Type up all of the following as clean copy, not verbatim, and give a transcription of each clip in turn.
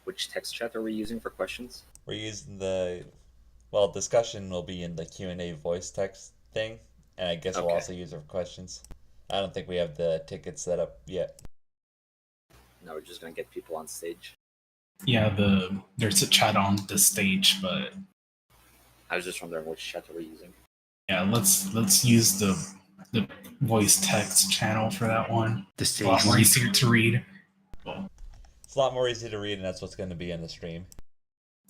Which text chat are we using for questions? We're using discussion will be in the Q&A voice text thing, and I guess we'll Okay. also use it for questions. I don't think we have the ticket set up yet. Now we're just gonna get people on stage. Yeah, there's a chat on the stage, but I was just wondering which chat are we using. yeah, let's use the voice text channel for that one. The A lot stage more one. easier to read. It's a lot more easy to read, and that's what's going to be in the stream.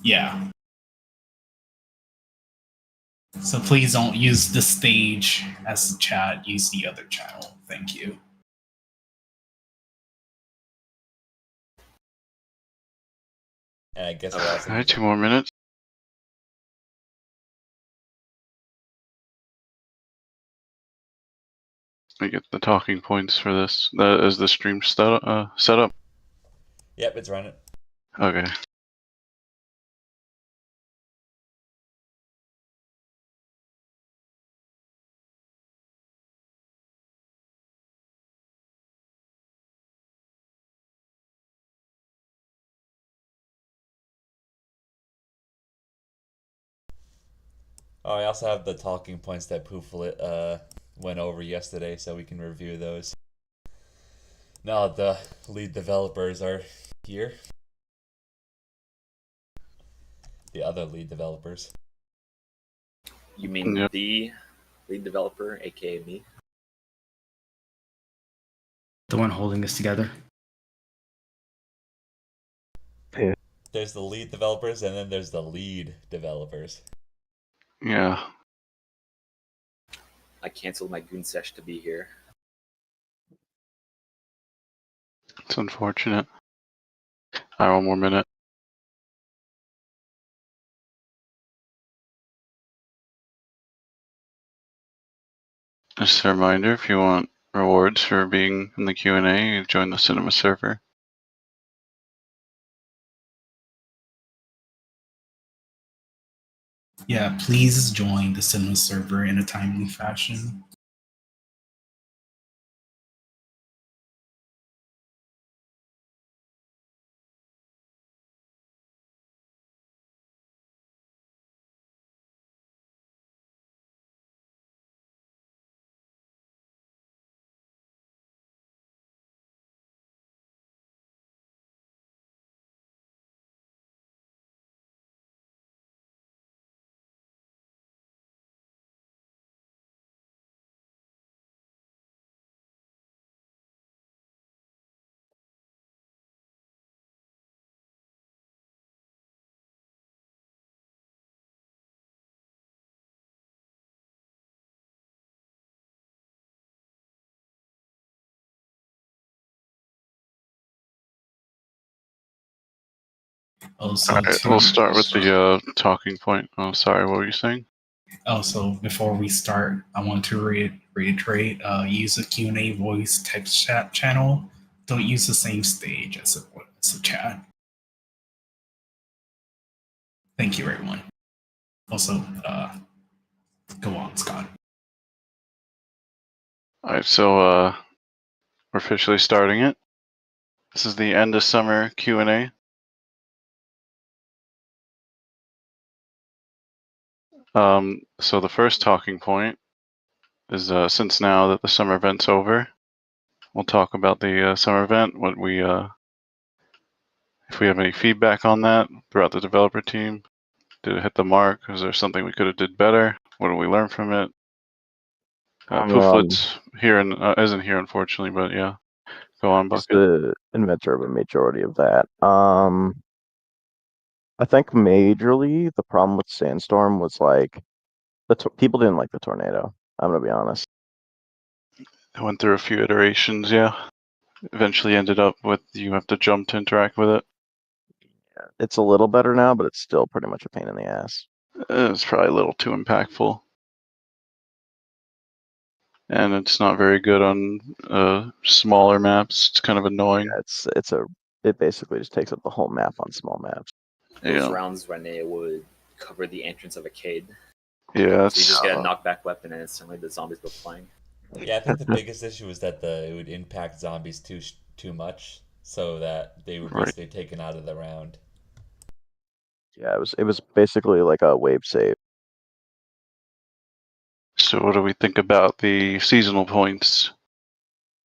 Yeah. So please don't use the stage as the chat. Use the other channel. Thank you. And I guess we'll also. All right, 2 more minutes. I get the talking points for this. Is the stream set up? Yep, it's running. Okay. Oh, I also have the talking points that Pooflet went over yesterday, so we can review those. Now the lead developers are here. The other lead developers. You mean Yep. the lead developer, aka me? The one holding this together. There's the lead developers, and then there's the lead developers. Yeah. I canceled my goon sesh to be here. It's unfortunate. All right, 1 more minute. Just a reminder, if you want rewards for being in the Q&A, you join the cinema server. Yeah, please join the cinema server in a timely fashion. Also, All right, we'll start with the talking point. Oh, sorry, what were you saying? Also, before we start, I want to reiterate: use the Q&A voice text chat channel. Don't use the same stage as the chat. Thank you, everyone. Also, go on, Scott. All right, so we're officially starting it. This is the end of summer Q&A. So the first talking point is since now that the summer event's over, we'll talk about the summer event, what we if we have any feedback on that throughout the developer team. Did it hit the mark? Is there something we could have did better? What did we learn from it? Pooflet's here and isn't here, unfortunately, but yeah. Go on, He's Bucket. the inventor of a majority of that. I think majorly the problem with Sandstorm was like people didn't like the tornado. I'm gonna be honest. I went through a few iterations, yeah. Eventually ended up with you have to jump to interact with it. Yeah, it's a little better now, but it's still pretty much a pain in the ass. It's probably a little too impactful. And it's not very good on smaller maps. It's kind of annoying. Yeah, it basically just takes up the whole map on small maps. Those rounds when it would cover the entrance of a cave. Yeah, so you just get a knockback weapon and instantly the zombies go flying. Yeah, I think the biggest issue is that it would impact zombies too much. so that they were Right. basically taken out of the round. Yeah, it was basically like a wave save. So what do we think about the seasonal points?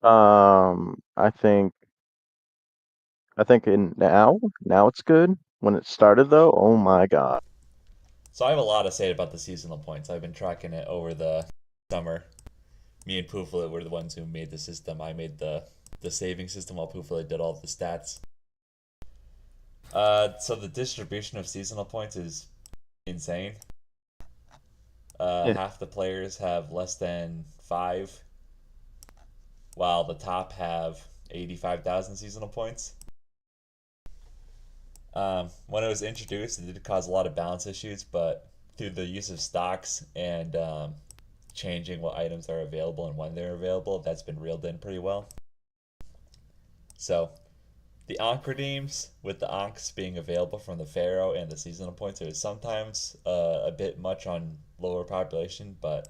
I think now it's good. When it started though, oh my god. So I have a lot to say about the seasonal points. I've been tracking it over the summer. Me and Pooflet were the ones who made the system. I made the saving system while Pooflet did all the stats. So the distribution of seasonal points is insane. Yeah. Half the players have less than 5, while the top have 85,000 seasonal points. When it was introduced, it did cause a lot of balance issues, but through the use of stocks and changing what items are available and when they're available, that's been reeled in pretty well. So the Ankh redeems, with the Ankhs being available from the Pharaoh and the seasonal points, it was sometimes a bit much on lower population, but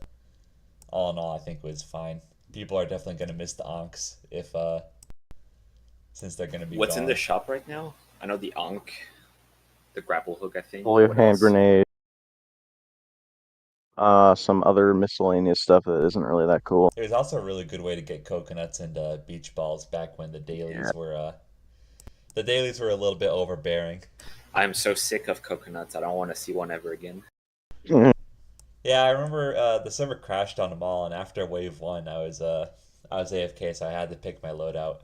all in all, I think it was fine. People are definitely going to miss the Ankhs if since they're going to be What's gone. in the shop right now? I know the Ankh, the grapple hook, I think. Fully What hand else? grenade. Some other miscellaneous stuff that isn't really that cool. It was also a really good way to get coconuts and beach balls back when the dailies were a little bit overbearing. I'm so sick of coconuts. I don't want to see one ever again. Yeah, I remember the server crashed on them all, and after wave 1, I was AFK, so I had to pick my loadout.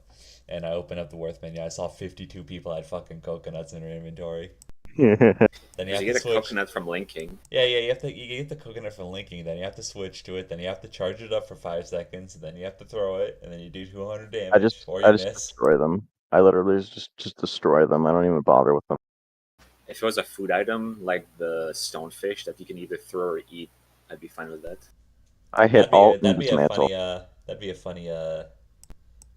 And I opened up the worth menu. I saw 52 people had fucking coconuts in their inventory. Then you have You to get a switch. coconut from linking. Yeah, you get the coconut from linking. Then you have to switch to it. Then you have to charge it up for 5 seconds. And then you have to throw it. And then you do 200 damage, or you I just miss. destroy them. I literally just destroy them. I don't even bother with them. If it was a food item like the stonefish that you can either throw or eat, I'd be fine with that. I hit alt and That'd be a dismantle. funny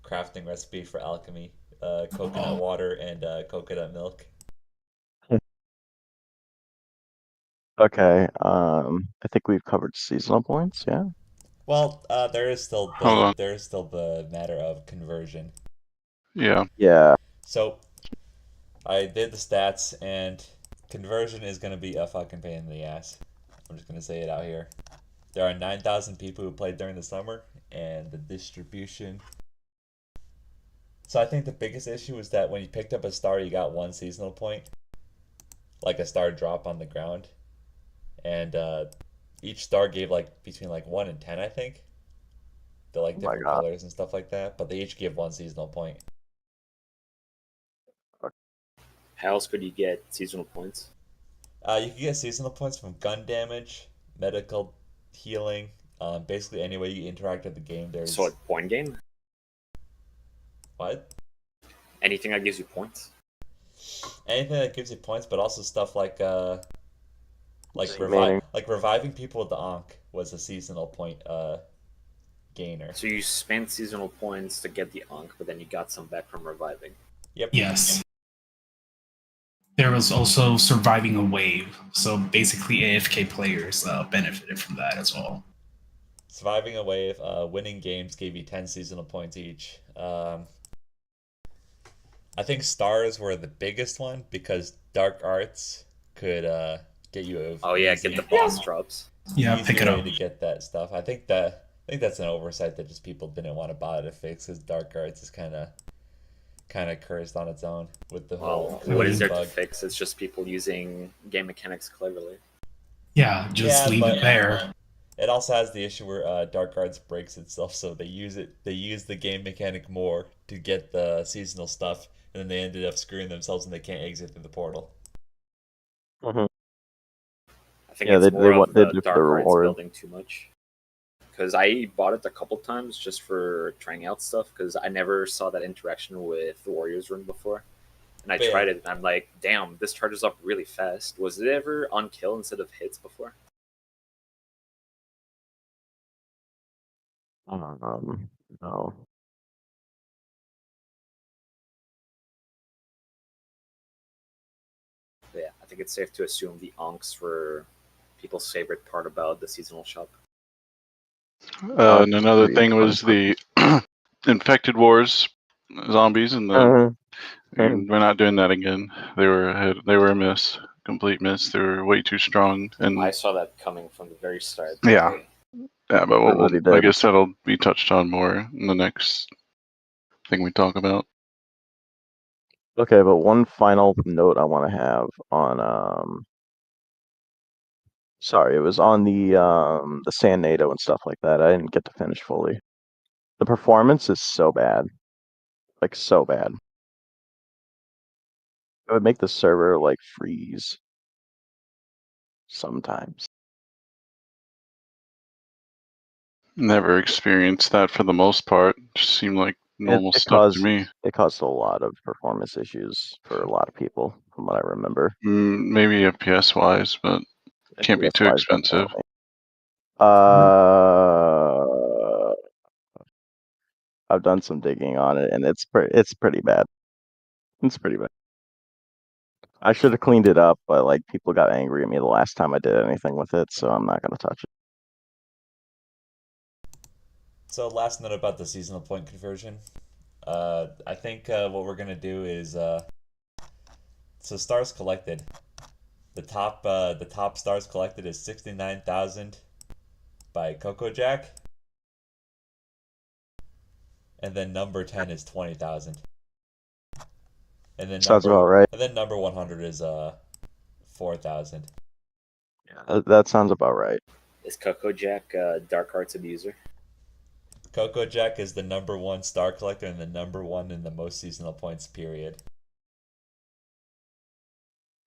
crafting recipe for alchemy. Coconut water and coconut milk. Okay. I think we've covered seasonal points. Yeah. Well, there is still the matter of conversion. Yeah. Yeah. So I did the stats, and conversion is gonna be a fucking pain in the ass. I'm just gonna say it out here. There are 9,000 people who played during the summer, and the distribution. So I think the biggest issue was that when you picked up a star, you got 1 seasonal point, like a star drop on the ground, and each star gave like between like 1 and 10, I think. They're like Oh my different God. colors and stuff like that, but they each give 1 seasonal point. How else could you get seasonal points? You can get seasonal points from gun damage, medical healing, basically any way you interact with the game. There's So, like point gain? what? Anything that gives you points? Anything that gives you points, but also stuff like Meaning. reviving people with the Ankh was a seasonal point gainer. So you spent seasonal points to get the Ankh, but then you got some back from reviving. Yep. Yes. There was also surviving a wave, so basically AFK players benefited from that as well. Surviving a wave, winning games gave you 10 seasonal points each. I think stars were the biggest one because dark arts could get you Get the boss drops. Yeah, easy pick it way up. to get that stuff. I think that's an oversight that just people didn't want to bother to fix, because dark arts is kind of cursed on its own with the whole What is there bug. to fix? It's just people using game mechanics cleverly. Yeah, just leave it there. It also has the issue where dark arts breaks itself, so they use the game mechanic more to get the seasonal stuff, and then they ended up screwing themselves and they can't exit through the portal. Mhm. I think Yeah, it's they more of do the for dark the arts reward. building too much. Because I bought it a couple times just for trying out stuff, because I never saw that interaction with the Warriors Rune before. And I But yeah. tried it, and I'm like, damn, this charges up really fast. Was it ever on kill instead of hits before? No. But yeah, I think it's safe to assume the Ankhs were people's favorite part about the seasonal shop. And another thing was the Infected Wars zombies, and Uh, we're not doing that again. They were a miss, complete miss. They were way too strong, and I saw that coming from the very start. yeah, yeah. But Everybody I did. guess that'll be touched on more in the next thing we talk about. Okay, but one final note I want to have on sorry, it was on the San NATO and stuff like that. I didn't get to finish fully. The performance is so bad. Like so bad. It would make the server like freeze sometimes. Never experienced that for the most part. Just seemed like normal stuff to me. It caused a lot of performance issues for a lot of people, from what I remember. Maybe FPS wise, but can't be too FPS-wise, expensive. definitely. I've done some digging on it, and it's pretty bad. It's pretty bad. I should have cleaned it up, but like people got angry at me the last time I did anything with it, so I'm not gonna touch it. So last note about the seasonal point conversion. I think what we're gonna do is so stars collected. The top stars collected is 69,000 by Coco Jack, and then number 10 is 20,000. And then Sounds about right. And then number 100 is 4,000. Yeah, that sounds about right. Is Coco Jack Dark Arts abuser? Coco Jack is the number 1 star collector and the number 1 in the most seasonal points period.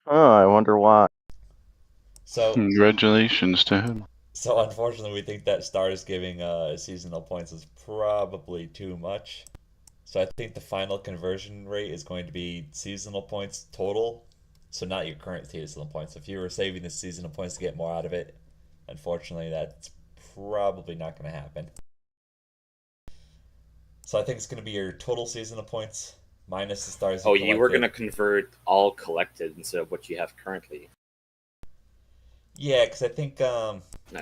Oh, I wonder why. So Congratulations to him. So unfortunately, we think that stars giving seasonal points is probably too much. So I think the final conversion rate is going to be seasonal points total. So not your current seasonal points. If you were saving the seasonal points to get more out of it, unfortunately, that's probably not going to happen. So I think it's going to be your total seasonal points minus the stars. Oh, you were going to convert all collected instead of what you have currently. Yeah, because I think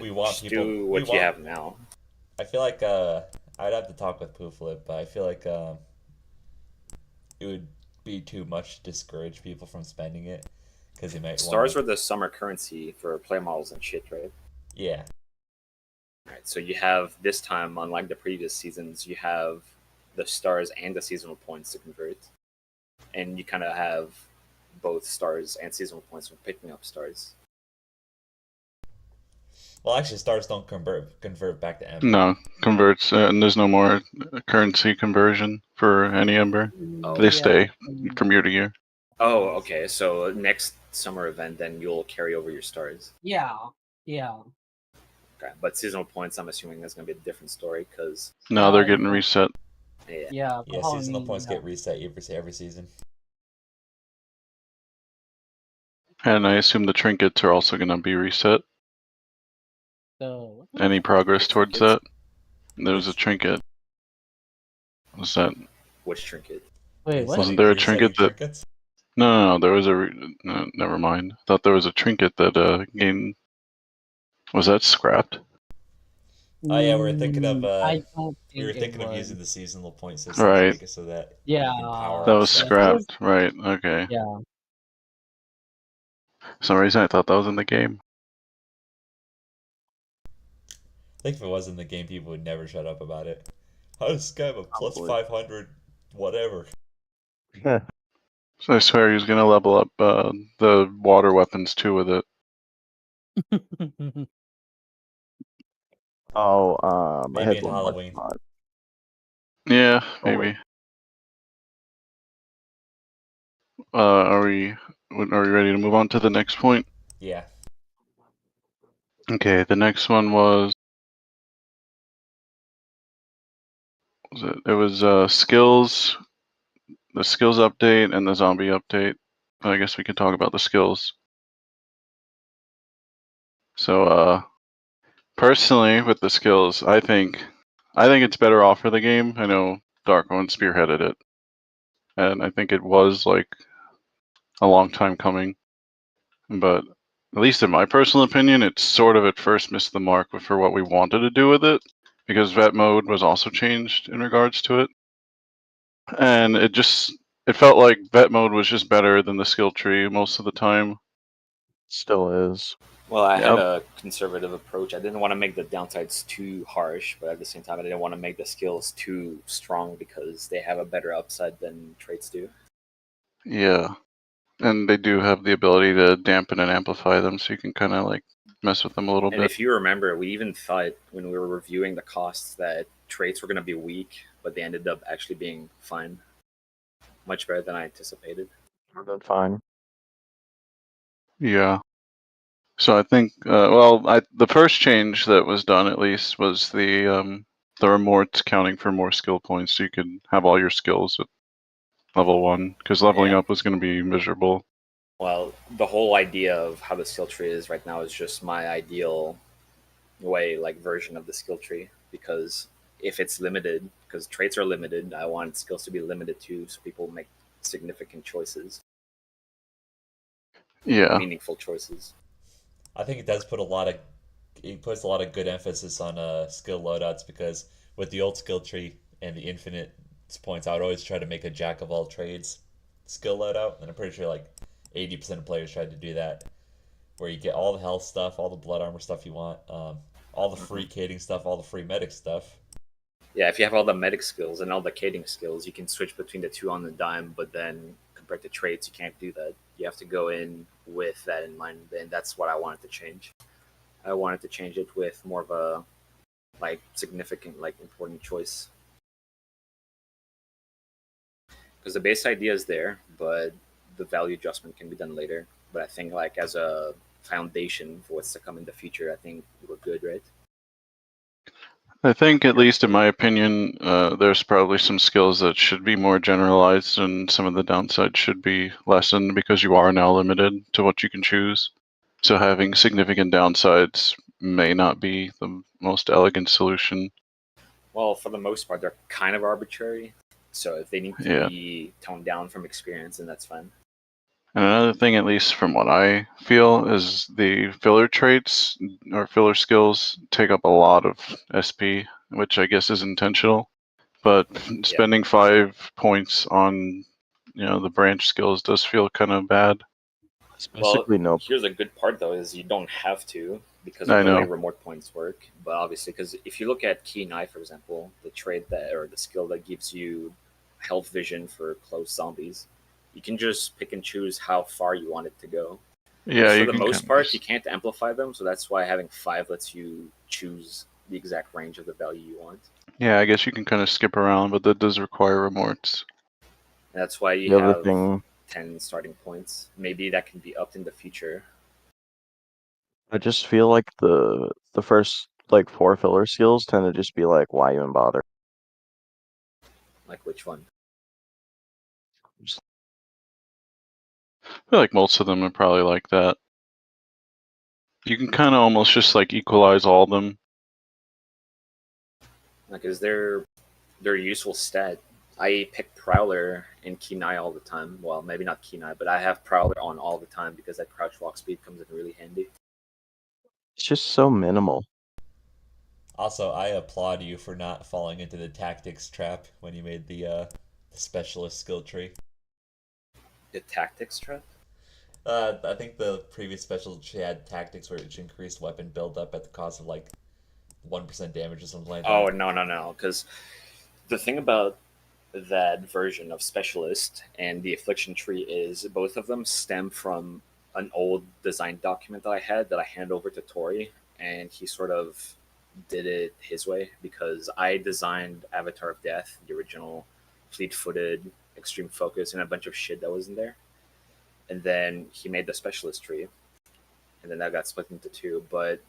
we want just people do what you have now. I feel like I'd have to talk with Pooflip, but I feel like it would be too much to discourage people from spending it because they might. Stars are the summer currency for play models and shit, right? Yeah. Right. So you have this time, unlike the previous seasons, you have the stars and the seasonal points to convert, and you kind of have both stars and seasonal points for picking up stars. Well, actually, stars don't convert back to Ember. No, converts, and there's no more currency conversion for any Ember. They stay from year to year. Oh, okay. So next summer event, then you'll carry over your stars. Yeah. Okay, but seasonal points, I'm assuming that's going to be a different story because. No, they're getting reset. Yeah. Seasonal points get reset every season. And I assume the trinkets are also going to be reset. So Any progress towards that? There was a trinket. Was that? Which trinket? Wait, what? Wasn't there a trinket that? Trinkets? No. There was a. No, never mind. I thought there was a trinket that gained. Was that scrapped? Oh yeah, we were thinking of. I don't think we were thinking of was. using the seasonal point system Right. to make it so that. Yeah. You can power That up was stuff. scrapped. Right. Okay. Yeah. For some reason, I thought that was in the game. I think if it was in the game, people would never shut up about it. How does this guy have a plus Probably. 500 whatever? So I swear he was going to level up the water weapons too with it. Oh, I Maybe had in one more Halloween. thought. Yeah, Oh, maybe. Are we ready to move on to the next point? Yeah. Okay, the next one was it was skills, the skills update and the zombie update. I guess we can talk about the skills. So personally with the skills, I think it's better off for the game. I know Dark One spearheaded it. And I think it was like a long time coming. But at least in my personal opinion, it sort of at first missed the mark for what we wanted to do with it, because vet mode was also changed in regards to it. and it felt like vet mode was just better than the skill tree most of the time. Still is. Well, I had Yep. a conservative approach. I didn't want to make the downsides too harsh, but at the same time, I didn't want to make the skills too strong because they have a better upside than traits do. Yeah, and they do have the ability to dampen and amplify them, so you can kind of like mess with them a little And bit. if you remember, we even thought when we were reviewing the costs that traits were going to be weak, but they ended up actually being fine. Much better than I anticipated. That's fine. Yeah. So I think, the first change that was done at least was the remotes counting for more skill points, so you could have all your skills at level 1, because leveling Yeah. up was going to be miserable. Well, the whole idea of how the skill tree is right now is just my ideal way, like version of the skill tree. Because if it's limited, because traits are limited, I want skills to be limited too, so people make significant choices, Yeah. meaningful choices. I think it does put it puts a lot of good emphasis on skill loadouts, because with the old skill tree and the infinite points, I would always try to make a jack of all trades skill loadout, and I'm pretty sure like 80% of players tried to do that, where you get all the health stuff, all the blood armor stuff you want, all the free cading stuff, all the free medic stuff. Yeah, if you have all the medic skills and all the cading skills, you can switch between the two on the dime, but then compared to traits, you can't do that. You have to go in with that in mind, and that's what I wanted to change. I wanted to change it with more of a like significant, like important choice. Because the base idea is there, but the value adjustment can be done later. But I think like as a foundation for what's to come in the future, I think we're good, right? I think, at least in my opinion, there's probably some skills that should be more generalized, and some of the downsides should be lessened, because you are now limited to what you can choose. So having significant downsides may not be the most elegant solution. Well, for the most part, they're kind of arbitrary. So if they need to Yeah. be toned down from experience, then that's fine. And another thing, at least from what I feel, is the filler traits or filler skills take up a lot of SP, which I guess is intentional. But spending 5 points on, the branch skills does feel kind of bad. It's Well, basically no. here's a good part though: is you don't have to because of I the way know. remote points work. But obviously, because if you look at QnA, for example, the trait that or the skill that gives you health vision for close zombies, you can just pick and choose how far you want it to go. Yeah, But for you the can most kind of part, just- you can't amplify them, so that's why having 5 lets you choose the exact range of the value you want. Yeah, I guess you can kind of skip around, but that does require remotes. And that's why you The other have thing, 10 starting points. Maybe that can be upped in the future. I just feel like the first like 4 filler skills tend to just be like, why even bother? Like which one? I feel like most of them are probably like that. You can kind of almost just like equalize all of them. Like, is they're a useful stat. I pick Prowler in QnA all the time. Well, maybe not QnA, but I have Prowler on all the time because that crouch walk speed comes in really handy. It's just so minimal. Also, I applaud you for not falling into the tactics trap when you made the specialist skill tree. The tactics trap? I think the previous special tree had tactics which increased weapon buildup at the cost of like 1% damage or something like that. Oh, no. Because the thing about that version of specialist and the affliction tree is both of them stem from an old design document that I had that I hand over to Tori, and he sort of did it his way because I designed Avatar of Death, the original fleet-footed, extreme focus, and a bunch of shit that was in there. And then he made the specialist tree, and then that got split into two. But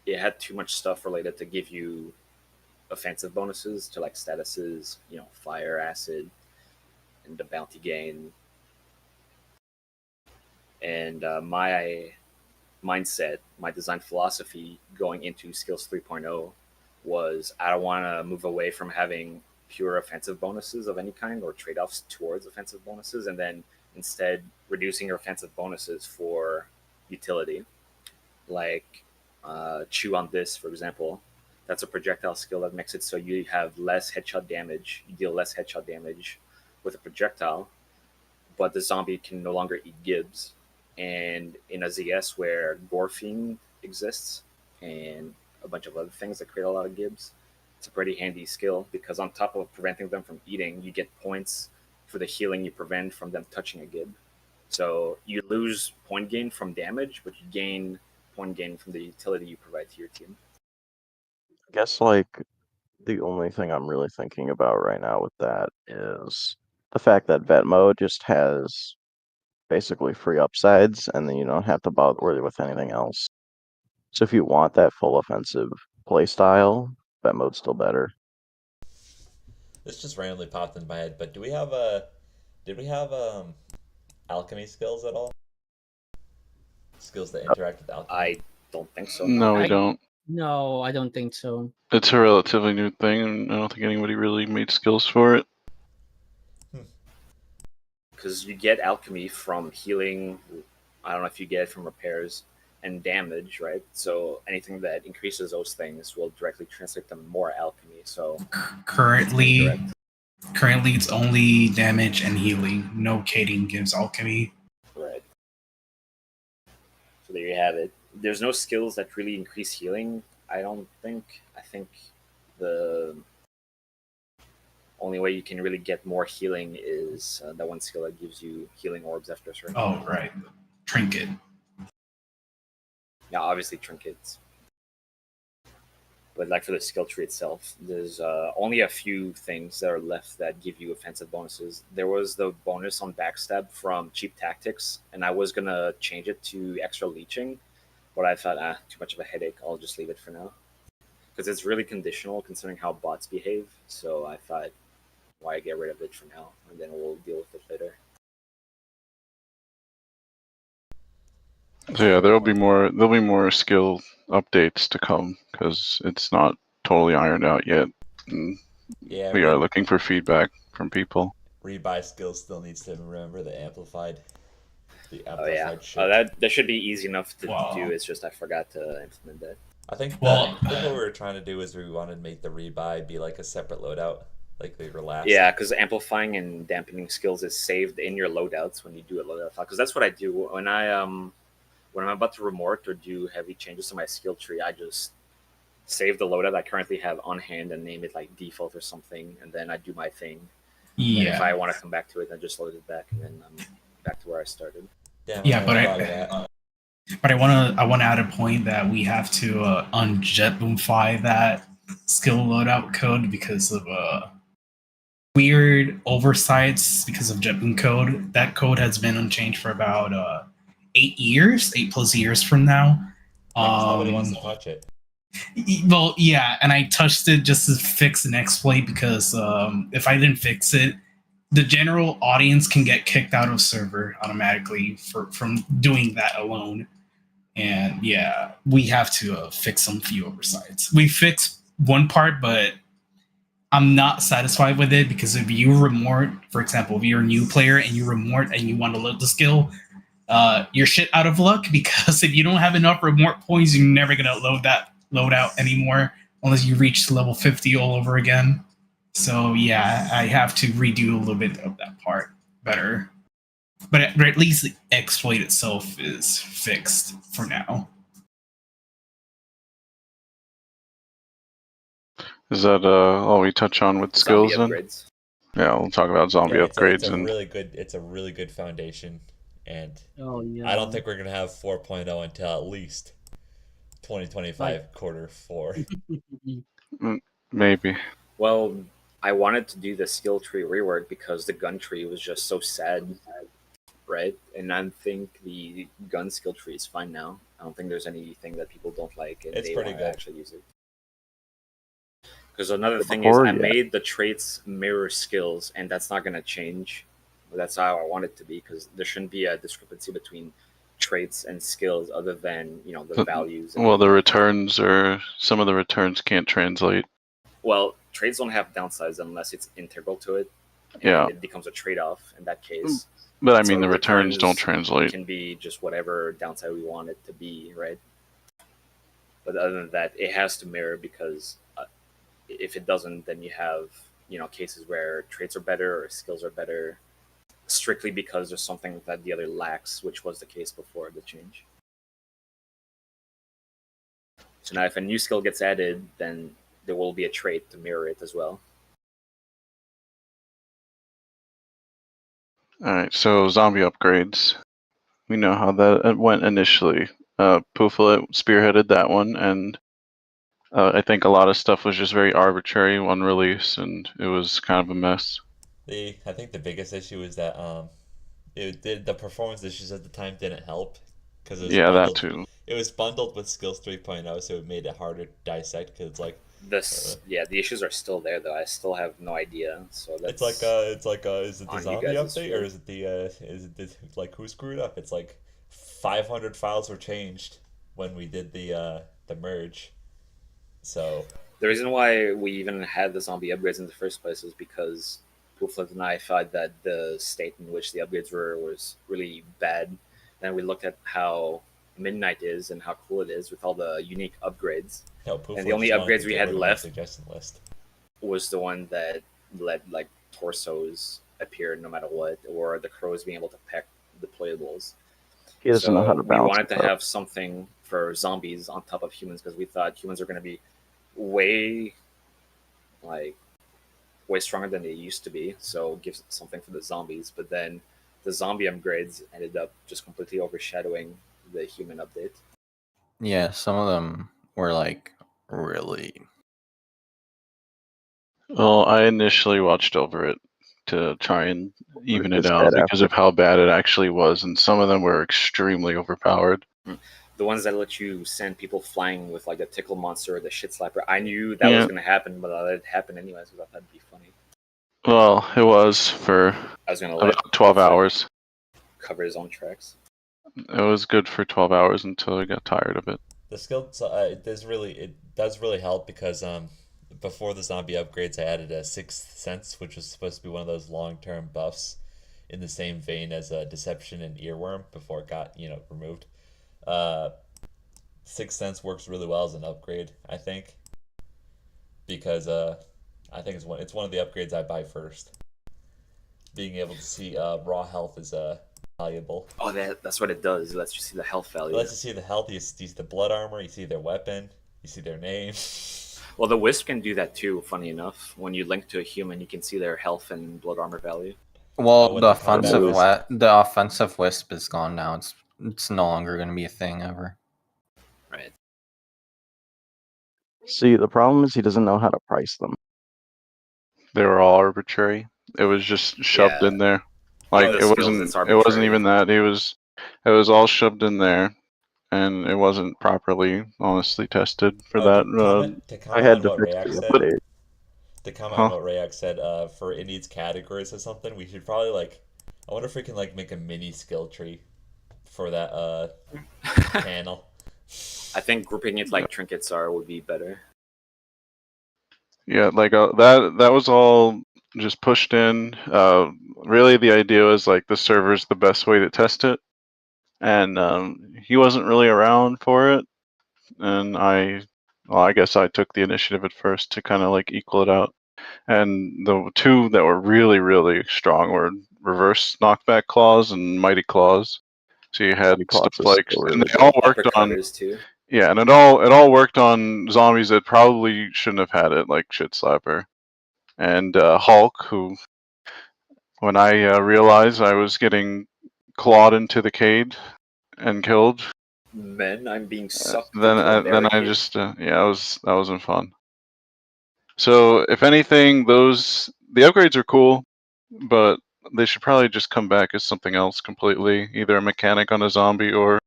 it had too much stuff related to give you offensive bonuses to like statuses, fire, acid, and the bounty gain. And my mindset, my design philosophy going into Skills 3.0 was I don't want to move away from having pure offensive bonuses of any kind or trade offs towards offensive bonuses, and then instead reducing your offensive bonuses for utility. Like Chew on This, for example. That's a projectile skill that makes it so you have less headshot damage, you deal less headshot damage with a projectile, but the zombie can no longer eat gibs. And in a ZS where Gorfiend exists and a bunch of other things that create a lot of gibs, it's a pretty handy skill because on top of preventing them from eating, you get points for the healing you prevent from them touching a gib. So you lose point gain from damage, but you gain point gain from the utility you provide to your team. I guess like the only thing I'm really thinking about right now with that is the fact that vet mode just has basically free upsides, and then you don't have to bother with anything else. So if you want that full offensive playstyle, vet mode's still better. This just randomly popped in my head, but did we have alchemy skills at all? Skills that interact with alchemy? I don't think so. No, we I- don't. No, I don't think so. It's a relatively new thing, and I don't think anybody really made skills for it. Because you get alchemy from healing. I don't know if you get it from repairs and damage, right? So anything that increases those things will directly translate to more alchemy. So Currently, it's only damage and healing. No Kading gives alchemy. right. So there you have it. There's no skills that really increase healing. I don't think. I think the only way you can really get more healing is that one skill that gives you healing orbs after a certain. Oh, right. Trinket. Yeah, obviously trinkets. But like for the skill tree itself, there's only a few things that are left that give you offensive bonuses. There was the bonus on backstab from cheap tactics, and I was gonna change it to extra leeching, but I thought, too much of a headache. I'll just leave it for now because it's really conditional considering how bots behave. So I thought, why get rid of it for now, and then we'll deal with it later. So yeah, there'll be more skill updates to come because it's not totally ironed out yet. And Yeah, we are looking for feedback from people. rebuy skills still needs to remember the amplified. The Oh yeah, amplified shit. that should be easy enough to Wow. do. It's just I forgot to implement that. I think Well- I think what we were trying to do is we wanted to make the rebuy be like a separate loadout, like they were last. Yeah, because amplifying and dampening skills is saved in your loadouts when you do a loadout file. Because that's what I do when I'm about to remort or do heavy changes to my skill tree. I just save the loadout I currently have on hand and name it like default or something, and then I do my thing. And if I want to come back to it, I just load it back, and then I'm back to where I started. Yeah, but I want to add a point that we have to unjetboomify that skill loadout code because of weird oversights because of JetBoom code. That code has been unchanged for about 8+ years from now. Nobody wants to touch it. Well, yeah, and I touched it just to fix an exploit because if I didn't fix it, the general audience can get kicked out of server automatically from doing that alone. And yeah, we have to fix some few oversights. We fixed one part, but I'm not satisfied with it because if you remort, for example, if you're a new player and you remort and you want to load the skill, you're shit out of luck because if you don't have enough remort points, you're never gonna load out anymore unless you reach level 50 all over again. So yeah, I have to redo a little bit of that part better. But at least the exploit itself is fixed for now. Is that all we touch on with skills then? Zombie upgrades. Yeah, we'll talk about zombie upgrades it's a and really good foundation, and Oh yeah. I don't think we're gonna have 4.0 until at least 2025 quarter 4. maybe. Well, I wanted to do the skill tree rework because the gun tree was just so sad, right? And I think the gun skill tree is fine now. I don't think there's anything that people don't like, and It's they pretty want to good. actually use it. Because another thing is, Before, I yeah. made the traits mirror skills, and that's not going to change. That's how I want it to be, because there shouldn't be a discrepancy between traits and skills other than the values. Well, the returns or some of the returns can't translate. Well, traits don't have downsides unless it's integral to it. And Yeah. it becomes a trade-off in that case. But I So mean, the returns don't translate. Can be just whatever downside we want it to be, right? But other than that, it has to mirror because if it doesn't, then you have cases where traits are better or skills are better strictly because there's something that the other lacks, which was the case before the change. So now if a new skill gets added, then there will be a trait to mirror it as well. Alright, so zombie upgrades. We know how that went initially. Pooflet spearheaded that one, and I think a lot of stuff was just very arbitrary on release, and it was kind of a mess. I think the biggest issue is that the performance issues at the time didn't help because it was Yeah, that bundled. too. It was bundled with Skills 3.0, so it made it harder to dissect because it's like the issues are still there though. I still have no idea. So that's is it the on you zombie guys' update or field. is it the like who screwed up? It's like 500 files were changed when we did the merge. So The reason why we even had the zombie upgrades in the first place is because Pooflet and I thought that the state in which the upgrades were was really bad. Then we looked at how Midnight is and how cool it is with all the unique upgrades. no, And the Poofle only just wanted upgrades to we get had rid of my left suggestion list. was the one that let like torsos appear no matter what, or the crows being able to peck deployables. He doesn't know how So to we balance wanted to it out. have something for zombies on top of humans because we thought humans are going to be way like way stronger than they used to be. So give something for the zombies. But then the zombie upgrades ended up just completely overshadowing the human update. Yeah, some of them were like really. Well, I initially watched over it to try and even it It's out bad because after. of how bad it actually was, and some of them were extremely overpowered. The ones that let you send people flying with like the tickle monster or the shit slapper. I knew that was Yeah. going to happen, but I let it happen anyways because I thought it'd be funny. Well, it was for I was going to let about 12 Buffett hours. cover his own tracks. It was good for 12 hours until I got tired of it. The skill it does really help because before the zombie upgrades I added a sixth sense, which was supposed to be one of those long-term buffs in the same vein as deception and earworm before it got removed. uh Sixth sense works really well as an upgrade, I think, because I think it's one of the upgrades I buy first. Being able to see raw health is valuable. Oh, that's what it does. It lets you see the health It value. lets you see the health, you see the blood armor, you see their weapon, you see their name. Well, the Wisp can do that too, funny enough. When you link to a human, you can see their health and blood armor value. Well, With the the combat offensive wisp. the offensive wisp is gone now. It's no longer going to be a thing ever. Right. See, the problem is he doesn't know how to price them. They were all arbitrary. It was just shoved Yeah. in there. Like Like the skills, it's it wasn't arbitrary. even that. It was all shoved in there, and it wasn't properly, honestly tested for Oh, that. to I comment had on to what fix Rayak the said. update. To comment on Huh? what Rayak said, for it needs categories or something, we should probably I wonder if we can make a mini skill tree for that panel. I think grouping it like trinkets are would be better. Yeah, like that was all just pushed in. Really, the idea was like the server's the best way to test it, and he wasn't really around for it, and I guess I took the initiative at first to kind of like equal it out. And the two that were really, really strong were reverse knockback claws and mighty claws. So you had Mighty stuff Claws is like, still and really they all good. worked on, Uppercutters too. yeah, and it all worked on zombies that probably shouldn't have had it, like Shit Slapper and Hulk, who, when I realized I was getting clawed into the cage and killed, Men, I'm being sucked then into a I barricade. just that wasn't fun. So if anything, the upgrades are cool, but they should probably just come back as something else completely, either a mechanic on a zombie or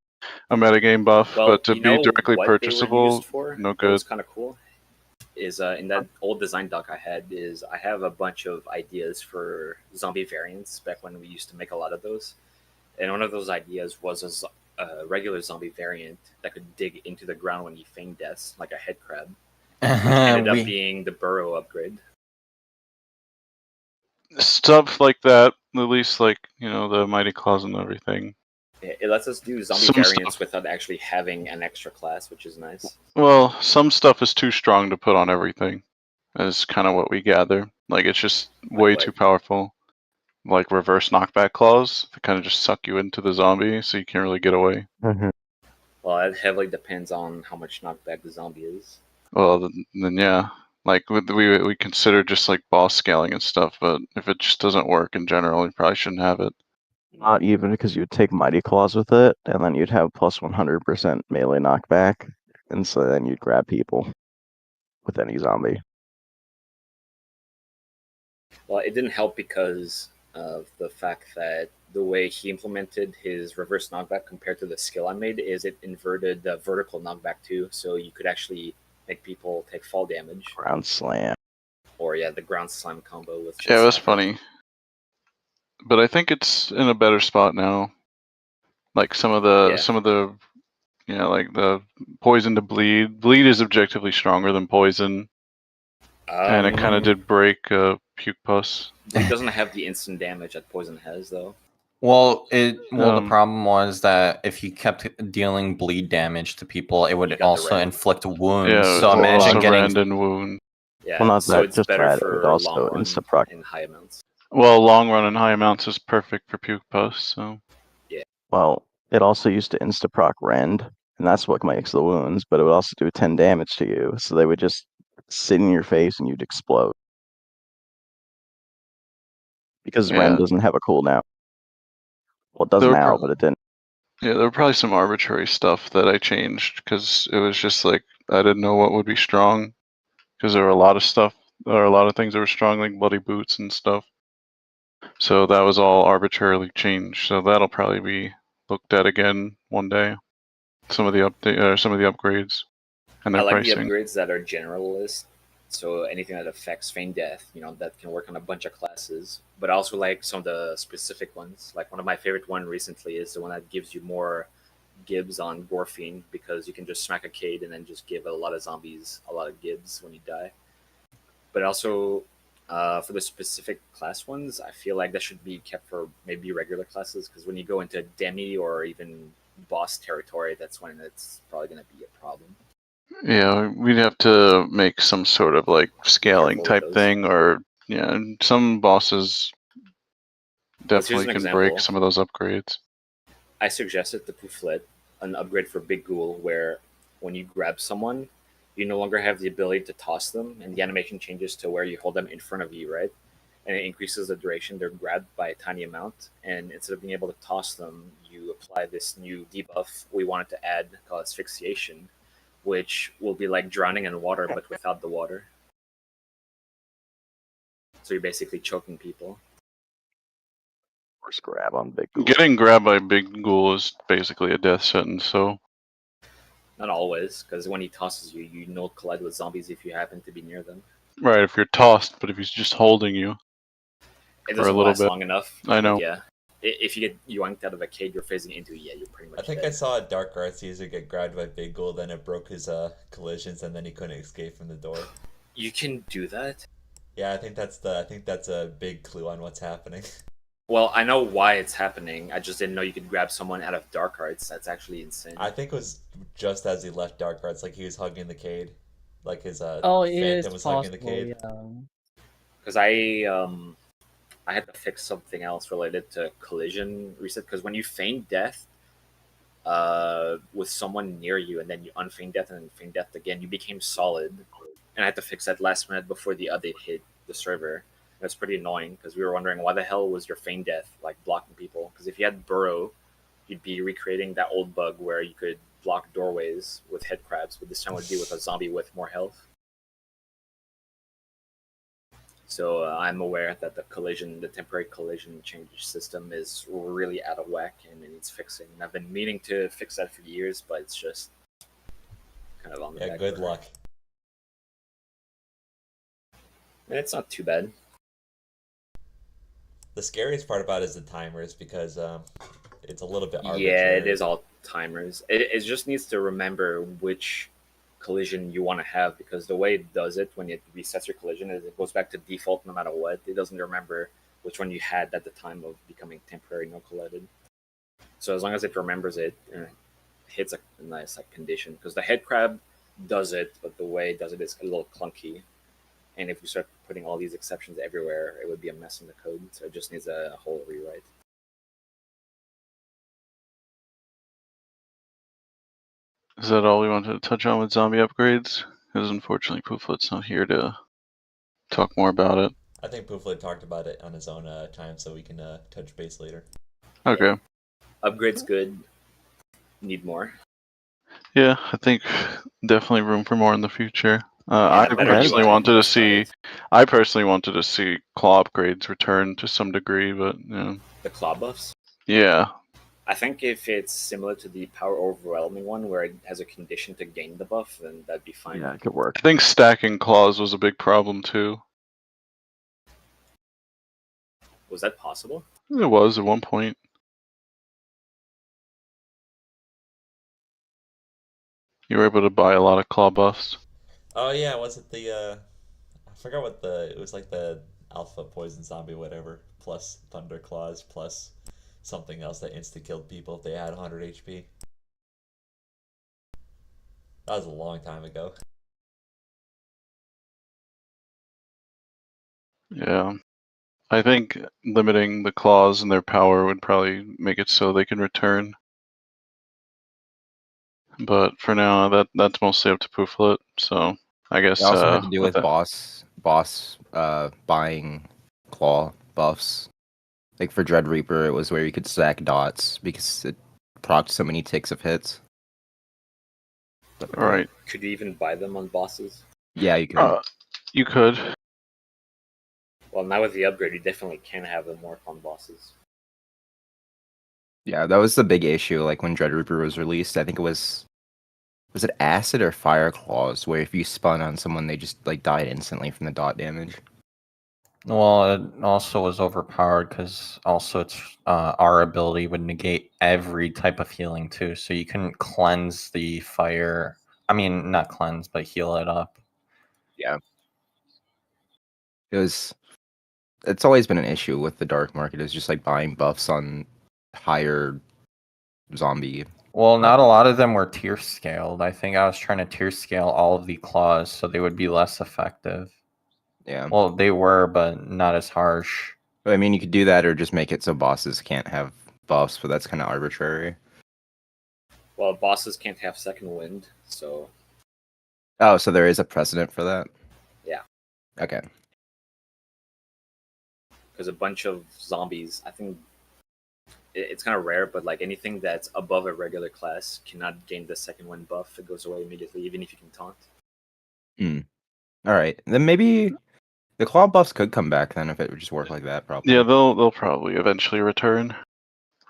a metagame buff. Well, But to you be know directly what they were used purchasable, for? no That good. was kind of cool. Is in that old design doc I had is I have a bunch of ideas for zombie variants back when we used to make a lot of those, and one of those ideas was a regular zombie variant that could dig into the ground when you feign death, like a head crab, which ended up we being the burrow upgrade. Stuff like that, at least like the mighty claws and everything. It lets us do zombie Some variants stuff, without actually having an extra class, which is nice. well, some stuff is too strong to put on everything. is kind of what we gather. Like, it's just way what? too powerful. Like reverse knockback claws, they kind of just suck you into the zombie, so you can't really get away. Well, it heavily depends on how much knockback the zombie is. Well, then yeah, like we consider just like boss scaling and stuff, but if it just doesn't work in general, you probably shouldn't have it. Not even, because you would take Mighty Claws with it, and then you'd have plus 100% melee knockback, and so then you'd grab people with any zombie. Well, it didn't help because of the fact that the way he implemented his reverse knockback compared to the skill I made is it inverted the vertical knockback too, so you could actually make people take fall damage. Ground Slam. Or yeah, the ground slam combo with just Yeah, it was Savage. funny, but I think it's in a better spot now. Like some of the like the poison to bleed. Bleed is objectively stronger than poison, and it kind of did break puke pus. Bleed doesn't have the instant damage that poison has, though. Well, the problem was that if you kept dealing bleed damage to people, it would also inflict wounds. Yeah, so imagine getting random wound. Yeah, Well, not so that, it's just better that, it for would also long run insta-proc. in high amounts. Well, long run and high amounts is perfect for puke pus. So yeah. Well, it also used to insta-proc rend, and that's what makes the wounds. But it would also do 10 damage to you, so they would just sit in your face and you'd explode. Because rend doesn't have a cooldown. Well, it does now, but it didn't. Yeah, there were probably some arbitrary stuff that I changed because it was just like I didn't know what would be strong because there were a lot of stuff. There are a lot of things that were strong, like bloody boots and stuff. So that was all arbitrarily changed. So that'll probably be looked at again one day. Some of the upgrades and their I like pricing. the upgrades that are generalist. So anything that affects feign death, that can work on a bunch of classes. But I also like some of the specific ones. Like one of my favorite one recently is the one that gives you more gibs on Gorfiend, because you can just smack a Cade and then just give a lot of zombies a lot of gibs when you die. But also for the specific class ones, I feel like that should be kept for maybe regular classes, because when you go into demi or even boss territory, that's when it's probably going to be a problem. Yeah, we'd have to make some sort of like scaling type thing, or some bosses definitely can break some of those upgrades. I suggested the Pouflet, an upgrade for Big Ghoul, where when you grab someone, you no longer have the ability to toss them, and the animation changes to where you hold them in front of you, right? And it increases the duration they're grabbed by a tiny amount. And instead of being able to toss them, you apply this new debuff we wanted to add called asphyxiation, which will be like drowning in water, but without the water. So you're basically choking people. Force grab on Big Ghoul. Getting grabbed by Big Ghoul is basically a death sentence, so. Not always, because when he tosses you, you no collide with zombies if you happen to be near them. Right, if you're tossed, but if he's just holding you. It doesn't last long enough. I know. Yeah. If you get yoinked out of a cade you're phasing into, you're pretty much I think dead. I saw a Dark Arts user get grabbed by Big Ghoul, then it broke his collisions, and then he couldn't escape from the door. You can do that? Yeah, I think that's a big clue on what's happening. Well, I know why it's happening. I just didn't know you could grab someone out of Dark Arts. That's actually insane. I think it was just as he left Dark Arts, like he was hugging the Cade. Like his Phantom was hugging the Cade. Because I had to fix something else related to collision reset, because when you feign death with someone near you and then you unfeign death and then feign death again, you became solid. And I had to fix that last minute before the update hit the server. That's pretty annoying, because we were wondering why the hell was your feign death like blocking people. Because if you had burrow, you'd be recreating that old bug where you could block doorways with head crabs, but this time would be with a zombie with more health. So I'm aware that the temporary collision change system is really out of whack and it needs fixing. And I've been meaning to fix that for years, but it's just kind of on the back good burner. luck. And it's not too bad. The scariest part about it is the timers, because it's a little bit arbitrary. Yeah, it is all timers. It just needs to remember which collision you want to have, because the way it does it when it resets your collision is it goes back to default no matter what. It doesn't remember which one you had at the time of becoming temporary no collided. So as long as it remembers it, it hits a nice condition, because the head crab does it, but the way it does it is a little clunky. And if we start putting all these exceptions everywhere, it would be a mess in the code. So it just needs a whole rewrite. Is that all we wanted to touch on with zombie upgrades? Because unfortunately, Pooflet's not here to talk more about it. I think Pooflet talked about it on his own time, so we can touch base later. Okay. Yeah. Upgrade's good. Need more. Yeah, I think definitely room for more in the future. I personally wanted to see claw upgrades return to some degree, but you know. The claw buffs? Yeah. I think if it's similar to the power overwhelming one, where it has a condition to gain the buff, then that'd be fine. Yeah, it could work. I think stacking claws was a big problem too. Was that possible? It was at one point. You were able to buy a lot of claw buffs. Oh yeah, was it the I forgot what it was like the alpha poison zombie whatever plus thunder claws plus something else that insta killed people if they had 100 HP. That was a long time ago. Yeah. I think limiting the claws and their power would probably make it so they can return. But for now, that's mostly up to Pooflet. So I guess It also had to do with boss buying claw buffs. Like for Dread Reaper, it was where you could stack dots because it procced so many ticks of hits. Right. Could you even buy them on bosses? Yeah, you could. You could. Well, now with the upgrade, you definitely can have them work on bosses. Yeah, that was the big issue. Like when Dread Reaper was released, I think it was it acid or fire claws, where if you spun on someone, they just like died instantly from the dot damage. Well, it also was overpowered because also it's our ability would negate every type of healing too. So you couldn't cleanse the fire. I mean, not cleanse, but heal it up. Yeah. It's always been an issue with the dark market, is just like buying buffs on higher zombie. Well, not a lot of them were tier scaled. I think I was trying to tier scale all of the claws so they would be less effective. Yeah. Well, they were, but not as harsh. But I mean, you could do that or just make it so bosses can't have buffs, but that's kind of arbitrary. Well, bosses can't have second wind, so. Oh, so there is a precedent for that? Yeah. Okay. Because a bunch of zombies, I think it's kind of rare, but like anything that's above a regular class cannot gain the second wind buff. It goes away immediately, even if you can taunt. All right, then maybe the claw buffs could come back then if it would just work like that. Probably. Yeah, they'll probably eventually return.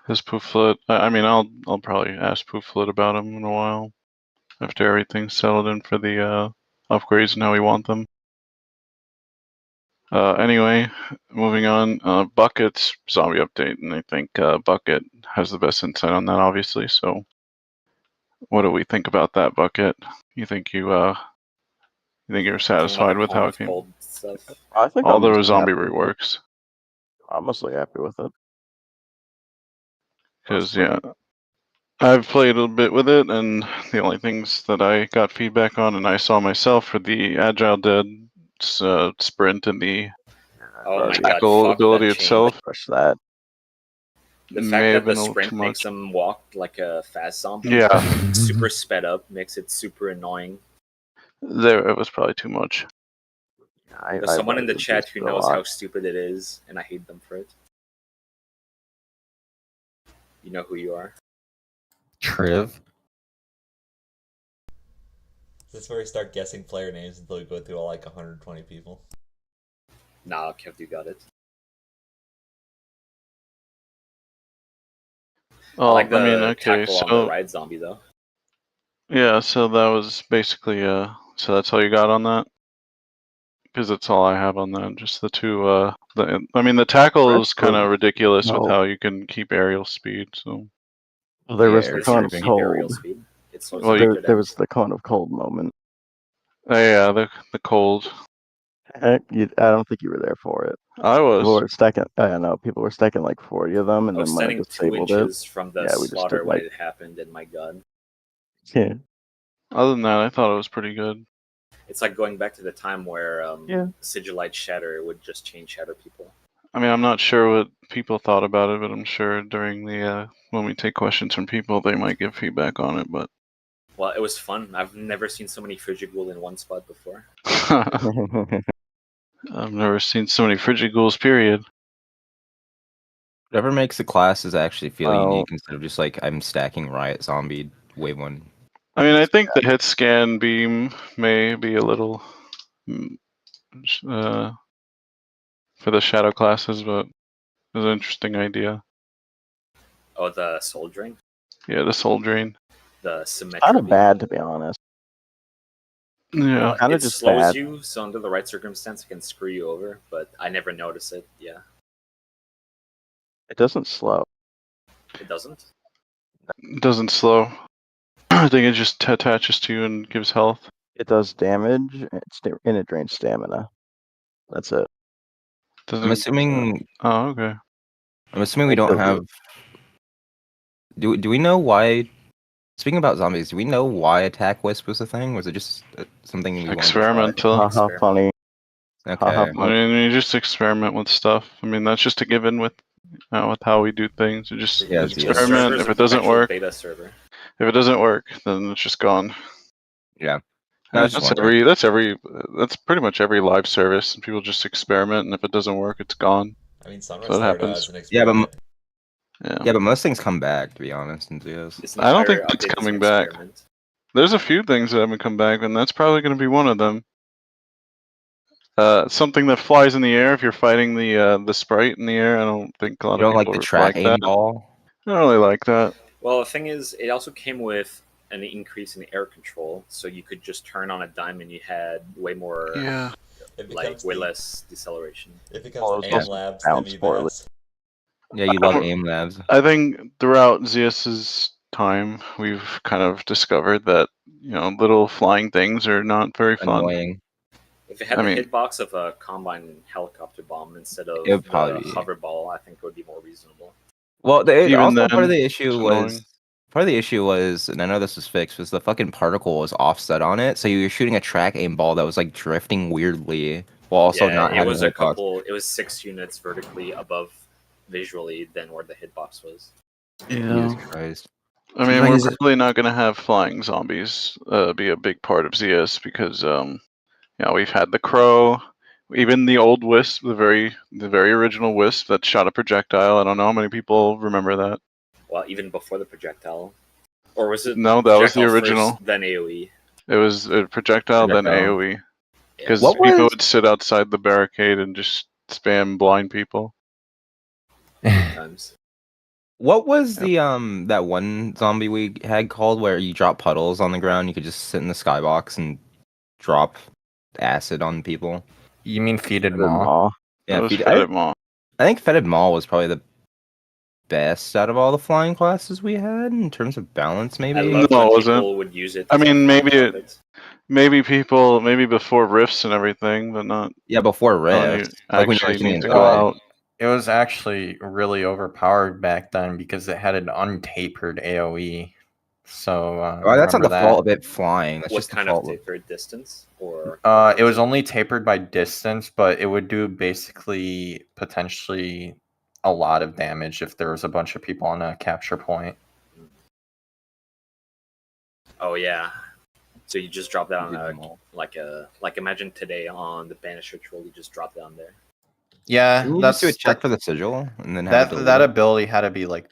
His Pooflet. I mean, I'll probably ask Pooflet about him in a while after everything's settled in for the upgrades and how we want them. Anyway, moving on. Bucket's zombie update, and I think Bucket has the best insight on that, obviously. So, what do we think about that, Bucket? You think you're satisfied with how it came? I think all the zombie reworks. I'm mostly happy with it. Because yeah, I've played a bit with it, and the only things that I got feedback on and I saw myself are the Agile Dead sprint and the tackle ability itself. Push that. The fact that the sprint makes them walk like a fast zombie, yeah, super sped up, makes it super annoying. It was probably too much. There's someone in the chat who knows how stupid it is, and I hate them for it. You know who you are. Triv. This is where we start guessing player names until we go through all like 120 people. Nah, Kev, you got it. Oh, I like the okay, tackle on the ride zombie though. Yeah, so that was basically so that's all you got on that? Because that's all I have on that. Just the two. The tackle is kind of ridiculous with how you can keep aerial speed. So there was the cone of cold. There was the cone of cold moment. Oh, yeah, the cold. I don't think you were there for it. I was. People were stacking. I don't know. People were stacking like 40 of them, and I was then when I standing 2 disabled inches it, from the we just slaughter did, when it happened, and my god. Yeah. Other than that, I thought it was pretty good. It's like going back to the time where Yeah. Sigilite Shatter would just chain shatter people. I mean, I'm not sure what people thought about it, but I'm sure during the when we take questions from people, they might give feedback on it. But Well, it was fun. I've never seen so many Frigigul in one spot before. I've never seen so many frigid ghouls. Period. Whatever makes the classes actually feel Well- unique instead of just like I'm stacking Riot Zombie Wave 1. I mean, I think the hit scan beam may be a little for the shadow classes, but it's an interesting idea. Oh, the Soul Drain? Yeah, the soul drain. The Symmetry Kind of Beam. bad, to be honest. Yeah. Kinda It just slows bad. you, so under the right circumstance, it can screw you over, but I never notice it. Yeah, It doesn't slow. it doesn't. It doesn't slow. I think it just attaches to you and gives health. It does damage, and it drains stamina. That's it. Doesn't. I'm assuming Oh, okay. we It don't does have. Do we know why? Speaking about zombies, do we know why Attack Wisp was a thing? Was it just something we wanted to try? Experimental. Haha, funny. Okay. Haha, I funny. mean, you just experiment with stuff. I mean, that's just a given with how we do things. You just Yeah, The experiment. server's If a it doesn't perpetual work, beta server. if it doesn't work, then it's just gone. Yeah. No, I was just wondering. That's pretty much every live service. People just experiment, and if it doesn't work, it's gone. I mean, Sunrust So it started out happens. as an Yeah, but experiment. yeah, but most things come back, to be honest. In CS. This I don't think entire it's update is coming an back. experiment. There's a few things that haven't come back, and that's probably going to be one of them. Something that flies in the air if you're fighting the sprite in the air. I don't think a lot You of don't like people the track aim that. ball? I don't really like that. Well, the thing is, it also came with an increase in air control, so you could just turn on a dime and you had way more, Yeah. It like, becomes way the- less deceleration. It Oh, becomes it aim was labs, bounced Demi poorly. labs. Yeah, you love aim labs. I think throughout ZS's time, we've kind of discovered that little flying things are not very fun. Annoying. If it had I the mean- hitbox of a combine helicopter bomb instead of It would the probably be. hover ball, I think it would be more reasonable. Well, Even also then, part of the issue it's was annoying. and I know this was fixed, was the fucking particle was offset on it, so you were shooting a track aim ball that was like drifting weirdly while also yeah, not it having was a a hitbox. couple. It was 6 units vertically above visually than where the hitbox was. Jesus Christ. I mean, Like, we're is it- probably not going to have flying zombies be a big part of ZS because we've had the crow, even the old wisp, the very original wisp that shot a projectile. I don't know how many people remember that. Well, even before the projectile, or was it? No, that was the projectile original. First, then AOE. It was a projectile, then Projectile. AOE. Because What people was- would sit outside the barricade and just spam blind people. Times. What was the that one zombie we had called where you drop puddles on the ground, you could just sit in the skybox and drop acid on people? You mean Feeded Good Maw? maw. Yeah, That was Fetid- Fetid Maw. I think Fetid Maw was probably the best out of all the flying classes we had in terms of balance, maybe. I love No, when it wasn't. people would use it. I as a mean, flying maybe it- puppet. Maybe before rifts and everything, but not Yeah, before when you Rift. Like when you actually actually need to enjoy go it. out. It was actually really overpowered back then because it had an untapered AoE. So Well, that's not remember the fault of it flying. That's What just the kind of fault. tapered distance? Or It was only tapered by distance, but it would do basically potentially a lot of damage if there was a bunch of people on a capture point. Oh yeah. So you just drop down Did them all. like imagine today on the Banish Ritual, you just drop down there. Yeah, Didn't you that's just do a check for the sigil and then have it that deleted? ability had to be like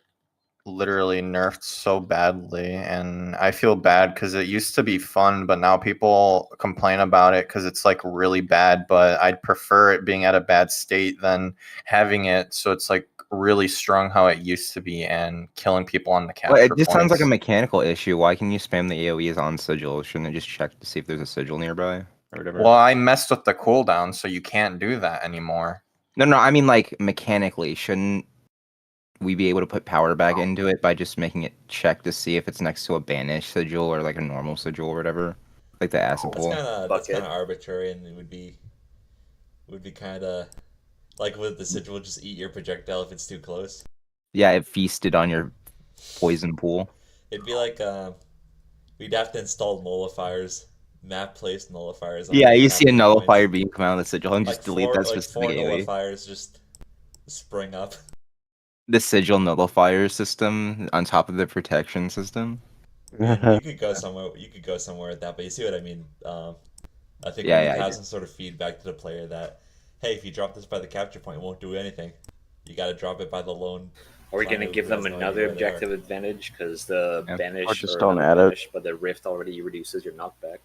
literally nerfed so badly, and I feel bad because it used to be fun, but now people complain about it because it's like really bad. But I'd prefer it being at a bad state than having it so it's like really strong how it used to be and killing people on the capture Well, it just sounds like a points. mechanical issue. Why can you spam the AoEs on sigil? Shouldn't it just check to see if there's a sigil nearby or whatever? Well, I messed with the cooldown, so you can't do that anymore. No, I mean like mechanically. Shouldn't we be able to put power back into it by just making it check to see if it's next to a banish sigil or like a normal sigil or whatever, like the acid That's pool? kind Bucket. of arbitrary, and it would be kind of like with the sigil, just eat your projectile if it's too close. Yeah, it feasted on your poison pool. It'd be like we'd have to install nullifiers map place nullifiers. On Yeah, the you see a capture nullifier points. beam come out of the sigil and just delete that Like specific four AoE. nullifiers just spring up. The sigil nullifier system on top of the protection system. I mean, you could go somewhere. You could go somewhere with that, but you see what I mean. I think we Yeah, need yeah, to I have do. some sort of feedback to the player that, hey, if you drop this by the capture point, it won't do anything. You got to drop it by the lone. Are we going to player give who them has no idea another where they are. objective advantage because the Yeah. Or banish, just or don't not add the it. banish, but the rift already reduces your knockback?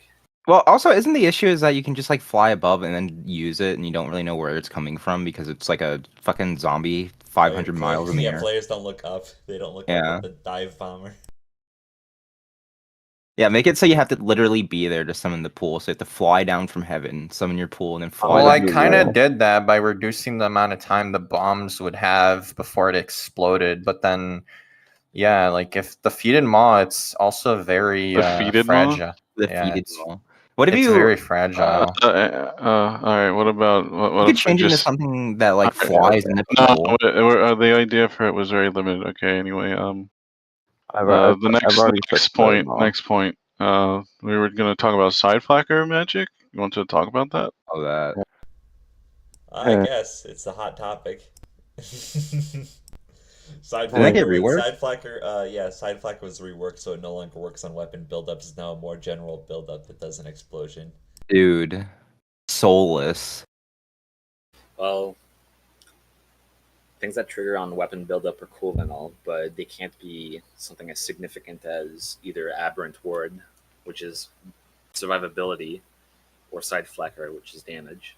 Well, also, isn't the issue is that you can just like fly above and then use it, and you don't really know where it's coming from because it's like a fucking zombie 500 miles in the air. Players don't look up. They don't look up Yeah. at the dive bomber. Yeah, make it so you have to literally be there to summon the pool. So you have to fly down from heaven, summon your pool, and then fly. Well, down. I I do kind know. of of did that by reducing the amount of time the bombs would have before it exploded. But then, yeah, like if the feeded maw, it's also very Defeated maw? fragile. The Yeah, feeded it's- maw. What if It's you? very fragile. All right. What about You what could if we change it into just? something that like Alright, flies in the No, pool. the idea for it was very limited. Okay. Anyway, I've the I've already fixed that maw. next point. We were gonna talk about side flacker magic. You want to talk about that? Oh, that. I Yeah. guess it's a hot topic. Side Did that get flacker, reworked? Side flacker was reworked, so it no longer works on weapon buildups. It's now a more general buildup that does an explosion. Dude, soulless. Well, things that trigger on weapon buildup are cool and all, but they can't be something as significant as either Aberrant Ward, which is survivability, or Side Flacker, which is damage.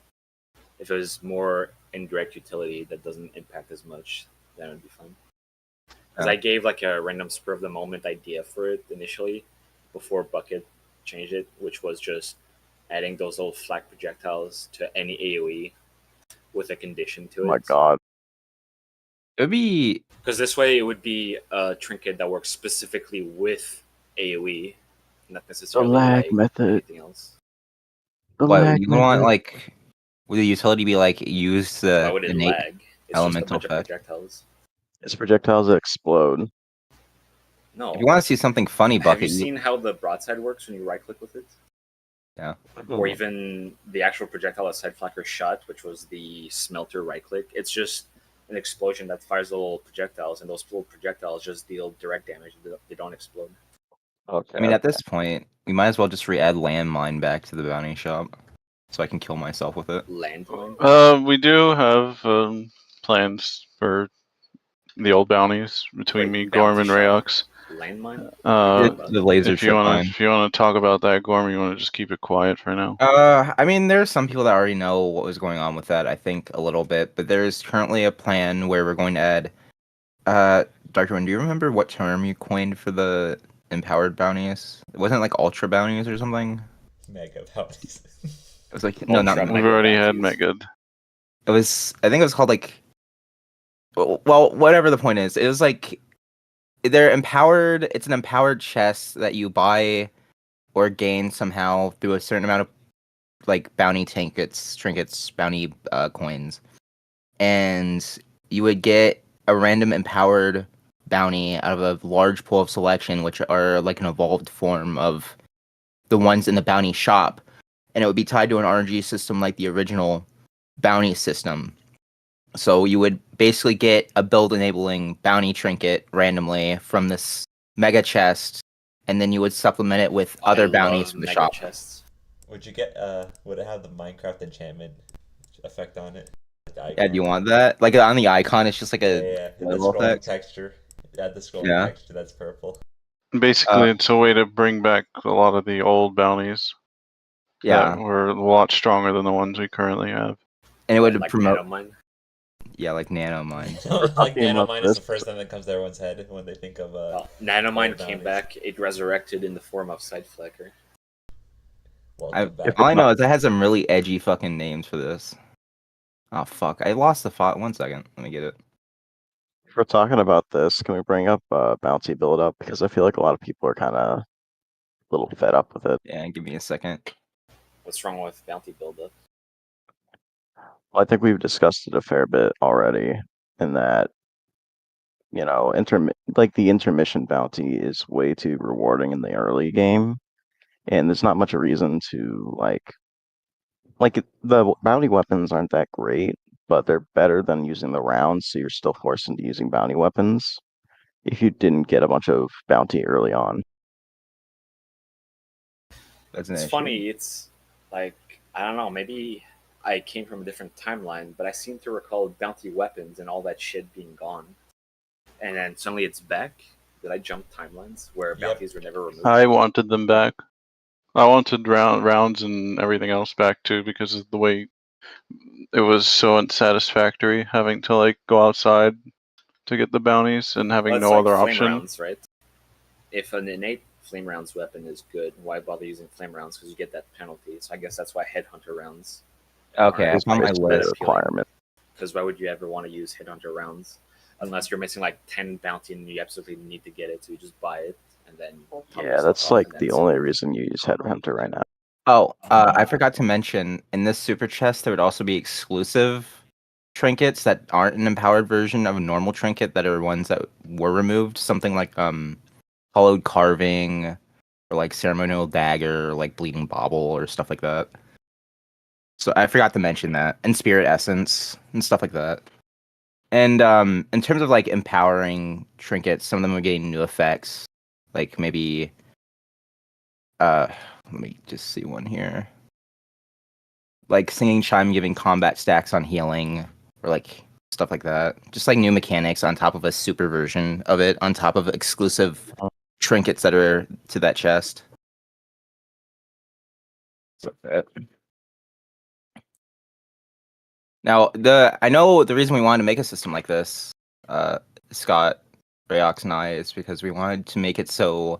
If it was more indirect utility that doesn't impact as much, then it would be fun. Because I gave like a random spur of the moment idea for it initially, before Bucket changed it, which was just adding those little flak projectiles to any AoE with a condition to Oh it. my god. It would be. Because this way it would be a trinket that works specifically with AoE, not necessarily lag like method. anything else. The What lag you want method. like? Would the utility be like use Why the would it innate lag? It's elemental just a bunch effect? of projectiles. It's projectiles that explode. No. If you want to see something funny, Have Bucket, you seen how the broadside works when you right click with it? Yeah. Or even the actual projectile that Side Flacker shot, which was the smelter right click. It's just an explosion that fires little projectiles, and those little projectiles just deal direct damage. They don't explode. Okay. I mean, at this point, we might as well just re-add landmine back to the bounty shop, so I can kill myself with it. Landmine? We do have plans for the old bounties between Wait, me, Gorm, and bounty shop? Rayox. Landmine? The laser If you trip wanna line. if you wanna talk about that, Gorm, you wanna just keep it quiet for now. I mean, there's some people that already know what was going on with that. I think a little bit, but there's currently a plan where we're going to add. Dr. Wynn, do you remember what term you coined for the empowered bounties? It wasn't like ultra bounties or something. Mega bounties. It was like no, not Ultra We've mega already had bounties. Mega. It was. I think it was called like. Well, whatever the point is, it was like they're empowered. It's an empowered chest that you buy or gain somehow through a certain amount of like bounty trinkets, bounty coins, and you would get a random empowered bounty out of a large pool of selection, which are like an evolved form of the ones in the bounty shop, and it would be tied to an RNG system like the original bounty system. So you would basically get a build enabling bounty trinket randomly from this mega chest, and then you would supplement it with other bounties from the mega shop. chests. Would you get? Would it have the Minecraft enchantment effect on it? Yeah, do you want that? Like on the icon, it's just like a Yeah. The level scrolling effect. texture. Add the scrolling Yeah. texture that's purple. Basically, it's a way to bring back a lot of the old bounties. Yeah. That were a lot stronger than the ones we currently have. And it would Like promote. Nanomine? Yeah, like Nanomine. Like talking about Nanomine is the this. first thing that comes to everyone's head when they think of Nanomine old came bounties. back. It resurrected in the form of Side Flacker. Welcome back. All I know is it has some really edgy fucking names for this. Oh fuck! I lost the font. 1 second. Let me get it. If we're talking about this, can we bring up bounty build up? Because I feel like a lot of people are kind of a little fed up with it. Yeah, give me a second. What's wrong with bounty buildup? Well, I think we've discussed it a fair bit already, in that, you know, the intermission bounty is way too rewarding in the early game, and there's not much of a reason to the bounty weapons aren't that great, but they're better than using the rounds, so you're still forced into using bounty weapons if you didn't get a bunch of bounty early on. That's an It's issue. funny. It's like I don't know. Maybe I came from a different timeline, but I seem to recall bounty weapons and all that shit being gone, and then suddenly it's back. Did I jump timelines where Yep. bounties were never removed? I wanted them back. I wanted rounds and everything else back too because of the way it was so unsatisfactory having to like go outside to get the bounties and having Well, it's no like other flame option. rounds, right? If an innate flame rounds weapon is good, why bother using flame rounds? Because you get that penalty. So I guess that's why headhunter rounds. Okay, are it's on my It's a list. requirement. Because why would you ever want to use headhunter rounds unless you're missing like 10 bounty and you absolutely need to get it? So you just buy it and then top Yeah, yourself that's off like and the that's only it. reason you use Headhunter right now. Oh, I forgot to mention in this super chest there would also be exclusive trinkets that aren't an empowered version of a normal trinket that are ones that were removed. Something like hollowed carving, or like ceremonial dagger, or like bleeding bauble, or stuff like that. So I forgot to mention that, and spirit essence and stuff like that. And in terms of like empowering trinkets, some of them are getting new effects, like maybe let me just see one here. Like singing chime giving combat stacks on healing, or like stuff like that. Just like new mechanics on top of a super version of it, on top of exclusive trinkets that are to that chest. So that. Now, I know the reason we wanted to make a system like this, Scott, Rayox, and I, is because we wanted to make it so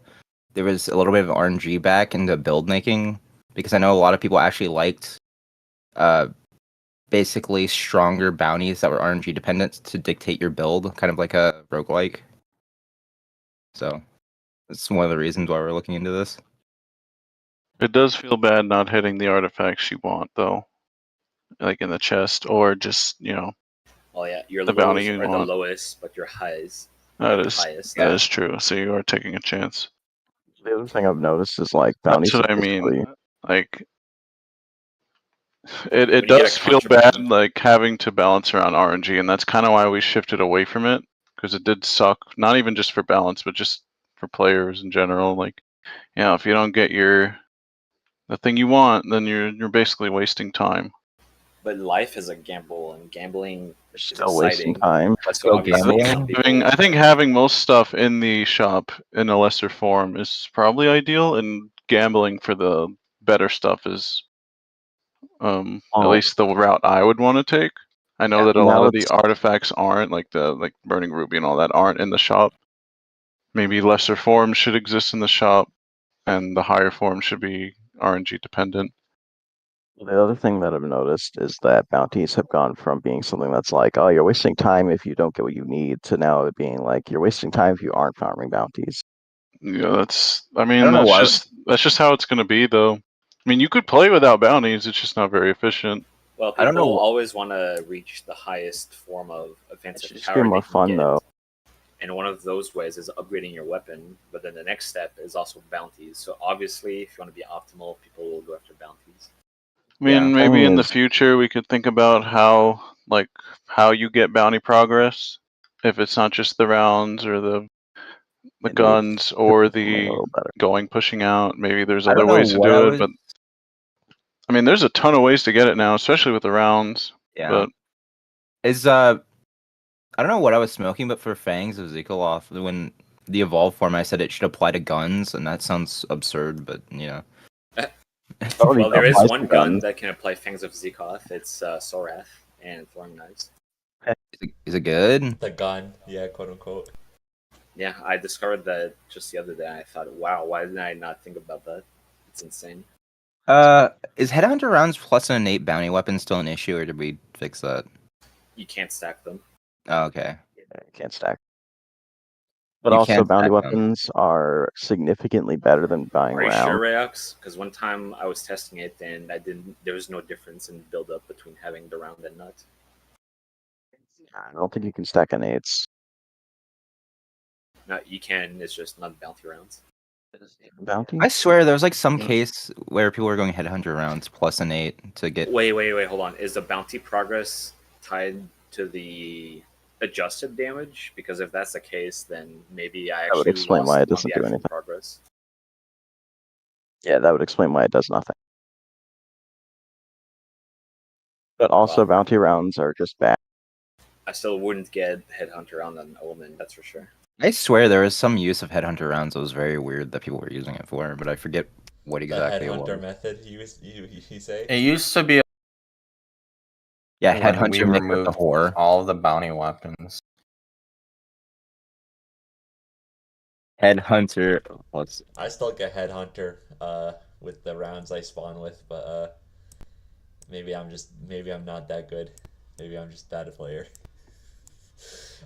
there was a little bit of RNG back into build making, because I know a lot of people actually liked basically stronger bounties that were RNG dependent to dictate your build, kind of like a roguelike. So that's one of the reasons why we're looking into this. It does feel bad not hitting the artifacts you want though, like in the chest or just Well, yeah, your the bounty lows you are the want. lowest, but your highs That are the is highest. that is true. So you are taking a chance. The other thing I've noticed is like That's bounties what I are mean. basically Like When it you get a does feel bad contraband, like having to balance around RNG, and that's kind of why we shifted away from it, because it did suck. Not even just for balance, but just for players in general. Like, if you don't get the thing you want, then you're basically wasting time. but life is a gamble, and gambling you're is still wasting exciting. time. So Go obviously, gambling? some people. I think having most stuff in the shop in a lesser form is probably ideal, and gambling for the better stuff is at Oh, least the route I would want to take. I know that a lot now of the it's artifacts aren't, like the Burning Ruby and all that, aren't in the shop. Maybe lesser forms should exist in the shop, and the higher forms should be RNG dependent. the other thing that I've noticed is that bounties have gone from being something that's like, oh, you're wasting time if you don't get what you need, to now it being like you're wasting time if you aren't farming bounties. Yeah, I I mean, don't know why. that's just how it's gonna be, though. I mean, you could play without bounties; it's just not very efficient. Well, I don't people know. always want to reach the highest form of It offensive should just be power they more can fun get. though. And one of those ways is upgrading your weapon, but then the next step is also bounties. So obviously, if you want to be optimal, people will go after bounties. I mean, Yeah. maybe Thing in the is, future we could think about how you get bounty progress. If it's not just the rounds or the it needs guns or to be a the little better. going pushing out, maybe there's I other don't know ways to what I do it. was. But I mean, there's a ton of ways to get it now, especially with the rounds. Yeah. But Is I don't know what I was smoking, but for Fangs of Zekaloth, when the evolved form, I said it should apply to guns, and that sounds absurd, but Already Well, there is applies to one gun guns. that can apply Fangs of Zekoth. It's Sorath and Throwing Knives. is it good? The gun, yeah, quote unquote. Yeah, I discovered that just the other day. I thought, wow, why didn't I not think about that? It's insane. Is Headhunter rounds plus an innate bounty weapon still an issue, or did we fix that? You can't stack them. Oh, okay. Yeah, you can't stack. But You also, can bounty stack them. weapons are significantly better than buying Are you sure, rounds. Rayox? Because one time I was testing it and I didn't. There was no difference in build up between having the round and not. I don't think you can stack innates. No, you can. It's just not bounty rounds. Bounty? I swear there was like some Yeah. case where people were going headhunter rounds plus an 8 to get. Wait, hold on. Is the bounty progress tied to the adjusted damage? Because if that's the case, then maybe I That would actually explain lost why it on doesn't the do actual anything. progress. Yeah, that would explain why it does nothing. But also, Wow. bounty rounds are just bad. I still wouldn't get headhunter on an omen, that's for sure. I swear there was some use of headhunter rounds that was very weird that people were using it for, but I forget what The exactly it headhunter was. method, you say? It used to be Yeah, when we headhunter mixed with the removed whore. all the bounty weapons. Headhunter. I still get headhunter with the rounds I spawn with, but maybe I'm not that good. Maybe I'm just bad a player.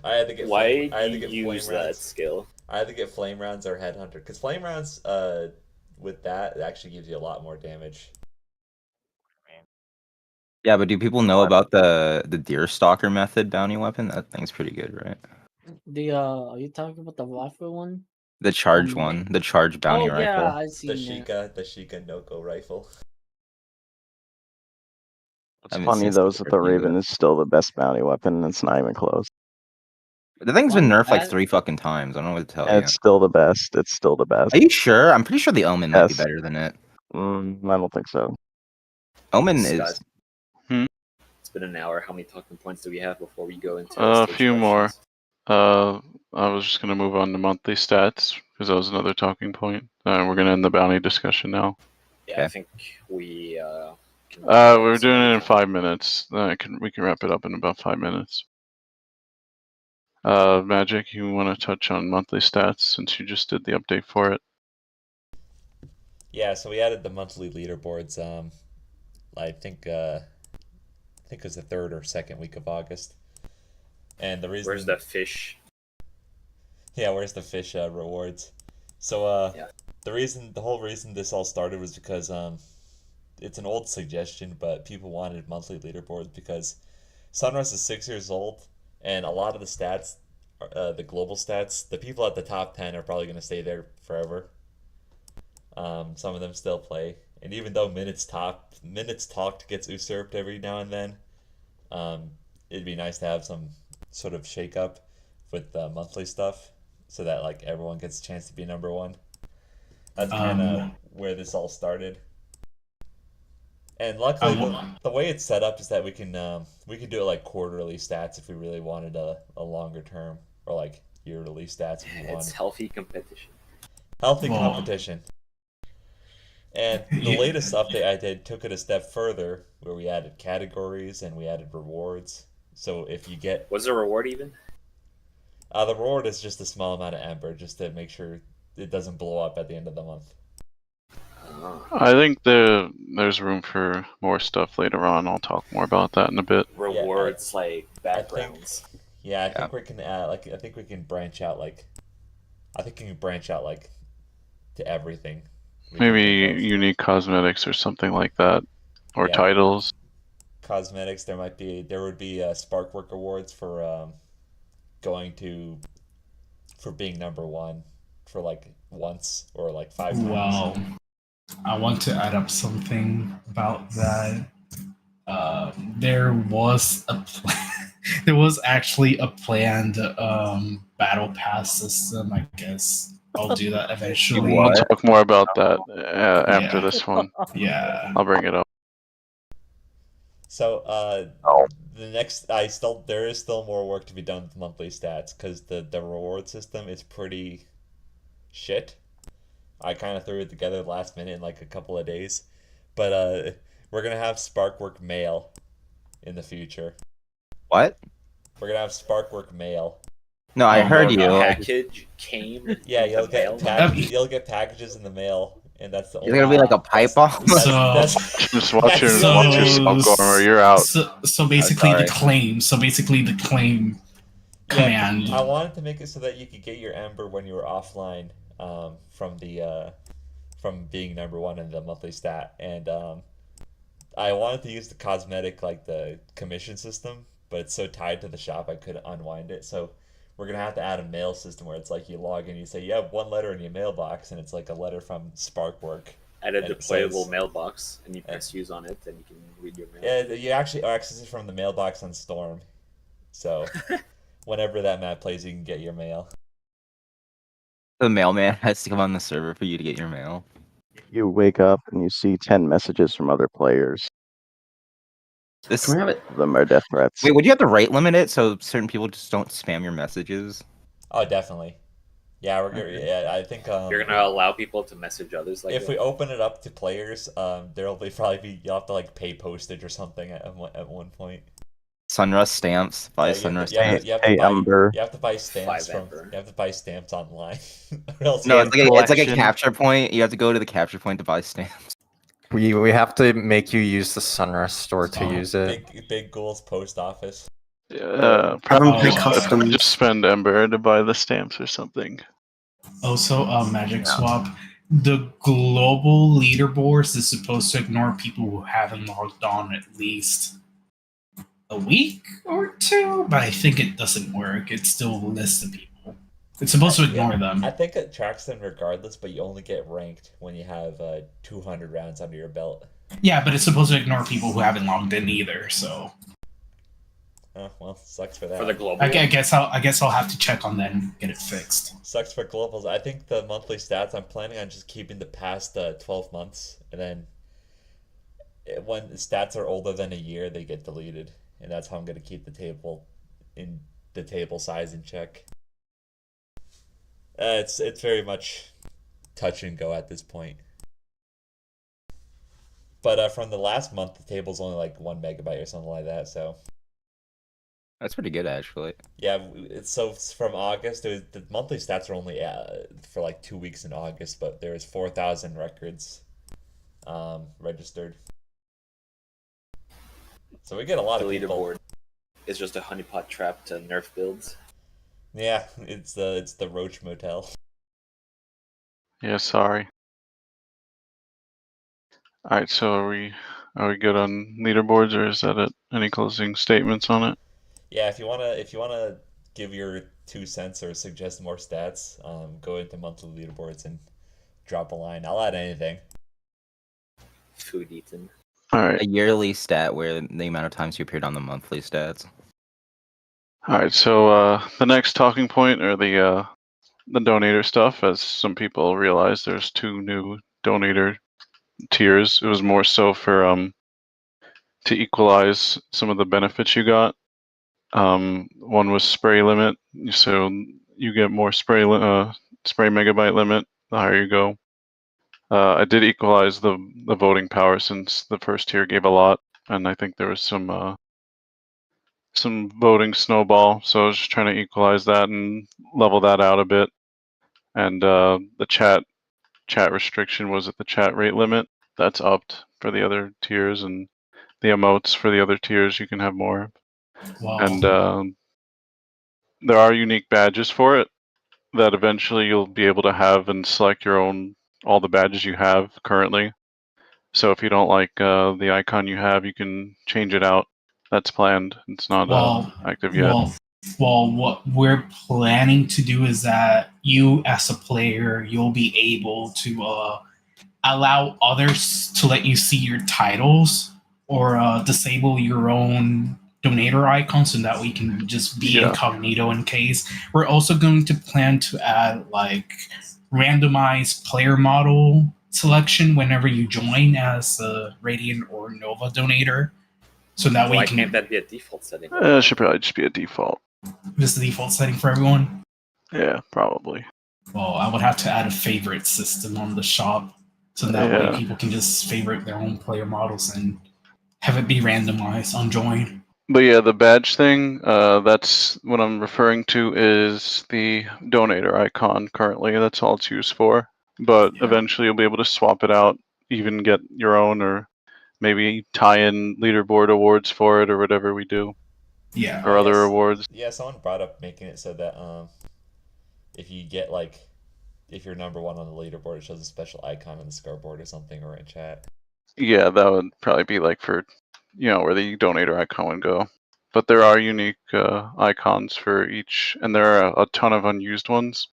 I had to get Why I had do to you get flame use that rounds. skill? I had to get flame rounds or headhunter because flame rounds with that it actually gives you a lot more damage. Yeah, but do people know about the deer stalker method bounty weapon? That thing's pretty good, right? Are you talking about the rifle one? The charge Um, one, the charge bounty Oh yeah, rifle. I've seen that. The Sheikah Noko rifle. It's I haven't funny seen though Steel that the Raven Raven is still the best bounty weapon, and it's not even close. The thing's been What? nerfed like 3 fucking times. I don't know what to tell And you. it's still the best. It's still the best. Are you sure? I'm pretty sure the Omen might be Yes. better than it. I don't think so. Omen Scott, is. it's been an hour. How many talking points do we have before we go into A stage few more. questions? I was just gonna move on to monthly stats because that was another talking point. We're gonna end the bounty discussion now. Yeah, Okay. I think we. We're doing it in 5 minutes. We can wrap it up in about 5 minutes. Magic, you want to touch on monthly stats since you just did the update for it? Yeah, so we added the monthly leaderboards. I think it was the 3rd or 2nd week of August. And the reason Where's the fish? Yeah, where's the fish rewards? So Yeah. the whole reason this all started was because it's an old suggestion, but people wanted monthly leaderboards because Sunrust is 6 years old, and a lot of the stats, the global stats, the people at the top 10 are probably going to stay there forever. Some of them still play, and even though minutes talked gets usurped every now and then, it'd be nice to have some sort of shake up with the monthly stuff so that like everyone gets a chance to be number one. That's kind of where this all started. And luckily, the way it's set up is that we can do it like quarterly stats if we really wanted a longer term, or like yearly stats if we wanted. It's healthy competition. Healthy competition. And the latest update I did took it a step further, where we added categories and we added rewards. So if you get Was the reward even? the reward is just a small amount of ember, just to make sure it doesn't blow up at the end of the month. I think there's room for more stuff later on. I'll talk more about that in a bit. Rewards like backgrounds. I think we can add I think we can branch out to everything. Maybe unique cosmetics or something like that, or titles. Cosmetics. There would be Sparkwork awards for for being number one for like once or like 5 times. Wow. I want to add up something about that. There was there was actually a planned battle pass system. I guess I'll do that eventually. We'll talk more about that after this one. Yeah. I'll bring it up. So there is still more work to be done with monthly stats because the reward system is pretty shit. I kind of threw it together last minute in like a couple of days, but we're gonna have Sparkwork Mail in the future. What? We're gonna have Sparkwork Mail. No, I heard you. Package came. Yeah, you'll get packages in the mail, and that's the. You're gonna be like a pipe bomb. Just watch yourself, Gormer. You're out. So basically, the claim. So basically, the claim command. I wanted to make it so that you could get your ember when you were offline from being number one in the monthly stat, and I wanted to use the cosmetic like the commission system, but it's so tied to the shop I couldn't unwind it. So we're gonna have to add a mail system where it's like you log in, you say you have one letter in your mailbox, and it's like a letter from Sparkwork. At a And it deployable says- mailbox, and you press use on it, and you can read your mail. Yeah, you actually access it from the mailbox on Storm. So whenever that map plays, you can get your mail. The mailman has to come on the server for you to get your mail. You wake up and you see 10 messages from other players. This Can we have it? Some of them are death threats. Wait, would you have to rate limit it so certain people just don't spam your messages? Oh, definitely. Yeah, yeah, I think You're gonna allow people to message others like if that? we open it up to players, there'll probably be you'll have to like pay postage or something at one point. Sunrust stamps. Buy Yeah, Sunrust you have stamps. to, you have Hey, to buy Ember. you have to buy stamps 5 Ember. you have to buy stamps online. Or else No, you it's like, it's like a collection. capture point. You have to go to the capture point to buy stamps. We have to make you use the Sunrust store to Oh, use it. big Ghouls post office. Probably Have them just, pre-customed. just spend Ember to buy the stamps or something. Also, Magic Swap. The global leaderboards is supposed to ignore people who haven't logged on at least a week or two, but I think it doesn't work. It still lists the people. It's supposed to ignore them. I think it tracks them regardless, but you only get ranked when you have 200 rounds under your belt. Yeah, but it's supposed to ignore people who haven't logged in either. So, Oh, well, sucks for that. For the global. I guess I'll have to check on that and get it fixed. Sucks for globals. I think the monthly stats, I'm planning on just keeping the past 12 months, and then when stats are older than a year, they get deleted, and that's how I'm going to keep the table size in check. It's very much touch and go at this point. But from the last month, the table's only like 1 megabyte or something like that. So That's pretty good, actually. yeah, so from August, the monthly stats are only for like 2 weeks in August, but there was 4,000 records registered. So we get a lot The of people. leaderboard is just a honeypot trap to nerf builds. Yeah, it's the Roach Motel. Yeah, sorry. All right, so are we good on leaderboards, or is that it? Any closing statements on it? Yeah, if you wanna give your 2 cents or suggest more stats, go into monthly leaderboards and drop a line. I'll add anything. Food eaten. All right. A yearly stat where the amount of times you appeared on the monthly stats. All right, so the next talking point are the donator stuff. As some people realize, there's 2 new donator tiers. It was more so for to equalize some of the benefits you got. One was spray limit, so you get more spray megabyte limit the higher you go. I did equalize the voting power since the first tier gave a lot, and I think there was some voting snowball. So I was just trying to equalize that and level that out a bit. And the chat restriction was at the chat rate limit. That's upped for the other tiers, and the emotes for the other tiers you can have more. Wow. And there are unique badges for it that eventually you'll be able to have and select all the badges you have currently. So if you don't like the icon you have, you can change it out. That's planned. It's not active yet. Well, what we're planning to do is that you, as a player, you'll be able to allow others to let you see your titles or disable your own donator icons, so that we can just be incognito in case. We're also going to plan to add like randomized player model selection whenever you join as a Radiant or Nova donator, so that Why we can. can't that be a default setting? It should probably just be a default. This is the default setting for everyone. Yeah, probably. Well, I would have to add a favorite system on the shop, so that way people can just favorite their own player models and have it be randomized on join. But yeah, the badge thing, that's what I'm referring to is the donator icon currently. That's all it's used for. But eventually you'll be able to swap it out, even get your own, or maybe tie in leaderboard awards for it or whatever we do. Yeah. Or other awards. Yeah, someone brought up making it so that if you get if you're number 1 on the leaderboard, it shows a special icon on the scoreboard or something, or in chat. Yeah, that would probably be like for, where the donator icon would go. but there are unique icons for each, and there are a ton of unused ones.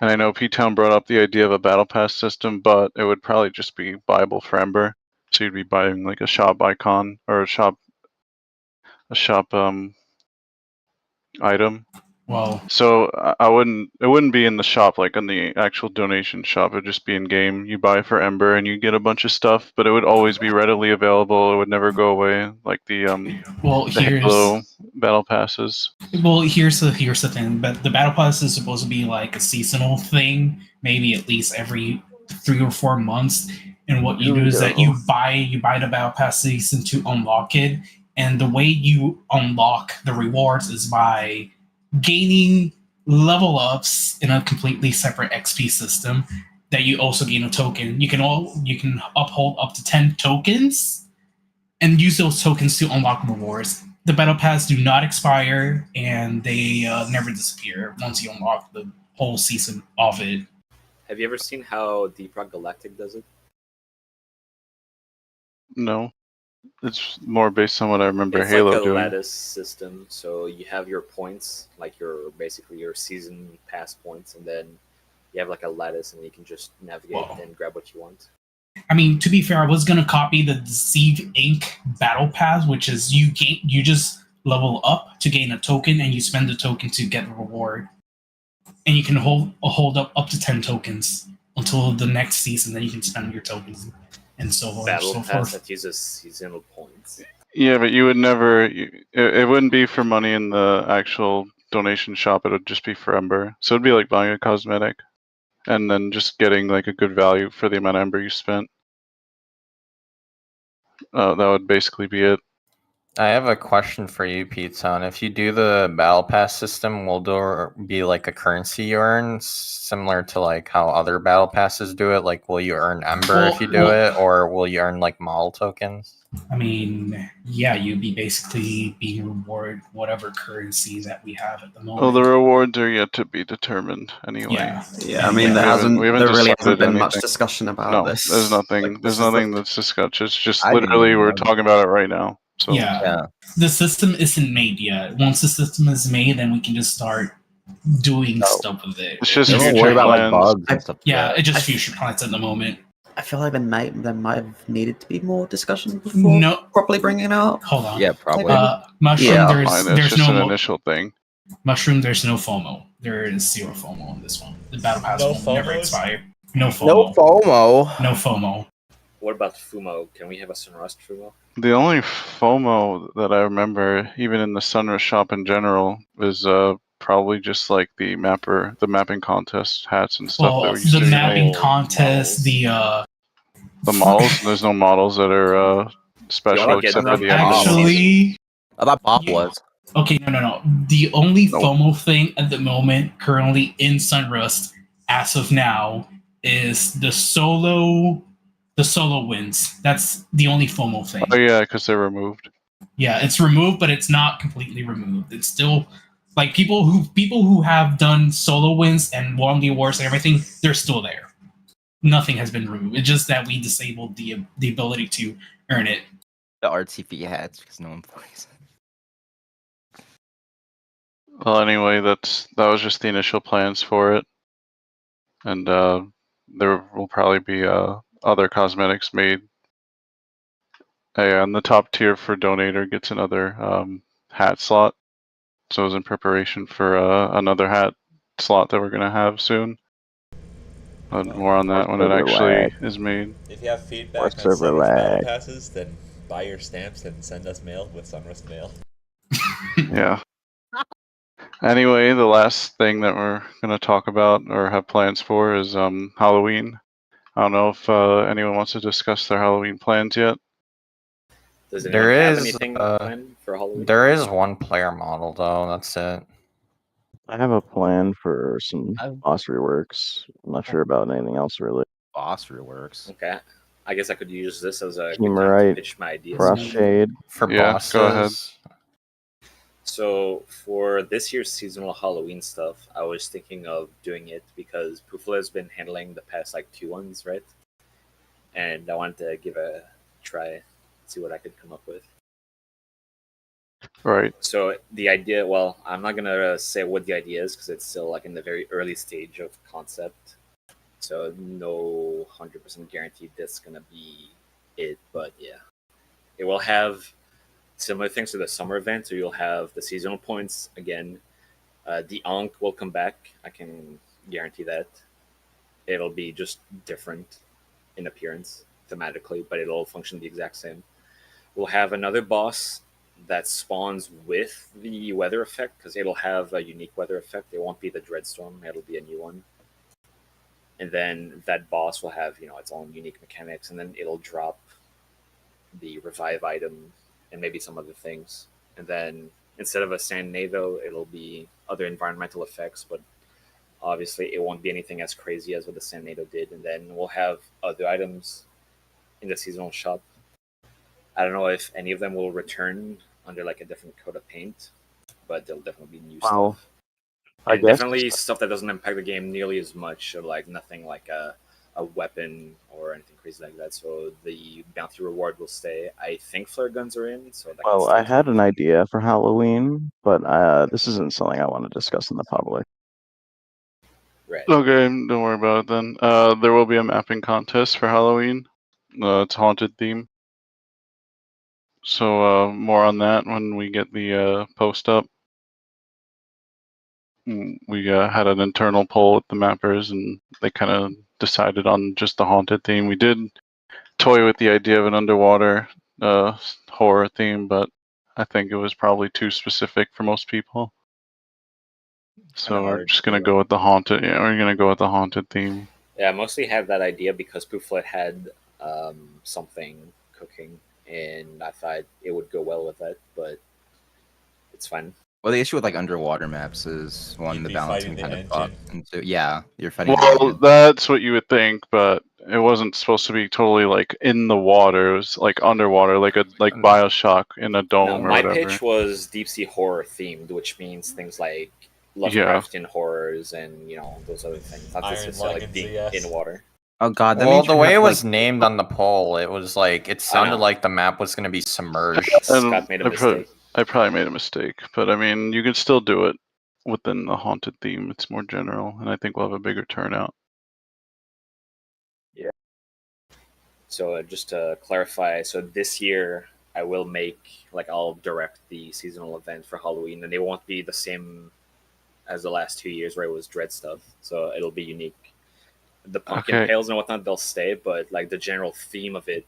And I know P-Town brought up the idea of a battle pass system, but it would probably just be buyable for Ember. So you'd be buying like a shop icon or a shop item. Well, So it wouldn't be in the shop, like in the actual donation shop. It would just be in game. You buy for Ember and you get a bunch of stuff, but it would always be readily available. It would never go away, like the Halo battle passes. Well, here's the thing. But the battle pass is supposed to be like a seasonal thing, maybe at least every 3 or 4 months. And what you do is that you buy the battle pass season to unlock it, and the way you unlock the rewards is by gaining level ups in a completely separate XP system that you also gain a token. You can uphold up to 10 tokens and use those tokens to unlock rewards. The battle pass do not expire, and they never disappear once you unlock the whole season of it. Have you ever seen how Deep Rock Galactic does it? No. It's more based on what I remember It's Halo like a doing. lattice system, so you have your points, like basically your season pass points, and then you have like a lattice, and you can just navigate and grab what you want. I mean, to be fair, I was gonna copy the Deceive Inc. battle pass, which is you just level up to gain a token, and you spend the token to get the reward, and you can hold up to 10 tokens until the next season. Then you can spend your tokens and so on Battle and so pass forth. that uses seasonal points. Yeah, but you would never. It wouldn't be for money in the actual donation shop. It would just be for Ember. So it'd be like buying a cosmetic, and then just getting like a good value for the amount of Ember you spent. That would basically be it. I have a question for you, Pizza. If you do the battle pass system, will there be like a currency you earn similar to like how other battle passes do it? Like, will you earn Ember if you do it, or will you earn like model tokens? I mean, yeah, you'd be basically being rewarded whatever currency that we have at the moment. Well, the rewards are yet to be determined anyway. Yeah. I mean, there really hasn't been much discussion about this. There's nothing. Like, there's nothing that's discussed. It's just literally we're talking about it right now. So yeah, the system isn't made yet. Once the system is made, then we can just start doing stuff with it. It's just don't worry about like bugs and stuff. Yeah, it's just future plans at the moment. I feel like there might have needed to be more discussion before properly bringing it out. Hold on. Yeah, probably. Mushroom, it's there's just no an initial thing. Mushroom, there's no FOMO. There is 0 FOMO on this one. The battle pass will never expire. No FOMO. No FOMO. No FOMO. What about FUMO? Can we have a Sunrust FUMO? The only FOMO that I remember, even in the Sunrust shop in general, is probably just like the mapping contest hats and stuff. Well, the mapping contest, the models. There's no models that are special except for the actually. I thought Bob was. Okay, no. The only FOMO thing at the moment, currently in Sunrust, as of now, is the solo wins. That's the only FOMO thing. Oh yeah, because they're removed. Yeah, it's removed, but it's not completely removed. It's still like people who have done solo wins and won the awards and everything, they're still there. Nothing has been removed. It's just that we disabled the ability to earn it. The RTP hats because no one plays. Well, anyway, that was just the initial plans for it, and there will probably be other cosmetics made. And the top tier for donator gets another hat slot, so it's in preparation for another hat slot that we're gonna have soon. But more on that when it actually is made. If you have feedback on Sunrust battle passes, then buy your stamps and send us mail with Sunrust mail. Yeah. Anyway, the last thing that we're going to talk about or have plans for is Halloween. I don't know if anyone wants to discuss their Halloween plans yet. Does anyone have anything planned for Halloween? There is one player model though. That's it. I have a plan for some boss reworks. I'm not sure about anything else really. Boss reworks. Okay. I guess I could use this as a Team good time right, to pitch my ideas. Frost Shade. For bosses. Go ahead. So for this year's seasonal Halloween stuff, I was thinking of doing it because Pufla has been handling the past like 2 ones, right? And I wanted to give a try, see what I could come up with. Right. So the idea, well, I'm not gonna say what the idea is because it's still like in the very early stage of concept. So no 100% guaranteed that's gonna be it, but yeah, it will have similar things to the summer event. So you'll have the seasonal points again. The Ankh will come back. I can guarantee that. It'll be just different in appearance thematically, but it'll function the exact same. We'll have another boss that spawns with the weather effect because it'll have a unique weather effect. It won't be the Dreadstorm, it'll be a new one. And then that boss will have, its own unique mechanics, and then it'll drop the revive item and maybe some other things. And then instead of a sand nado, it'll be other environmental effects, but obviously it won't be anything as crazy as what the sand nado did. And then we'll have other items in the seasonal shop. I don't know if any of them will return under like a different coat of paint, but there'll definitely be new Wow. stuff. I And guess definitely stuff that doesn't impact the game nearly as much, or like nothing like a weapon or anything crazy like that. So the bounty reward will stay. I think flare guns are in, so that can Well, stay I had too. an idea for Halloween, but this isn't something I want to discuss in the public. Right. Okay, don't worry about it then. There will be a mapping contest for Halloween. It's haunted theme. So more on that when we get the post up. We had an internal poll with the mappers, and they kind of decided on just the haunted theme. We did toy with the idea of an underwater horror theme, but I think it was probably too specific for most people. So we're just gonna go with the haunted. Yeah, we're gonna go with the haunted theme. Yeah, I mostly had that idea because Pooflet had something cooking, and I thought it would go well with that, but it's fine. Well, the issue with like underwater maps is one, You'd the be balancing fighting the kind of engine. fucked, and two, yeah, you're fighting. the Well, engine. that's what you would think, but it wasn't supposed to be totally like in the water. It was like underwater, like Bioshock in a No, dome or my whatever. pitch was deep sea horror themed, which means things like Yeah. Lovecraftian horrors and those other things, not Iron necessarily Leggings, being yes. in water. Oh god, that Well, means the you're way it gonna have was named on the poll, it was like it sounded know. like the map was going to be submerged. Scott made a mistake. I probably made a mistake, but I mean, you can still do it within the haunted theme. It's more general, and I think we'll have a bigger turnout. Yeah. So just to clarify, so this year I will I'll direct the seasonal event for Halloween, and they won't be the same as the last 2 years where it was dread stuff. So it'll be unique. The pumpkin Okay. pails and whatnot, they'll stay, but like the general theme of it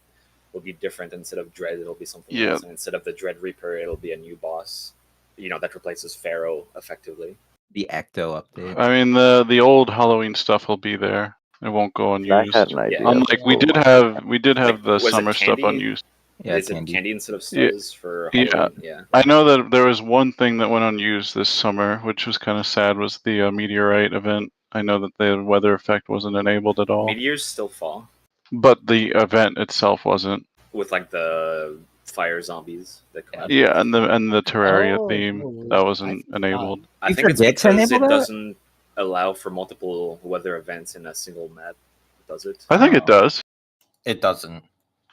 will be different. Instead of dread, it'll be something Yeah. else, and instead of the dread reaper, it'll be a new boss. That replaces Pharaoh effectively. the Ecto update. I mean, the old Halloween stuff will be there. It won't go Zach unused. had an idea. Unlike we for did my- have the Was it summer stuff candy? unused. Yeah, Is candy. it candy instead of Yeah. stars for Yeah. Halloween? Yeah. I know that there was one thing that went unused this summer, which was kind of sad, was the meteorite event. I know that the weather effect wasn't enabled at all, Meteors still fall but the event itself wasn't. with like the fire zombies that come out. Yeah, and the Terraria Oh, theme that wasn't I enabled. I You think it's forget to because enable it that? doesn't allow for multiple weather events in a single map. Does it? I think it Oh. does. It doesn't.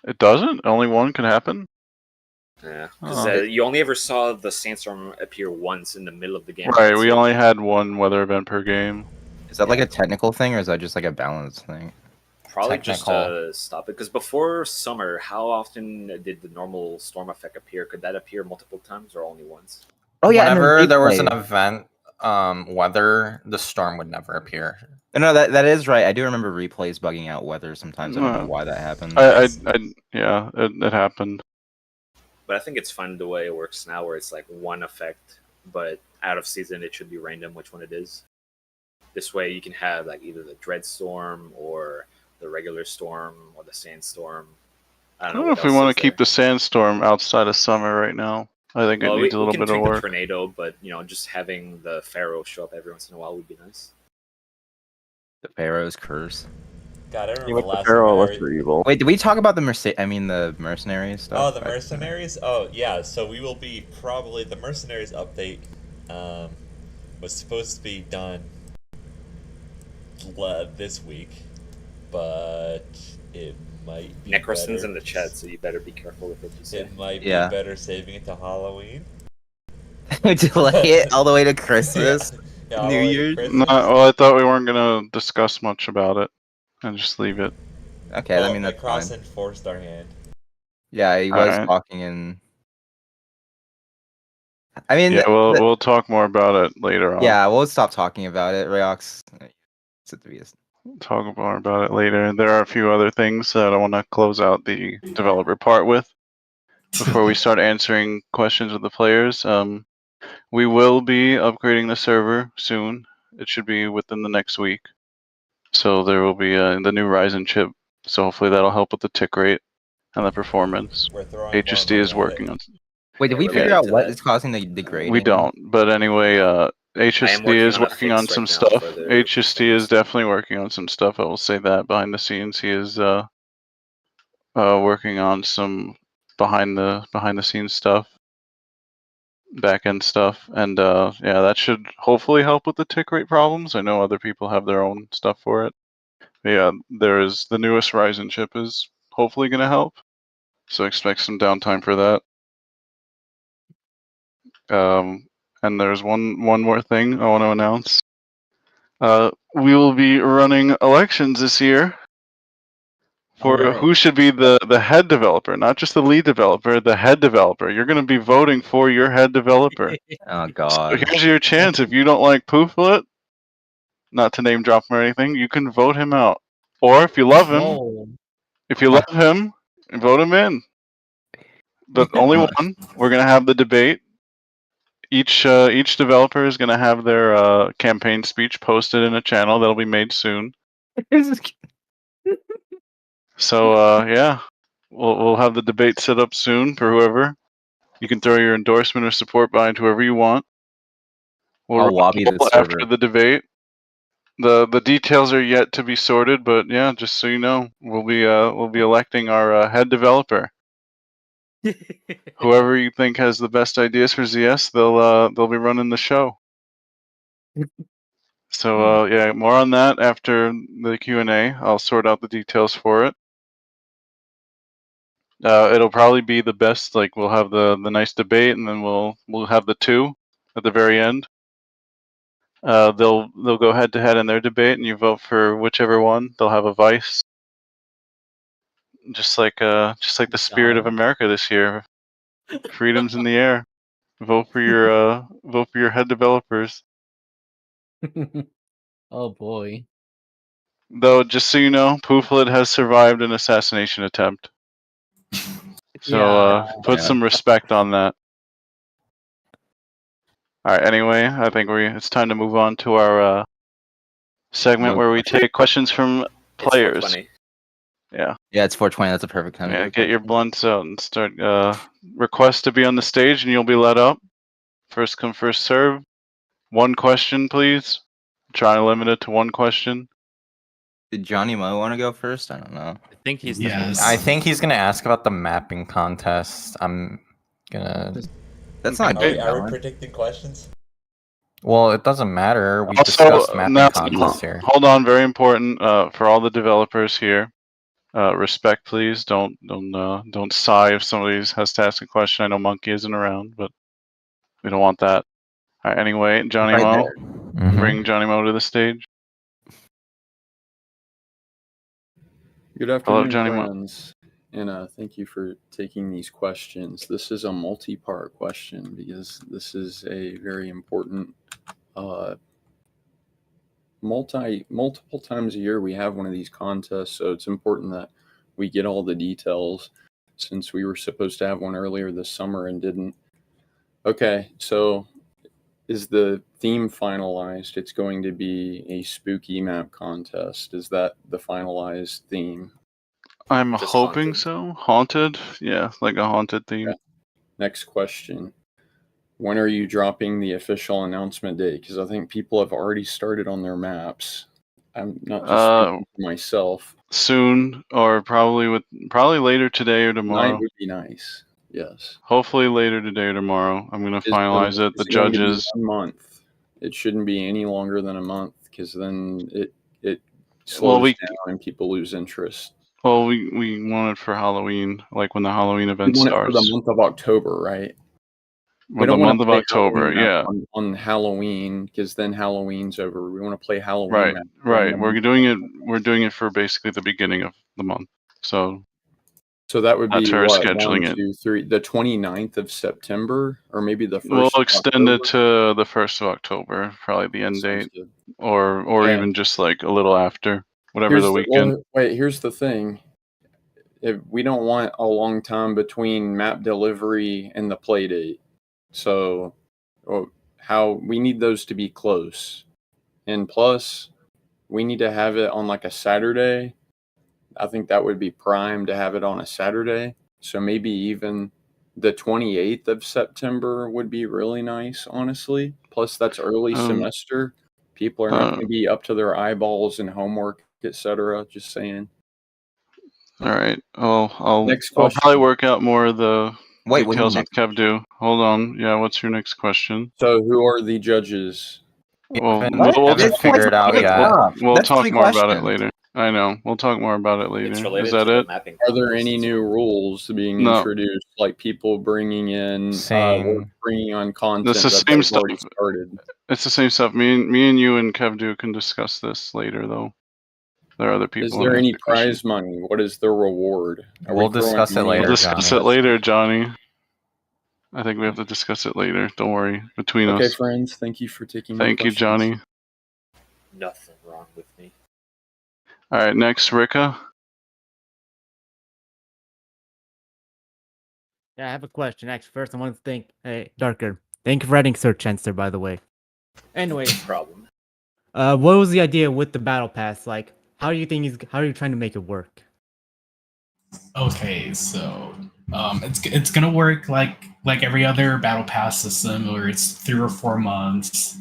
It doesn't. Only one can happen. Yeah, because Oh. you only ever saw the sandstorm appear once in the middle of the game. Right. We only had one weather event per game. Is that like a technical thing, or is that just like a balance thing? Probably just technical. to stop it. Because before summer, how often did the normal storm effect appear? Could that appear multiple times or only once? Oh yeah, and then Whenever there was an replay. event, weather, the storm would never appear. No, that is right. I do remember replays bugging out weather sometimes. I don't know why that happened. Yeah, it happened. But I think it's fun the way it works now, where it's like one effect, but out of season it should be random which one it is. This way you can have like either the dread storm or the regular storm or the sandstorm. I don't know if we want to keep the sandstorm outside of summer right now. I think it needs a little we can bit of tweak work. the tornado, but just having the Pharaoh show up every once in a while would be nice. The Pharaoh's curse. God, I Yeah, remember with the last Pharaoh, summer. unless they're evil. Wait, did we talk about the mercenaries stuff? Oh, the mercenaries? Oh, yeah. So we will be probably the mercenaries update. Was supposed to be done this week, but it might be Necroston's better. in the chat, so you better be careful with what you say. It might be Yeah. better saving it to Halloween. Delay it all the way to Christmas, Yeah, all the New way to Year's. Christmas. Well, I thought we weren't gonna discuss much about it, and just leave it. Okay, I mean Well, that's Cross fine. enforced our hand. Yeah, he was Alright. talking in. I mean, Yeah, we'll talk more about it later on. yeah, we'll stop talking about it. Rayox. Talk more about it later. There are a few other things that I want to close out the developer part with before we start answering questions of the players. We will be upgrading the server soon. It should be within the next week. So there will be the new Ryzen chip. So hopefully that'll help with the tick rate and the performance. We're throwing HSD more is money at working it. on. Wait, did we Yeah, figure related out to what that. is causing the degrading? We don't, but anyway, HSD working is on a working on fix some right now stuff. for their HSD is performance. definitely working on some stuff. I will say that behind the scenes, he is working on some behind the scenes stuff, back end stuff, and yeah, that should hopefully help with the tick rate problems. I know other people have their own stuff for it. But yeah, there is the newest Ryzen chip is hopefully going to help, so expect some downtime for that. And there's one more thing I want to announce. We will be running elections this year for who should be the head developer, not just the lead developer, the head developer. You're going to be voting for your head developer. Oh So God. here's your chance. If you don't like Pooflet, not to name drop him or anything, you can vote him out. Or if you love him, Whoa. vote him in. But only one. We're going to have the debate. Each developer is going to have their campaign speech posted in a channel that'll be made soon. So yeah, we'll have the debate set up soon for whoever. You can throw your endorsement or support behind whoever you want. We'll I'll lobby the server. after the debate. The details are yet to be sorted, but yeah, just so you know, we'll be electing our head developer. Whoever you think has the best ideas for ZS, they'll be running the show. So yeah, more on that after the Q&A. I'll sort out the details for it. It'll probably be the best. Like we'll have the nice debate, and then we'll have the two at the very end. They'll go head to head in their debate, and you vote for whichever one. They'll have a vice, just like the spirit of America this year. Freedom's in the air. Vote for your head developers. Oh boy. Though, just so you know, Pooflet has survived an assassination attempt. So put some respect on that. All right. Anyway, I think it's time to move on to our segment where we take questions from players. It's 420. Yeah. Yeah, it's 420. That's a perfect time. Yeah. Get your blunts out and start. Request to be on the stage, and you'll be let up. First come, first serve. One question, please. Try to limit it to one question. Did Johnny Mo want to go first? I don't know. I think he's. Yes. I think he's gonna ask about the mapping contest. I'm gonna. That's not good. Are we predicting questions? Well, it doesn't matter. We Also, discussed mapping now, contests here. hold on, very important for all the developers here. Respect, please. Don't sigh if somebody has to ask a question. I know Monkey isn't around, but we don't want that. All right, anyway, Johnny Mo, bring Johnny Mo to the stage. Good afternoon, Johnny Mo. friends, and thank you for taking these questions. This is a multi-part question because this is a very important. Multiple times a year we have one of these contests, so it's important that we get all the details since we were supposed to have one earlier this summer and didn't. Okay, so is the theme finalized? It's going to be a spooky map contest. Is that the finalized theme? I'm Just hoping haunted. so. Haunted? Yeah, like a haunted theme. Okay. Next question. When are you dropping the official announcement date? Because I think people have already started on their maps. I'm not just speaking for myself. Soon, or probably later today or tomorrow. Tonight would be nice. Yes. Hopefully later today or tomorrow. I'm gonna finalize it. The judges. 1 month. It shouldn't be any longer than a month because then it slows down and people lose interest. Well, we want it for Halloween, like when the Halloween event You want starts. it for the month of October, right? We the don't want month to of play October. Halloween map Yeah, on Halloween because then Halloween's over. We want to play Halloween right, map. right. We're doing it for basically the beginning of the month. So So that would that's be why we're what, scheduling 1, it. 2, 3, the 29th of September, or maybe the 1st We'll of extend it October? to the 1st of October, probably the end Sounds date, good. or Yeah. even just like a little after, whatever the weekend. Here's the thing. If we don't want a long time between map delivery and the play date. So how we need those to be close. And plus, we need to have it on like a Saturday. I think that would be prime to have it on a Saturday. So maybe even the 28th of September would be really nice, honestly. Plus, that's early semester. People are not going to be up to their eyeballs in homework, etc. Just saying. All right. I'll Next probably question. work out more of the Wait, what do you details mean with Kevdu. Hold on. Yeah, what's your next question? So, who are the judges? Well, haven't figured it out yet. We'll talk more about it later. I know. We'll talk more about it later. It's related Is that to it? the mapping. Are there any new rules being No. introduced, like people bringing in, bringing on content It's the that same they've stuff. already started? It's the same stuff. Me and you and Kevdu can discuss this later, though. There are other people. Is there any prize money? What is the reward? We'll discuss it later, We'll discuss it later, Johnny. I think we have to discuss it later. Don't worry. Between Okay, us. friends. Thank you for taking my Thank you, questions. Johnny. Nothing wrong with me. All right, next, Rika. Yeah, I have a question. Actually, first I want to thank Darker. Thank you for adding Search Answer, by the way. Anyway, No problem. what was the idea with the battle pass? Like, how are you trying to make it work? Okay, so it's gonna work like every other battle pass system, where it's 3 or 4 months.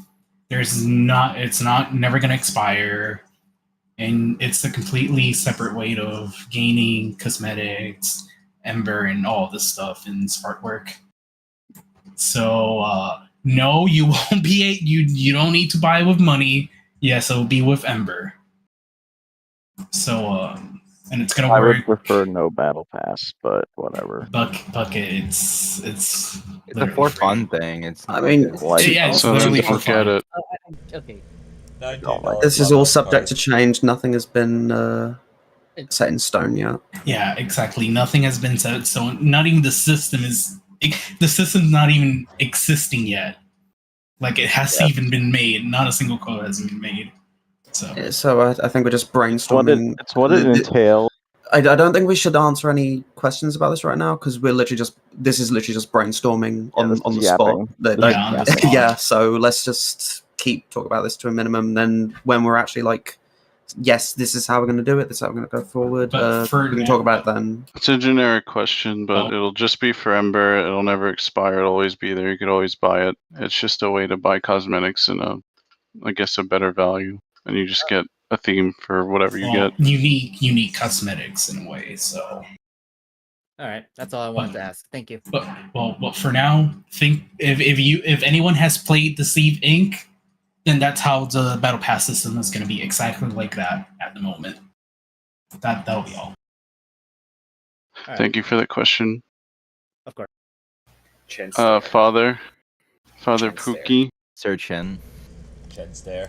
It's not never gonna expire, and it's a completely separate way of gaining cosmetics, ember, and all this stuff in Sparkwork. So no, you won't be you don't need to buy with money. Yes, it'll be with ember. So and it's gonna I work. would prefer no battle pass, but whatever. Bucket, it's a for fun thing. It's I mean, it's literally for fun. Okay. This is all subject to change. Nothing has been set in stone yet. Yeah, exactly. Nothing has been set. So not even the system's not even existing yet. Like it hasn't even been made. Not a single code has been made. So I think we're just brainstorming. It's what it entails. I don't think we should answer any questions about this right now because this is literally just brainstorming on the spot. Yeah, so let's just keep talking about this to a minimum. Then when we're actually like, yes, this is how we're going to do it. This is how we're going to go forward. We can talk about it then. It's a generic question, but it'll just be for Ember. It'll never expire. It'll always be there. You could always buy it. It's just a way to buy cosmetics and I guess a better value, and you just get a theme for whatever you get. Unique cosmetics in a way. So. All right, that's all I wanted to ask. Thank you. Well, for now, think if anyone has played Deceive Inc., then that's how the battle pass system is going to be, exactly like that at the moment. That'll be all. Thank you for that question. Of course. Father Pookie. Sir Chen. Chen's there.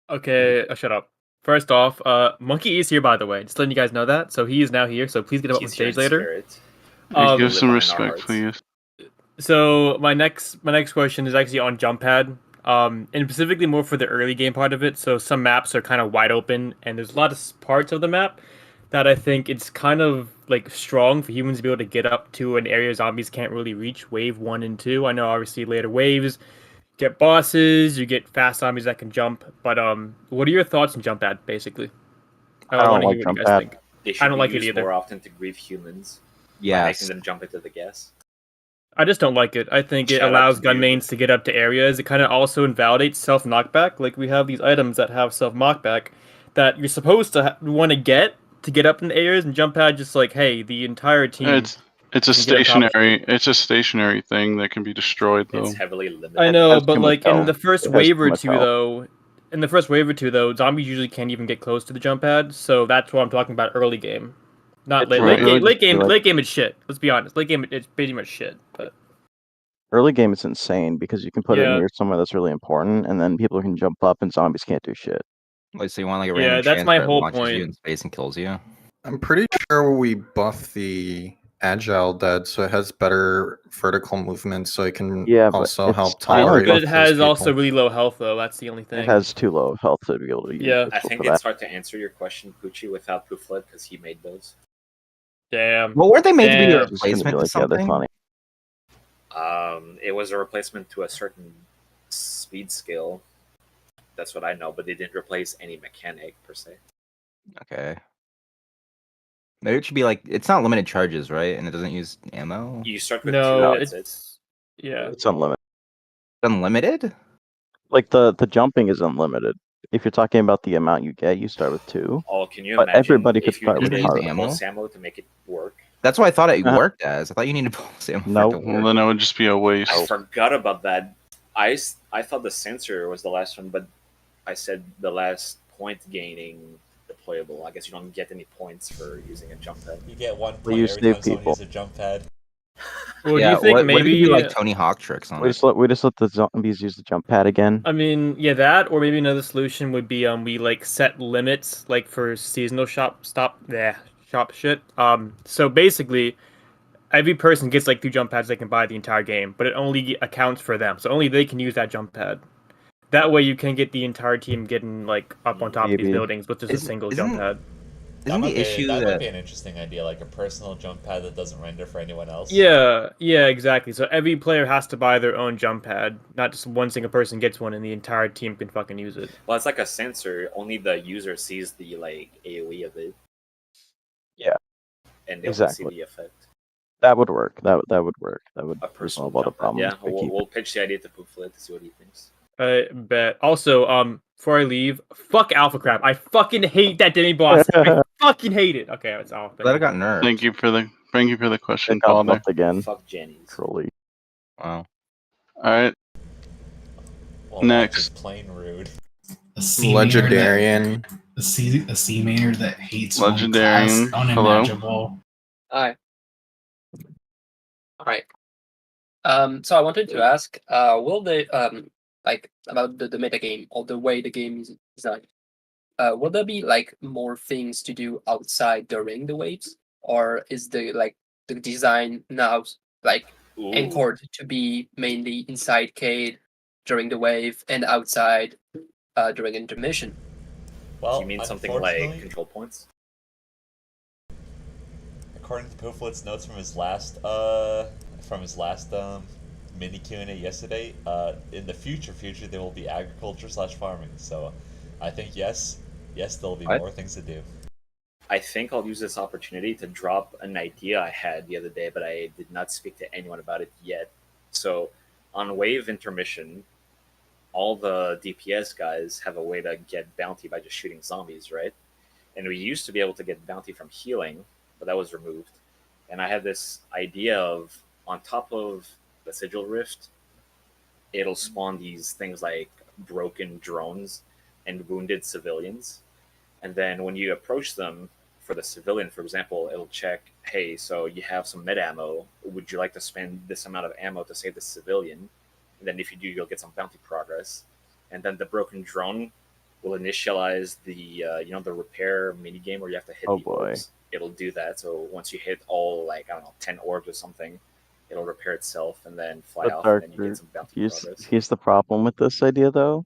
Okay, shut up. First off, Monkey is here, by the way. Just letting you guys know that. So he is now here. So please get him up on stage later. Give some respect, please. So my next question is actually on Jump Pad, and specifically more for the early game part of it. So some maps are kind of wide open, and there's a lot of parts of the map that I think it's kind of like strong for humans to be able to get up to an area zombies can't really reach. Wave 1 and 2. I know obviously later waves get bosses, you get fast zombies that can jump, but what are your thoughts on Jump Pad, basically? I don't like Jump Pad. I don't like it either. More often to grieve humans. Yes. By making them jump into the gas. I just don't like it. I think it allows gun mains to get up to areas. It kind of also invalidates self knockback. Like we have these items that have self knockback that you're supposed to want to get up in areas, and Jump Pad just like, hey, the entire team. It's a stationary thing that can be destroyed though. It's heavily limited. I know, but like in the first wave or two though, zombies usually can't even get close to the Jump Pad. So that's what I'm talking about early game. Not late game. Late game it's shit. Let's be honest. Late game it's pretty much shit. But Early game is insane because you can put it Yeah. near somewhere that's really important, and then people can jump up and zombies can't do shit. Wait, so you want like a Yeah, random that's my transfer that whole launches you point. in space and kills you? I'm pretty sure we buff the agile dead, so it has better vertical movement, so it can Yeah, but also it's help I only tolerate. But it buff- has those also people. really low health, though. That's the only It thing. has too low of health to be able to use Yeah. I pistol think for it's that. hard to answer your question, Poochie, without Pooflet because he made those. Damn. Well, weren't they made to be a Damn. It's just gonna be replacement to like, yeah, they're something? funny. It was a replacement to a certain speed skill. That's what I know, but they didn't replace any mechanic per se. Okay. Maybe it should be like it's not limited charges, right? And it doesn't use ammo. You start with No, two. That's it. it's yeah. It's unlimited. Unlimited? Like the jumping is unlimited. If you're talking about the amount you get, you start with 2. Oh, can you But imagine everybody could if you start with Doesn't needed use hard. ammo? pulse ammo to make it work? That's what I thought it Uh-huh. worked as. I thought you needed pulse ammo for it Nope. to Well, work. then it would just be a waste. I forgot about that. I thought the sensor was the last one, but I said the last point gaining deployable. I guess you don't get any points for using a jump pad. You get 1 Well, point you every save time someone people. uses a jump pad. Well, Yeah, do you think what if maybe you do like Tony Hawk tricks on We it? just let the zombies use the jump pad again. I mean, yeah, that or maybe another solution would be we like set limits like for seasonal shop shit. So basically every person gets like 2 jump pads they can buy the entire game, but it only accounts for them. So only they can use that jump pad. That way you can get the entire team getting like up on top of these Maybe. buildings with just a single jump pad. Isn't the issue that might that be an interesting idea, like a personal jump pad that doesn't render for anyone else. Yeah, exactly. So every player has to buy their own jump pad. Not just one single person gets one and the entire team can fucking use it. Well, it's like a sensor. Only the user sees the like AOE of it. Yeah. And they Exactly. only see the effect. That would work. That would work. That would A personal resolve all the jump pad. problems. Yeah, we'll pitch the idea to Pooflet to see what he thinks. I bet. Also, before I leave, fuck Alpha Crab. I fucking hate that demi boss. I fucking hate it. Okay, it's all. that it got nerfed? Thank you for the question, It got Father. buffed again. Fuck Jenny's. Trolley. Wow. All right. Well, Next. that's just plain rude. A C-mainer Legendarian. A C-mainer that hates Legendarian. one class, unimaginable. Hi. All right. So I wanted to ask, will they like about the meta game or the way the game is designed? Will there be like more things to do outside during the waves, or is the design now like anchored to be mainly inside Cade during the wave and outside during intermission? Well, Do you mean something like control points? According to Pooflet's notes from his last mini QnA yesterday, in the future there will be agriculture/farming. So, I think yes, there'll be more things to do. I think I'll use this opportunity to drop an idea I had the other day, but I did not speak to anyone about it yet. So, on wave intermission, all the DPS guys have a way to get bounty by just shooting zombies, right? And we used to be able to get bounty from healing, but that was removed. And I had this idea of on top of the Sigil Rift, it'll spawn these things like broken drones and wounded civilians. And then when you approach them for the civilian, for example, it'll check, hey, so you have some med ammo. Would you like to spend this amount of ammo to save the civilian? And then if you do, you'll get some bounty progress. And then the broken drone will initialize the the repair mini game where you have to hit the orbs. It'll do that. So once you hit all 10 orbs or something, it'll repair itself and then fly off, and then you get some bounty progress. Here's the problem with this idea though.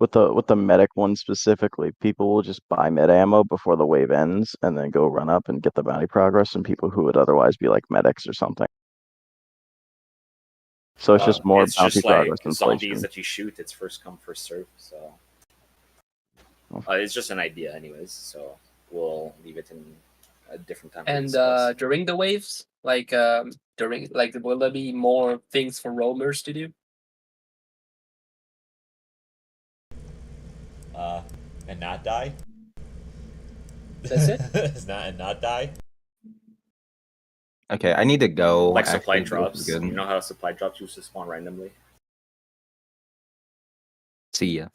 With the medic one specifically, people will just buy med ammo before the wave ends and then go run up and get the bounty progress, and people who would otherwise be like medics or something. So it's just more bounty progress than zombies that you shoot. It's first come, first serve. So it's just an idea, anyways. So we'll leave it in a different time. And during the waves, will there be more things for roamers to do? And not die. That's it. not die. Okay, I need to go. Like supply actually, drops. good. You know how supply drops used to spawn randomly? See ya.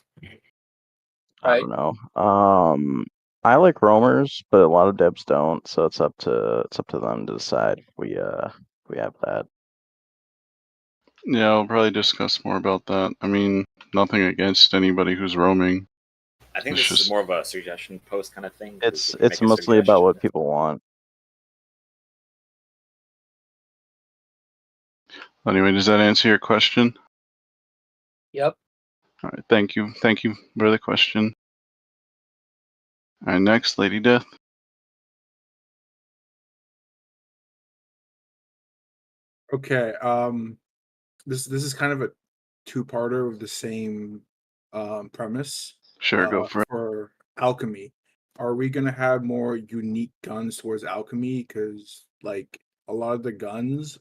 I don't know. I like roamers, but a lot of devs don't, so it's up to them to decide. We have that. Yeah, I'll probably discuss more about that. I mean, nothing against anybody who's roaming. I think It's this is just more of a suggestion post kind of thing. It's mostly about what people want. Anyway, does that answer your question? Yep. All right, thank you. Thank you for the question. All right, next, Lady Death. Okay. This is kind of a two-parter of the same premise. Sure, go for it. For alchemy, are we gonna have more unique guns towards alchemy? Because like a lot of the guns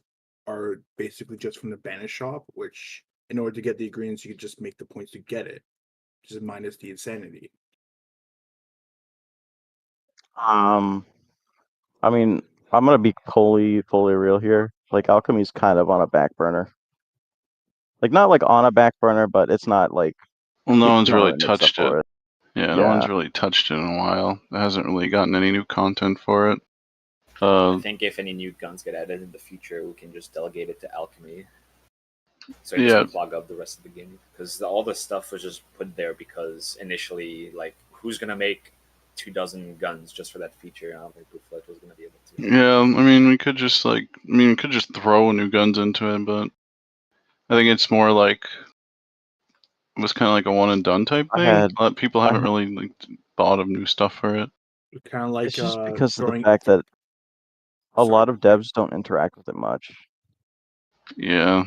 are basically just from the banish shop, which in order to get the ingredients, you could just make the points to get it, which is minus the insanity. I mean, I'm gonna be fully real here. Like alchemy's kind of on a back burner. Like not like on a back burner, but it's not like Well, no people one's don't really make stuff touched it. for it. Yeah, no one's really touched it in a while. It hasn't really gotten any new content for it. I think if any new guns get added in the future, we can just delegate it to alchemy. So it doesn't clog up the rest of the game. Because all this stuff was just put there because initially, like, who's gonna make 24 guns just for that feature? I don't think Bootflight was gonna be able to. Yeah, I mean, we could just throw new guns into it, but I think it's more like it was kind of like a one and done type thing. People haven't really thought of new stuff for it. Kind of like it's just because of the fact that a lot of devs don't interact with it much. Yeah.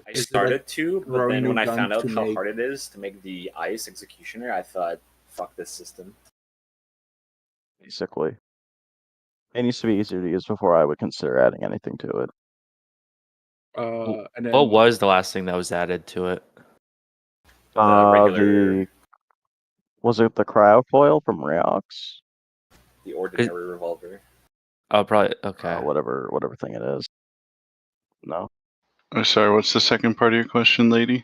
I started to, but then when I found out how hard it is to make the ice executioner, I thought, fuck this system. Basically, it needs to be easier to use before I would consider adding anything to it. And then, what was the last thing that was added to it? Was it the cryofoil from Reox? The ordinary revolver. Oh, probably okay. Whatever thing it is. No. Oh, sorry. What's the second part of your question, lady?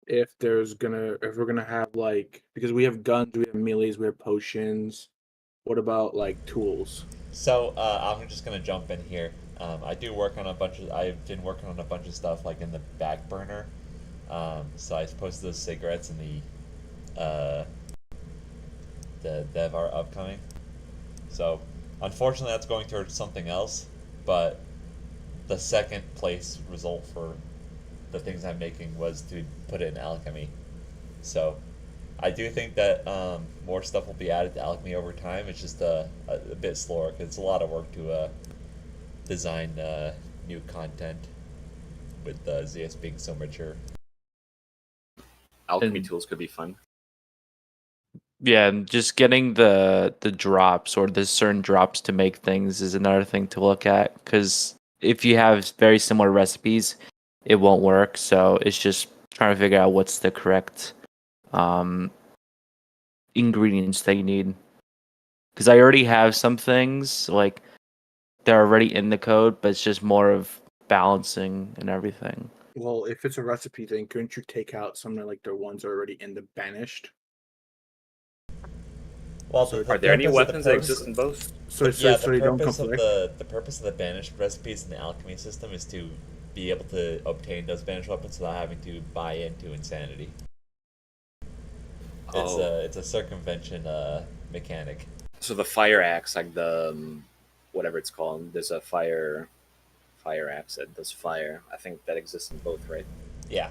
if we're gonna have like, because we have guns, we have melees, we have potions. What about like tools? So I'm just gonna jump in here. I've been working on a bunch of stuff like in the back burner. So I posted those cigarettes in the dev art upcoming. So unfortunately, that's going towards something else. But the second place result for the things I'm making was to put it in alchemy. So I do think that more stuff will be added to alchemy over time. It's just a bit slower because it's a lot of work to design new content with ZS being so mature. Alchemy tools could be fun. Yeah, and just getting the drops or the certain drops to make things is another thing to look at, because if you have very similar recipes, it won't work. So it's just trying to figure out what's the correct ingredients that you need. Because I already have some things like they're already in the code, but it's just more of balancing and everything. Well, if it's a recipe thing, couldn't you take out some of like the ones already in the banished? Well, are there any weapons that exist in both? So the don't purpose of conflict? the purpose of the banished recipes in the alchemy system is to be able to obtain those banished weapons without having to buy into insanity. It's a circumvention mechanic. So the fire axe, like the whatever it's called, there's a fire axe that does fire. I think that exists in both, right? Yeah.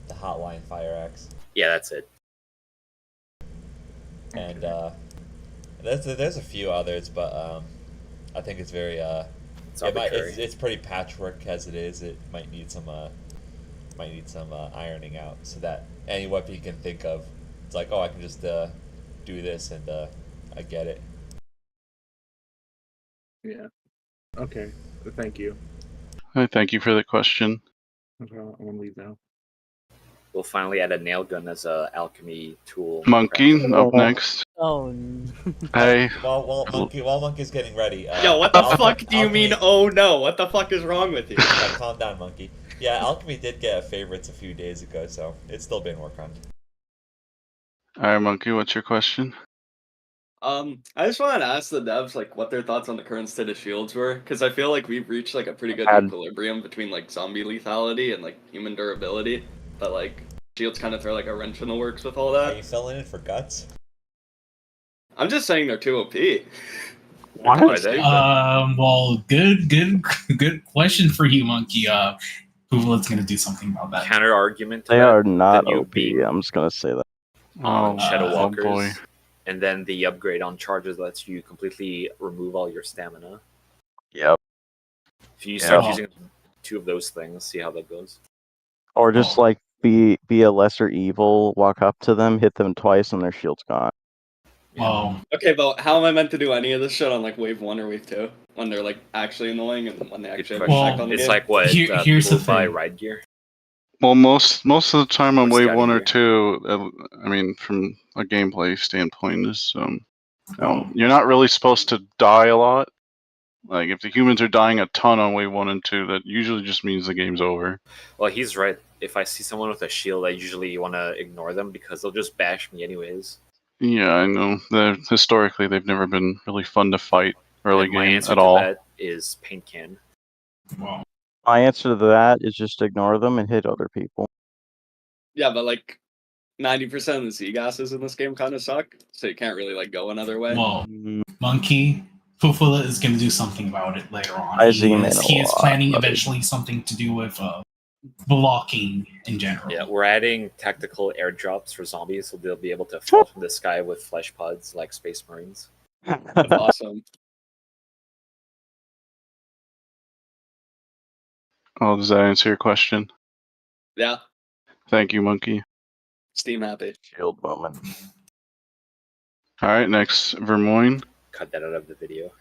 The hotline fire axe. Yeah, that's it. And there's a few others, but I think it's very it's pretty patchwork as it is. It might need some ironing out, so that any weapon you can think of, it's like, oh, I can just do this and I get it. Yeah. Okay. Thank you. Hi, thank you for the question. I'm gonna leave now. We'll finally add a nail gun as a alchemy tool. Monkey, up next. Oh. No. Hey. While Monkey's getting ready. Yo, what the fuck do you mean? Oh no! What the fuck is wrong with you? Yeah, calm down, Monkey. Yeah, alchemy did get favorites a few days ago, so it's still been worked on. Alright, Monkey, what's your question? I just wanted to ask the devs like what their thoughts on the current state of shields were, because I feel like we've reached like a pretty good equilibrium between like zombie lethality and like human durability, but like shields kind of throw like a wrench in the works with all Are that. you filling in for guts? I'm just saying they're too OP. Well, good question for you, Monkey. Google's gonna do something about that. Counter argument to They that, are not the new OP. beam I'm just gonna say that. on Shadow oh Walkers, boy. and then the upgrade on charges lets you completely remove all your stamina. Yep. If you start Yeah. using 2 of those things, see how that goes. Or just like be a lesser evil, walk up to them, hit them twice, and their shield's gone. Oh. Okay, but how am I meant to do any of this shit on like wave 1 or wave 2 when they're like actually annoying and when they actually have effect on the It's game? like what here's people the buy thing. ride gear. Well, most of the time on Or wave scouting 1 or gear. 2, I mean, from a gameplay standpoint, is you're not really supposed to die a lot. Like if the humans are dying a ton on wave 1 and 2, that usually just means the game's over. Well, he's right. If I see someone with a shield, I usually want to ignore them because they'll just bash me anyways. Yeah, I know. Historically, they've never been really fun to fight early And my game answer at to all. that is paint can. My answer to that is just ignore them and hit other people. Yeah, but like 90% of the sea gases in this game kind of suck, so you can't really like go another way. Well, Monkey Fufula is going to do something about it later on. I zoom in a He is lot, planning buddy. eventually something to do with blocking in general. Yeah, we're adding tactical airdrops for zombies, so they'll be able to fall from the sky with flesh pods like Space Marines. That's awesome. Oh, does that answer your question? Yeah, Thank you, Monkey. Steam happy. Shield moment. All right, next, Vermoin. Cut that out of the video.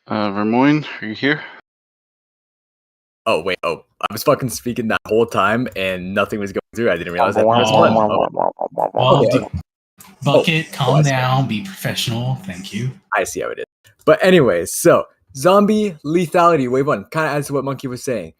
Vermoin, are you here? Oh wait, I was fucking speaking that whole time and nothing was going through. I didn't realize I pressed one. Well, Okay. Bucket, calm that's down, be professional. Thank you. I see how it is. But anyways, so zombie lethality wave 1 kind of adds to what Monkey was saying.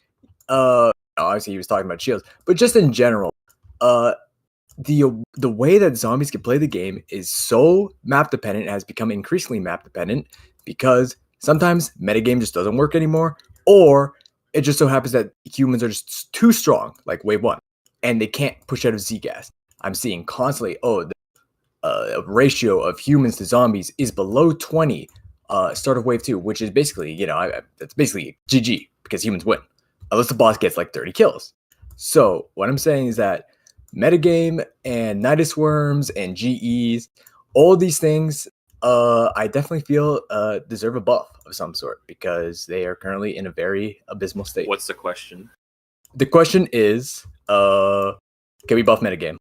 Obviously he was talking about shields, but just in general, the way that zombies can play the game is so map dependent. It has become increasingly map dependent because sometimes metagame just doesn't work anymore, or it just so happens that humans are just too strong, like wave 1, and they can't push out of Z-gas. I'm seeing constantly, the ratio of humans to zombies is below 20 start of wave 2, which is basically, that's basically GG because humans win, unless the boss gets like 30 kills. So what I'm saying is that metagame and Nidus Worms and GEs, all these things, I definitely feel deserve a buff of some sort because they are currently in a very abysmal state. What's the question? The question is, can we buff metagame?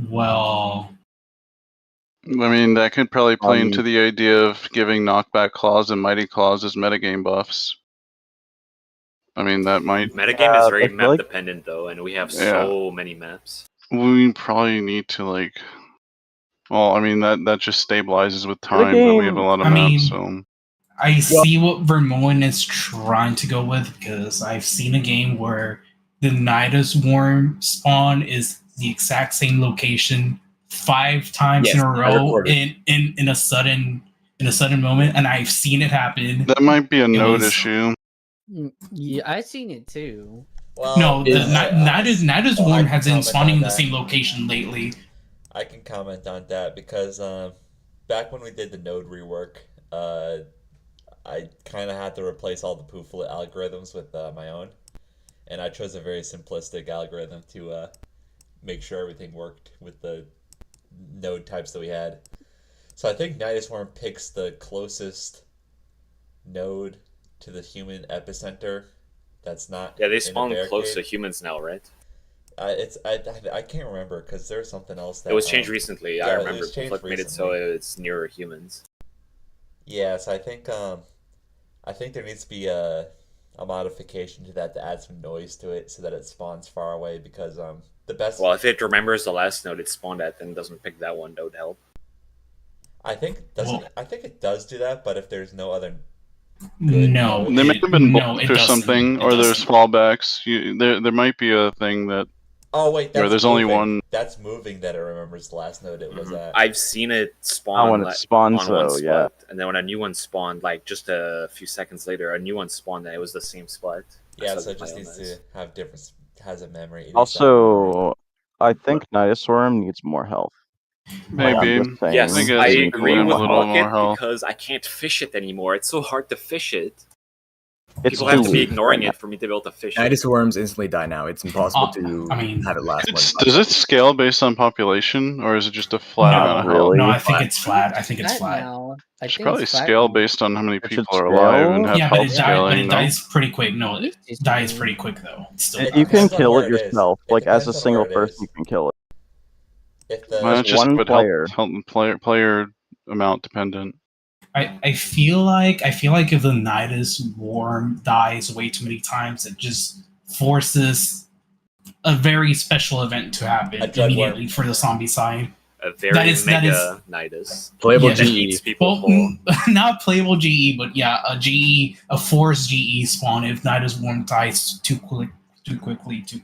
Well, I mean, that could probably play into the idea of giving knockback claws and mighty claws as metagame buffs. I mean, that might... Metagame is very map dependent though, and we have so many maps. We probably need to like... Well, I mean, that just stabilizes with time, but we have a lot of maps, so... I see what Vermoin is trying to go with because I've seen a game where the Nidus Worm spawn is the exact same location 5 times in a row in a sudden moment, and I've seen it happen. That might be a node issue. Yeah, I've seen it too. Well, no, Nidus Worm has been spawning in the same location lately. I can comment on that because back when we did the node rework, I kind of had to replace all the Pooflet algorithms with my own, and I chose a very simplistic algorithm to make sure everything worked with the node types that we had. So I think Nidus Worm picks the closest node to the human epicenter. That's not they spawn close to humans now, right? I can't remember because there's something else that it was changed recently. I remember Flick made it so it's nearer humans. Yes, I think there needs to be a modification to that to add some noise to it so that it spawns far away because the best. Well, if it remembers the last node it spawned at, then doesn't pick that one, that would help. I think it does do that, but if there's no other No, They may have been no, blocked it or doesn't. something, It or there's doesn't. fallbacks. There might be a thing that. Oh wait, where that's there's moving. only one. That's moving that it remembers the last node it was at. I've seen it spawn when it spawns, on one though, spot, yeah. and then when a new one spawned, like just a few seconds later, a new one spawned and it was the same spot. Yeah, I so it saw just my needs own eyes. to have different has a memory. It needs to have memory. Also, I think Nidus Worm needs more health. Like, I'm Maybe. just saying, Yes, I guess I it it needs could agree use a with little more Bucket health. because I can't fish it anymore. It's so hard to fish it. It's People have too to be weak ignoring right it for me to be able to fish it. Nidus worms instantly die now. It's impossible to I mean, have it last more than 5 Does it seconds. scale based on population, or is it just a flat amount of health? No, I think it's flat. I think it's flat. Now. I It should think probably it's flat scale now. based on how many It should people are alive and scale? have Yeah, but health it scaling. No? dies pretty quick. No, it Used dies to. pretty quick though. It's still It You can depends on kill where it it is. yourself. It Like, as a depends on where single it person, is. you can kill it. If Well, the it's just one but player. player amount dependent. I feel like if the Nidus worm dies way too many times, it just forces a very special event to happen A dread worm. immediately for the zombie side. A very That is- mega Nidus. Playable Yeah, GE. Eats people Well, whole. not playable GE, but yeah, a forced GE spawn if Nidus worm dies too quickly, too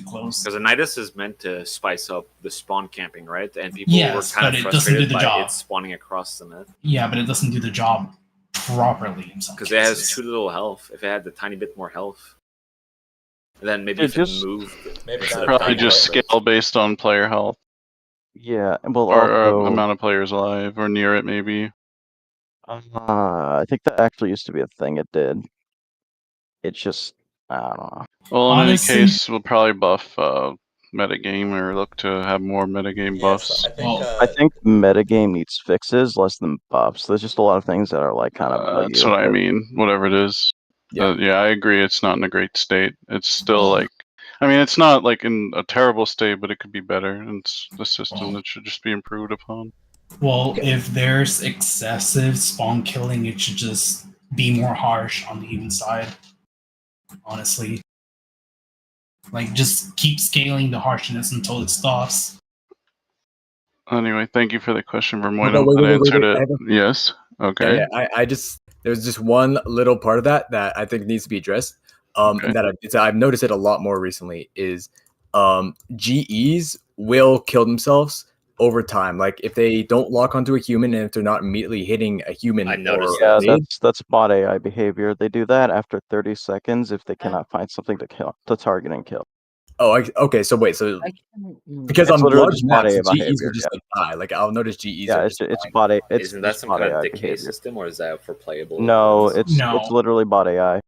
close. Because a Nidus is meant to spice up the spawn camping, right? And people Yes, were kind but of it doesn't do frustrated the by job. it spawning across the map. Yeah, but it doesn't do the job properly in some Because cases. it has too little health. If it had a tiny bit more health, then maybe It if just- it moved. Maybe instead not of Probably dying just out of it. scale based on player health Yeah, well, or also, amount of players alive or near it, maybe. I think that actually used to be a thing it did. It's just, I don't know. Well, in Honestly- any case, we'll probably buff metagame or look to have more metagame buffs. I think metagame needs fixes less than buffs. There's just a lot of things that are like kind of buggy That's what with I it. mean. Whatever it is. Yeah. Yeah, I agree. It's not in a great state. It's still like, I mean, it's not like in a terrible state, but it could be better. And it's the system that should just be improved upon. Well, if there's excessive spawn killing, it should just be more harsh on the human side. Honestly. Like, just keep scaling the harshness until it stops. Anyway, thank you for the question, Vermoid. No, I'm wait, glad I wait, wait, answered wait. I it. have a- Yes. Okay. Yeah, I just there's just one little part of that I think needs to be addressed. Okay. And that I've noticed it a lot more recently is GEs will kill themselves over time. Like if they don't lock onto a human and if they're not immediately hitting a human Yeah, that's bot AI behavior. They do that after 30 seconds if they cannot find something to target and kill. Oh, okay. So wait, so because It's on literally large just bot maps, AI GEs will behavior, just yeah. like die. Like I'll notice GEs. Yeah, are it's just it's dying. bot AI. It's Isn't that just some bot kind AI of decay behavior. system, or is that for playable? No, events? it's literally bot AI.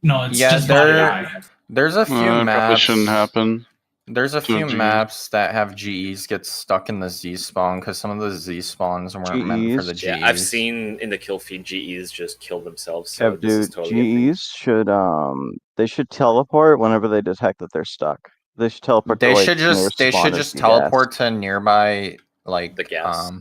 No, it's Yeah, just bot AI. there's a few Probably maps. shouldn't happen. There's a to a few GE. maps that have GEs get stuck in the Z spawn because some of the Z spawns weren't meant for the GEs. Yeah, I've seen in the kill feed GEs just kill themselves. So Kev, this is dude, totally GEs should they should teleport whenever they detect that they're stuck. They should teleport. They to, like, should nearest just spawn and be gas. teleport to nearby like the gas.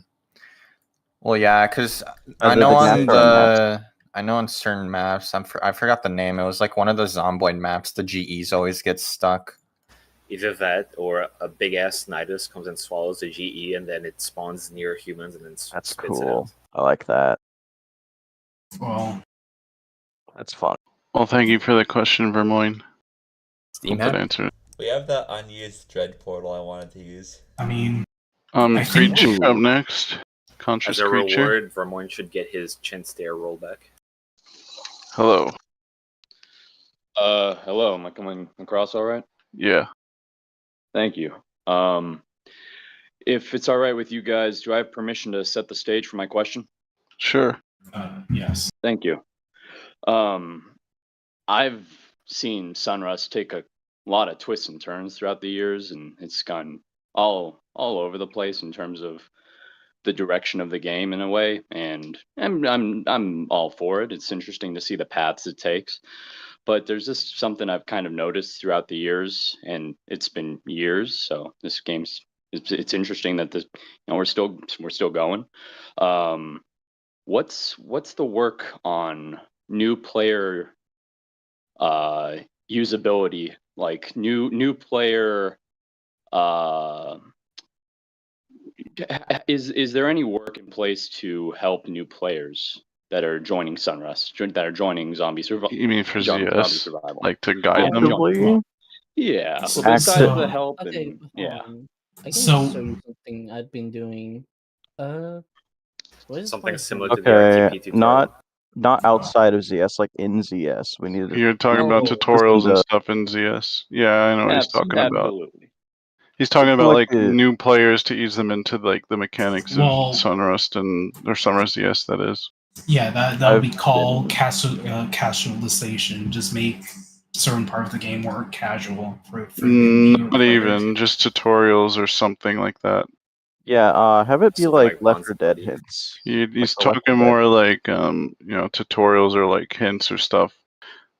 Well, yeah, because I Either know the on gas or on the I know on certain maps I forgot the name. It was like one of the Zomboid maps. The GEs always get stuck. Either that or a big ass Nidus comes and swallows the GE and then it spawns near humans and then That's spits it cool. out. I like that. Well, that's fun. Well, thank you for the question, Vermoin. Steam Hope that hack? answered it. We have the unused dread portal I wanted to use. I mean, I think- Creature up next. Conscious As a creature. reward, Vermoin should get his chin stare rollback. Hello. Hello. Am I coming across all right? Yeah. Thank you. If it's all right with you guys, do I have permission to set the stage for my question? Sure. Yes. Thank you. I've seen Sunrust take a lot of twists and turns throughout the years, and it's gone all over the place in terms of the direction of the game in a way. And I'm all for it. It's interesting to see the paths it takes. But there's just something I've kind of noticed throughout the years, and it's been years. So this game's it's interesting that this we're still going. What's the work on new player usability, like new player is there any work in place to help new players that are joining Sunrust, that are joining Zombie Survival. You mean for Zombie ZS, Survival? like to guide them? Actively? Yeah. So- Well, besides so- the help Okay, and hold yeah. on. I can So- show you something I've been doing. What is Something my similar thing? to the RTP tutorial. not outside of ZS, like in ZS. We need to. You're talking about tutorials and stuff in ZS. Yeah, I know what he's talking about. Absolutely. He's talking I feel about like like the- new players to ease them into like the mechanics Well- of Sunrust or Sunrust ZS. That is. Yeah, that would be called casualization. Just make certain part of the game more casual for newer Not players. even just tutorials or something like that. Yeah, have it be Something like like Left Bonds 4 Dead hints. He's Like the Left talking 4 Dead. more like tutorials or like hints or stuff.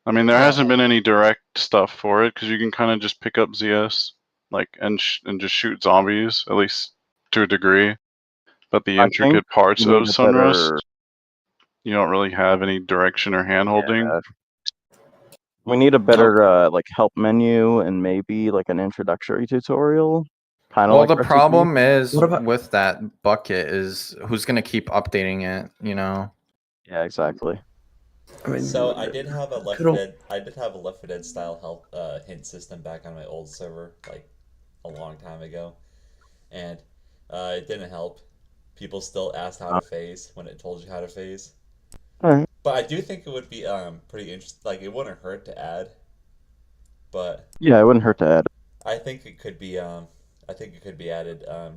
I mean, there hasn't been any direct stuff for it because you can kind of just pick up ZS like and just shoot zombies at least to a degree. But the I intricate think parts you of need a Sunrust, better- you don't really have any direction or hand holding. Yeah. We need a better like help menu and maybe like an introductory tutorial. Kind of Well, like the RTP. problem is What about- with that bucket is who's gonna keep updating it, you know? Yeah, exactly. I mean, So I did have a Left could 4 all- Dead. I did have a Left 4 Dead style help hint system back on my old server, like a long time ago, and it didn't help. People still asked how to phase when it told you how to phase. Alright. But I do think it would be pretty interesting. Like it wouldn't hurt to add, but Yeah, it wouldn't hurt to add. I think it could be added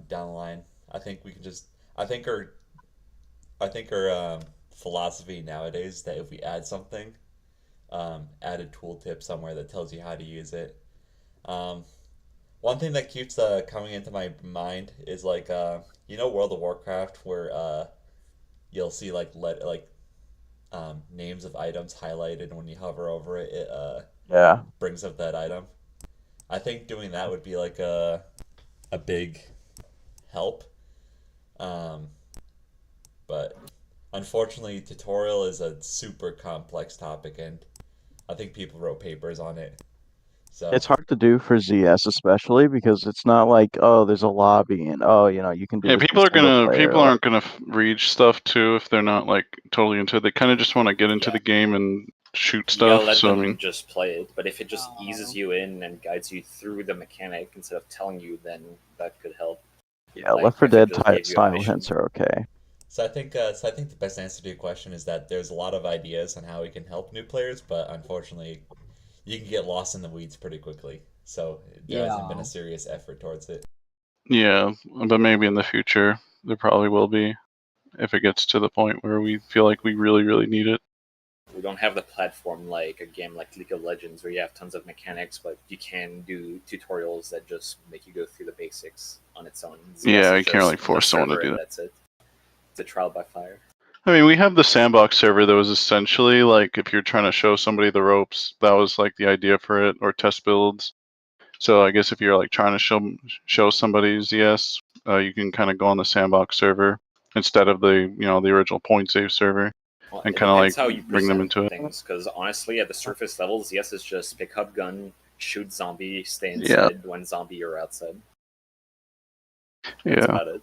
down the line. I think we can just. I think our philosophy nowadays is that if we add something, add a tooltip somewhere that tells you how to use it. One thing that keeps coming into my mind is like World of Warcraft where you'll see like names of items highlighted, and when you hover over it, it Yeah. brings up that item. I think doing that would be like a big help. But unfortunately, tutorial is a super complex topic, and I think people wrote papers on it. So It's hard to do for ZS especially because it's not like, oh, there's a lobby and you can do Yeah, this in people single player, aren't gonna read stuff too if they're not like totally into it. They kind of just want to get into the game and shoot You gotta stuff. let So I them mean, just play it. But if it just eases you in and guides you through the mechanic instead of telling you, then that could help. Yeah, Like, Left 4 if it Dead just gave you a style mission. hints are okay. So I think the best answer to your question is that there's a lot of ideas on how we can help new players, but unfortunately, you can get lost in the weeds pretty quickly. So there hasn't been a serious effort towards it. yeah, but maybe in the future there probably will be if it gets to the point where we feel like we really, really need it. We don't have the platform like a game like League of Legends where you have tons of mechanics, but you can do tutorials that just make you go through the basics on its own. Yeah, is you can't just really the force someone to server do and that. That's it. It's a trial by fire. I mean, we have the sandbox server that was essentially like if you're trying to show somebody the ropes, that was like the idea for it, or test builds. So I guess if you're like trying to show somebody ZS, you can kind of go on the sandbox server instead of the the original point save server, Well, and it kind of like depends how you bring them present into it. things, because honestly, at the surface levels, yes, it's just pick up gun, shoot zombie, stay Yeah. inside when zombie are outside. Yeah. That's about it.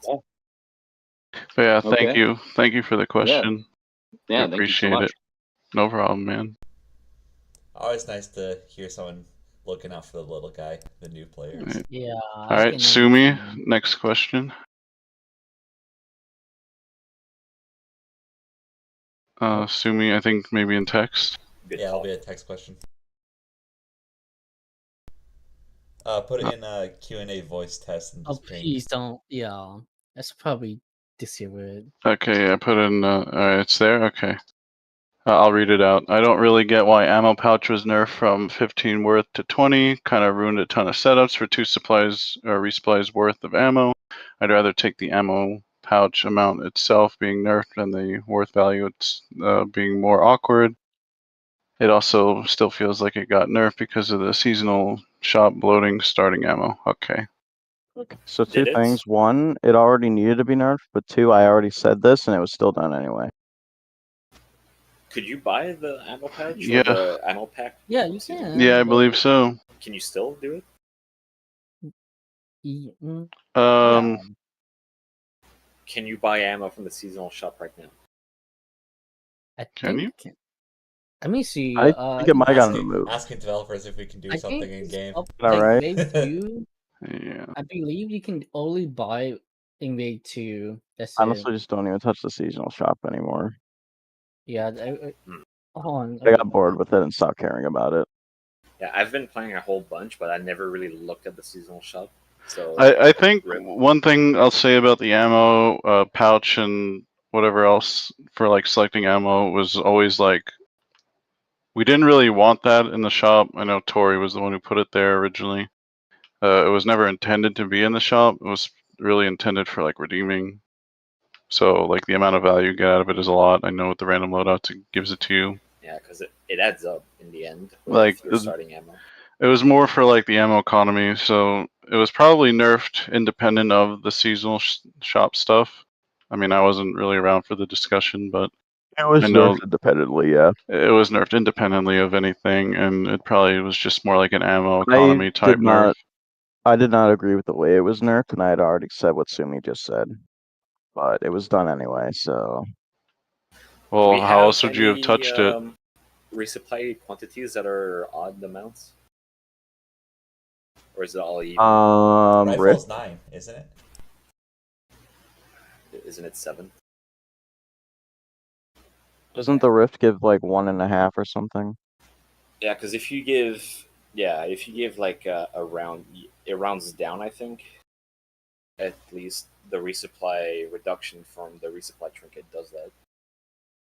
But yeah, Okay. thank you for the question. Yeah, I thank you so appreciate much. it. No problem, man. Always nice to hear someone looking out for the little guy, the new players. Yeah. All right, Sumi, next question. Sumi, I think maybe in text. Yeah, it'll be a text question. Put it in QnA voice test and Oh, just ping. please don't. Yeah. That's probably disable it. Okay, I put in. It's there. Okay, I'll read it out. I don't really get why ammo pouch was nerfed from 15 worth to 20. Kind of ruined a ton of setups for 2 supplies or resupplies worth of ammo. I'd rather take the ammo pouch amount itself being nerfed than the worth value it's being more awkward. It also still feels like it got nerfed because of the seasonal shop bloating starting ammo. Okay. So two Did it? things. One, it already needed to be nerfed, but two, I already said this and it was still done anyway. Could you buy the ammo pouch Yeah. or the ammo pack? Yeah, you can. Yeah, I believe so. Can you still do it? Um, Can you buy ammo from the seasonal shop right now? I Can think. you? Let me see. I think it might have gotten asking, removed. asking developers if we can do I something think in it's game. up, All like right. Wave 2. Yeah. I believe you can only buy in Wave 2. That's it. Honestly, just don't even touch the seasonal shop anymore. Yeah. Hold on. I got bored with it and stopped caring about it. Yeah, I've been playing a whole bunch, but I never really looked at the seasonal shop. So I think rip. one thing I'll say about the ammo pouch and whatever else for like selecting ammo was always like we didn't really want that in the shop. I know Tori was the one who put it there originally. It was never intended to be in the shop. It was really intended for like redeeming. So like the amount of value you get out of it is a lot. I know with the random loadouts it gives it to you. Yeah, because it adds up in the end with Like your starting ammo. it was more for like the ammo economy, so it was probably nerfed independent of the seasonal shop stuff. I mean, I wasn't really around for the discussion, but It was I know nerfed independently, yeah. it was nerfed independently of anything, and it probably was just more like an ammo I economy type nerf. I did not agree with the way it was nerfed, and I had already said what Sumi just said. But it was done anyway, so. Well, Do we how have else would you have any, touched it? resupply quantities that are odd amounts? Or is it all even? Rifle's 9, isn't it? Isn't it 7? Doesn't the Rift give like 1.5 or something? Yeah, because if you give like a round, it rounds down. I think at least the resupply reduction from the resupply trinket does that.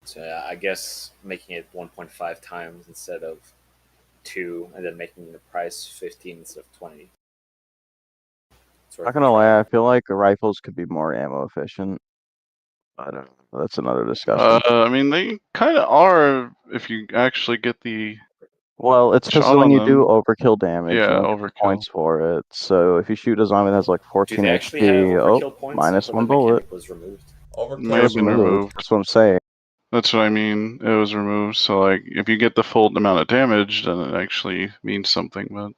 So I guess making it 1.5 times instead of 2, and then making the price 15 instead of 20. Not gonna lie, I feel like the rifles could be more ammo efficient. I don't know. That's another discussion. I mean, they kind of are if you actually get the. Well, it's because shot when on you do them. overkill damage, Yeah, you don't get the points for it. So if you shoot a zombie that has like Do 14 they actually have HP, overkill points? I minus thought 1 the bullet. mechanic was removed. Overkill May have been removed. That's what I'm saying. That's what I mean. It was removed. So like, if you get the full amount of damage, then it actually means something. But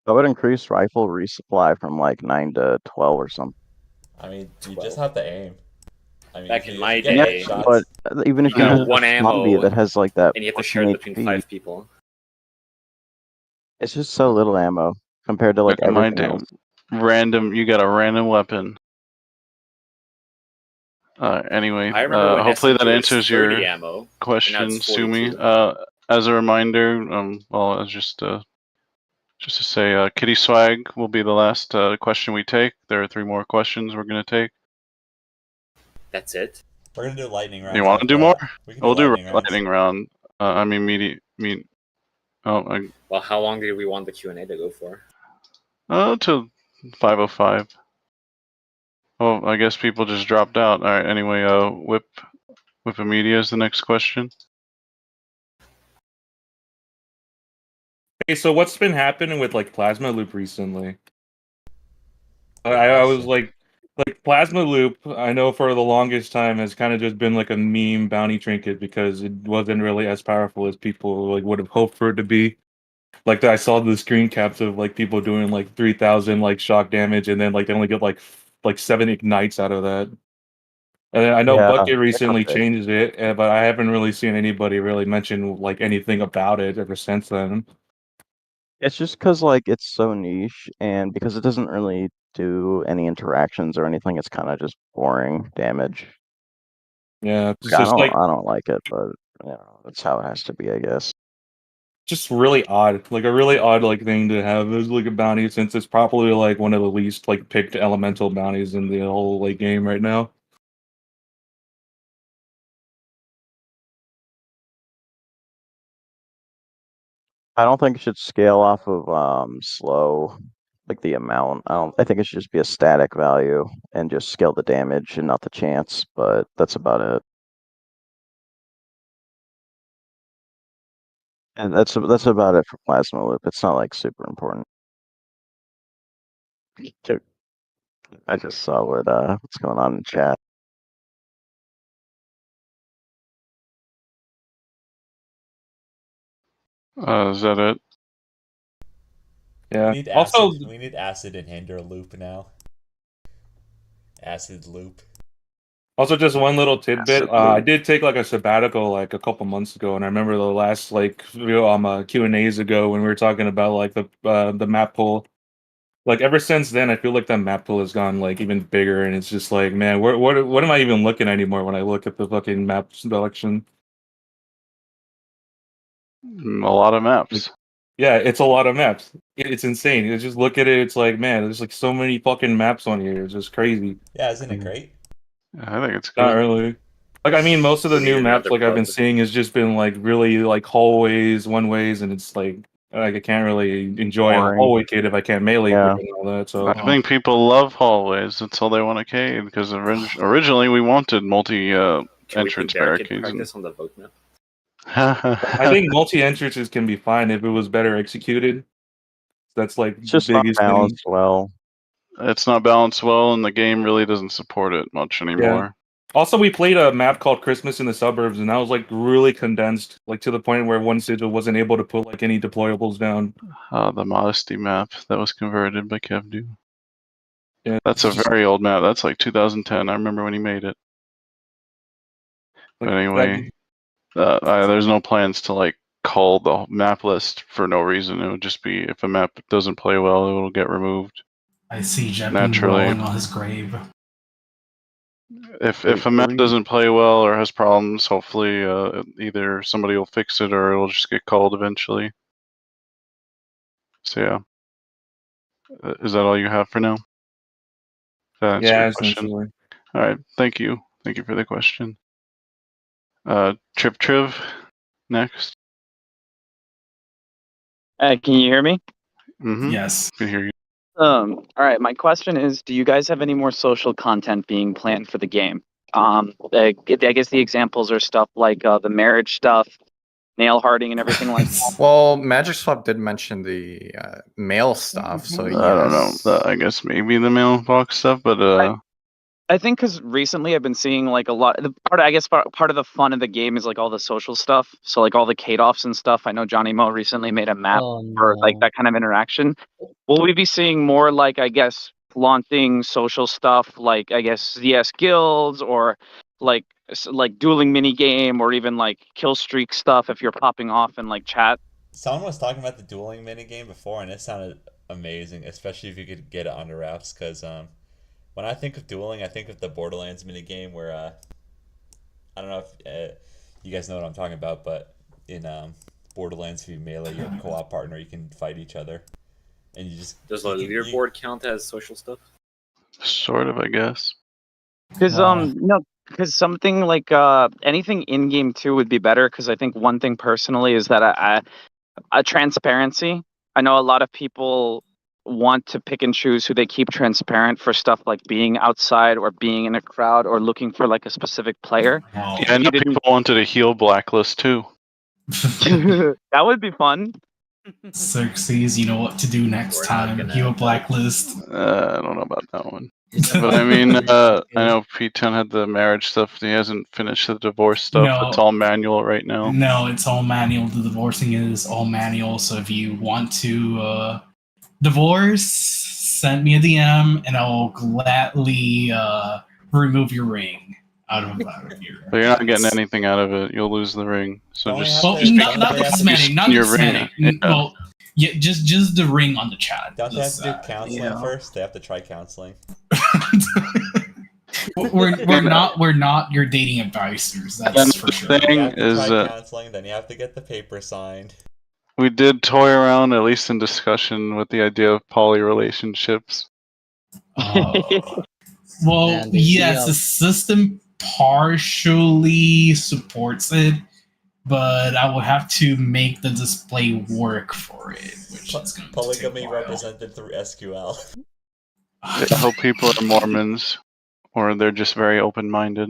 That would increase rifle resupply from like 9 to 12 or something. I mean, you just have to aim. I mean, Back if in you, my if you get day, headshots, But even if you you got had one a zombie ammo that has like that and you have to 14 share it between HP, 5 people. it's just so little ammo compared to like back in my everything day, else. you got a random weapon. Anyway, I remember when hopefully that SMG was answers 30 your ammo, and now question, it's Sumi. 42. As a reminder, well, as just to say, Kitty Swag will be the last question we take. There are 3 more questions we're gonna take. That's it. we're gonna do lightning rounds. You want to after do more? that. We can do We'll do lightning rounds. lightning round. I mean, Well, how long did we want the Q&A to go for? Till 5:05. Oh, I guess people just dropped out. All right. Anyway, Whip Media is the next question. Hey, so what's been happening with like Plasma Loop recently? I was like Plasma Loop. I know for the longest time has kind of just been like a meme bounty trinket because it wasn't really as powerful as people like would have hoped for it to be. Like I saw the screen caps of like people doing like 3,000 like shock damage, and then like they only get like 7 ignites out of that. And I know Yeah, Bucket it's recently okay. changed it, but I haven't really seen anybody really mention like anything about it ever since then. It's just because like it's so niche, and because it doesn't really do any interactions or anything, it's kind of just boring damage. Yeah, it's I just don't, like I don't like it, but you know, that's how it has to be, I guess. just really odd, like a really odd like thing to have as like a bounty, since it's probably like one of the least like picked elemental bounties in the whole like game right now. I don't think it should scale off of slow, like the amount. I think it should just be a static value and just scale the damage and not the chance, but that's about it. And that's about it for Plasma Loop. It's not like super important. I just saw what's going on in chat. Is that it? Yeah. We need Also, acid. We need acid and hinder loop now. Acid loop. Also, just one little tidbit. I did take like a sabbatical like a couple months ago, and I remember the last like Q&As ago when we were talking about like the map pool. Like ever since then, I feel like that map pool has gone like even bigger, and it's just like, man, what am I even looking at anymore when I look at the fucking map selection? A lot of maps. Yeah, it's a lot of maps. It's insane. You just look at it, it's like, man, there's like so many fucking maps on here. It's just crazy. Yeah, isn't it great? I think it's good. Not really. Like, I mean, most of the We need new maps, another like I've been pub. seeing, has just been like really like hallways, one ways, and it's like I can't really enjoy a Boring. hallway kid if I can't melee Yeah. and all that. So I think people love hallways. That's all they want to cave because originally we wanted multi Can we entrance put barricade barricades. practice on the vote map? I think multi entrances can be fine if it was better executed. That's like It's just the not biggest thing. balanced well. It's not balanced well, and the game really doesn't support it much anymore. Also, we played a map called Christmas in the Suburbs, and that was like really condensed, like to the point where one sigil wasn't able to put like any deployables down. The Modesty map that was converted by Kevdu. Yeah, That's a very old map. That's like 2010. I remember when he made it. But anyway, there's no plans to like cull the map list for no reason. It would just be if a map doesn't play well, it will get removed. I see Jeppin Naturally. rolling on his grave. If a map doesn't play well or has problems, hopefully either somebody will fix it or it'll just get called eventually. So yeah. Is that all you have for now? That answer your question? essentially. All right. Thank you. Thank you for the question. Trip Triv, next. Can you hear me? Mm-hmm. Yes. Can hear you. All right. My question is, do you guys have any more social content being planned for the game? I guess the examples are stuff like the marriage stuff, nail harding, and everything like that. Well, Magic Swap did mention the mail stuff, so yes. I don't know. I guess maybe the mailbox stuff, but I think because recently I've been seeing like a lot. Part of the fun of the game is like all the social stuff. So like all the Kate-offs and stuff. I know Johnny Mo recently made a map for like that kind of interaction. Will we be seeing more like flaunting social stuff, like ZS guilds or like dueling mini game or even like kill streak stuff if you're popping off in like chat? Someone was talking about the dueling minigame before, and it sounded amazing, especially if you could get it under wraps. Because when I think of dueling, I think of the Borderlands minigame where I don't know if you guys know what I'm talking about, but in Borderlands, if you melee your co-op partner, you can fight each other, and you just Does the leaderboard count as social stuff? Sort of, I guess. Because because something like anything in game too would be better. Because I think one thing personally is that transparency. I know a lot of people want to pick and choose who they keep transparent for stuff like being outside or being in a crowd or looking for like a specific player. Yeah, I know people wanted a heal blacklist too. That would be fun. Xerxes, you know what to do next time. Heal blacklist. I don't know about that one. But I mean, I know P10 had the marriage stuff. He hasn't finished the divorce stuff. No. It's all manual right now. No, it's all manual. The divorcing is all manual. So if you want to divorce, send me a DM and I'll gladly remove your ring out of your. But you're not getting anything out of it. You'll lose the ring. So just not the cosmetic, not the your ring. cosmetic. Yeah. Well, yeah, just the ring on the chat. Don't they have Just, to do counseling you know. first? They have to try counseling. We're not your dating advisors. That's for sure. Thing You have to is, try counseling, then you have to get the paper signed. we did toy around, at least in discussion, with the idea of poly relationships. Well, And the yes, the system partially supports it, but I will have to make the display work for it, which is going to Polygamy represented through SQL. I hope people are Mormons, or they're just very open-minded.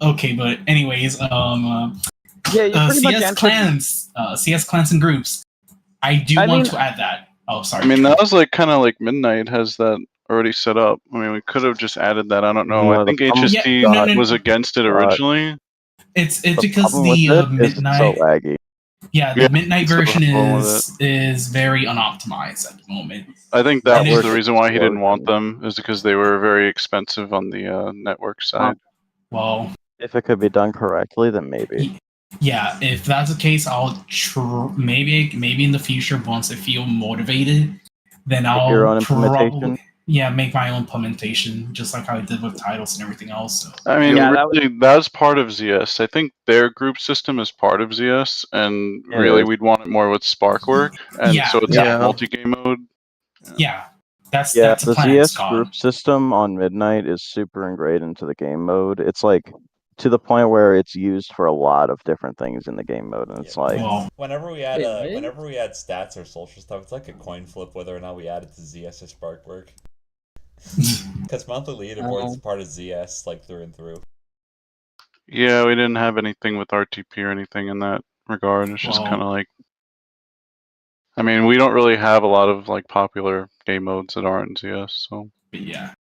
Okay, but anyways, CS clans, CS clans and groups. I want to add that. Oh, sorry. I mean, that was like kind of like Midnight has that already set up. I mean, we could have just added that. I don't know. No, I think the problem- HSD was against it originally. It's because problem with the it is it's Midnight. so laggy. Yeah, the midnight so version wrong with is very unoptimized at the moment. I think that And was if- the reason why he didn't want them, is because they were very expensive on the network side. Well, if it could be done correctly, then maybe. Yeah, if that's the case, I'll maybe in the future once I feel motivated, then Make I'll your own probably implementation? make my own implementation, just like how I did with titles and everything else. So. I mean, really, that's part of ZS. I think their group system is part of ZS, and It really, is. we'd want it more with Sparkwork, and so it's a multi-game mode. Yeah, that's Yeah, a the plan, ZS Scott. group system on Midnight is super ingrained into the game mode. It's like to the point where it's used for a lot of different things in the game mode, and it's like Whenever we add stats or social stuff, it's like a coin flip whether or not we add it to ZS or Sparkwork. Because monthly leaderboards is part of ZS, like through and through. Yeah, we didn't have anything with RTP or anything in that regard. It's just kind of like, I mean, we don't really have a lot of like popular game modes that aren't in ZS, so. But yeah.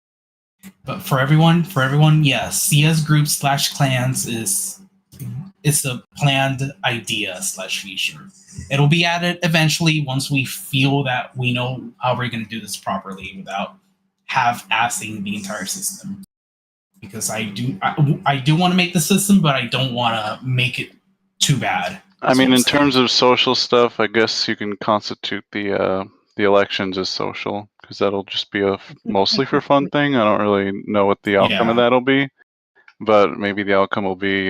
But for everyone, yes, CS groups / clans it's a planned idea / feature. It'll be added eventually once we feel that we know how we're going to do this properly without half-assing the entire system. Because I do want to make the system, but I don't want to make it too bad. I mean, in terms of social stuff, I guess you can constitute the elections as social, because that'll just be a mostly for fun thing. I don't really know what the outcome of that'll be, but maybe the outcome will be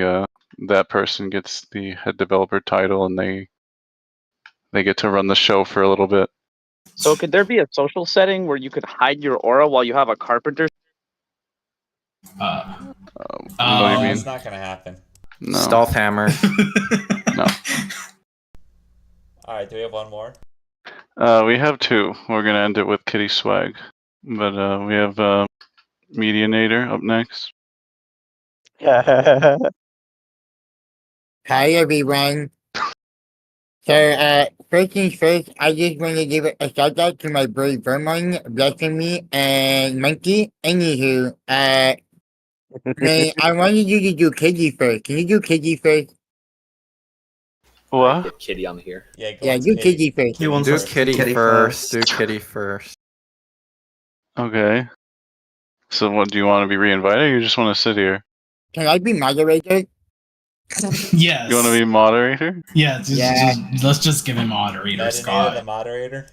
that person gets the head developer title and they get to run the show for a little bit. So could there be a social setting where you could hide your aura while you have a carpenter? What do you mean? That's not gonna happen. No. Stealth hammer. No. Alright, do we have one more? We have two. We're gonna end it with Kitty Swag, but we have Medianator up next. Hi everyone. So first things first, I just want to give a shout out to my boy Vermon, blessing me, and Monkey. Anywho, man, I wanted you to do Kitty first. Can you do Kitty first? What? Get Kitty on here. Yeah, do Kitty first. Do Kitty first. Do Kitty first. Okay. So what, do you want to be reinvited or you just want to sit here? Can I be moderator? Yes. You want to be moderator? Yeah, let's just give him moderator, Scott. the moderator?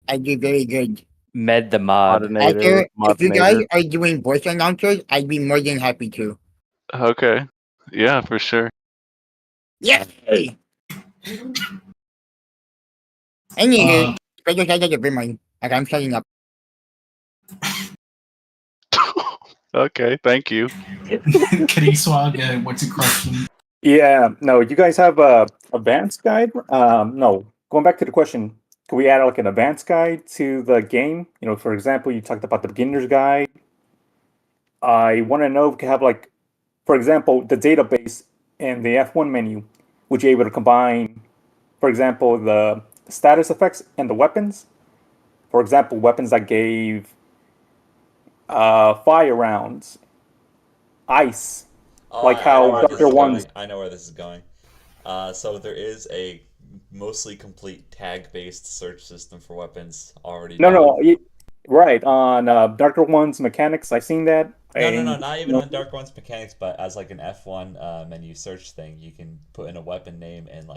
I do very good. Med the mod. After, if you guys are doing voice announcers, I'd be more than happy to. Okay. Yeah, for sure. Yay! Anywho, special shout out to Vermon. Okay, I'm shutting up. Okay, thank you. Kitty Swag, what's your question? Yeah, no, you guys have a advanced guide? No, going back to the question, can we add like an advanced guide to the game? You know, for example, you talked about the beginner's guide. I want to know if we can have like, for example, the database and the F1 menu. Would you be able to combine, for example, the status effects and the weapons? For example, weapons that gave fire rounds, ice, like how Dr. One's. I know where this is going. So there is a mostly complete tag-based search system for weapons already. Right on Dr. One's mechanics. I've seen that. No, not even on Dark One's mechanics, but as like an F1 menu search thing, you can put in a weapon name and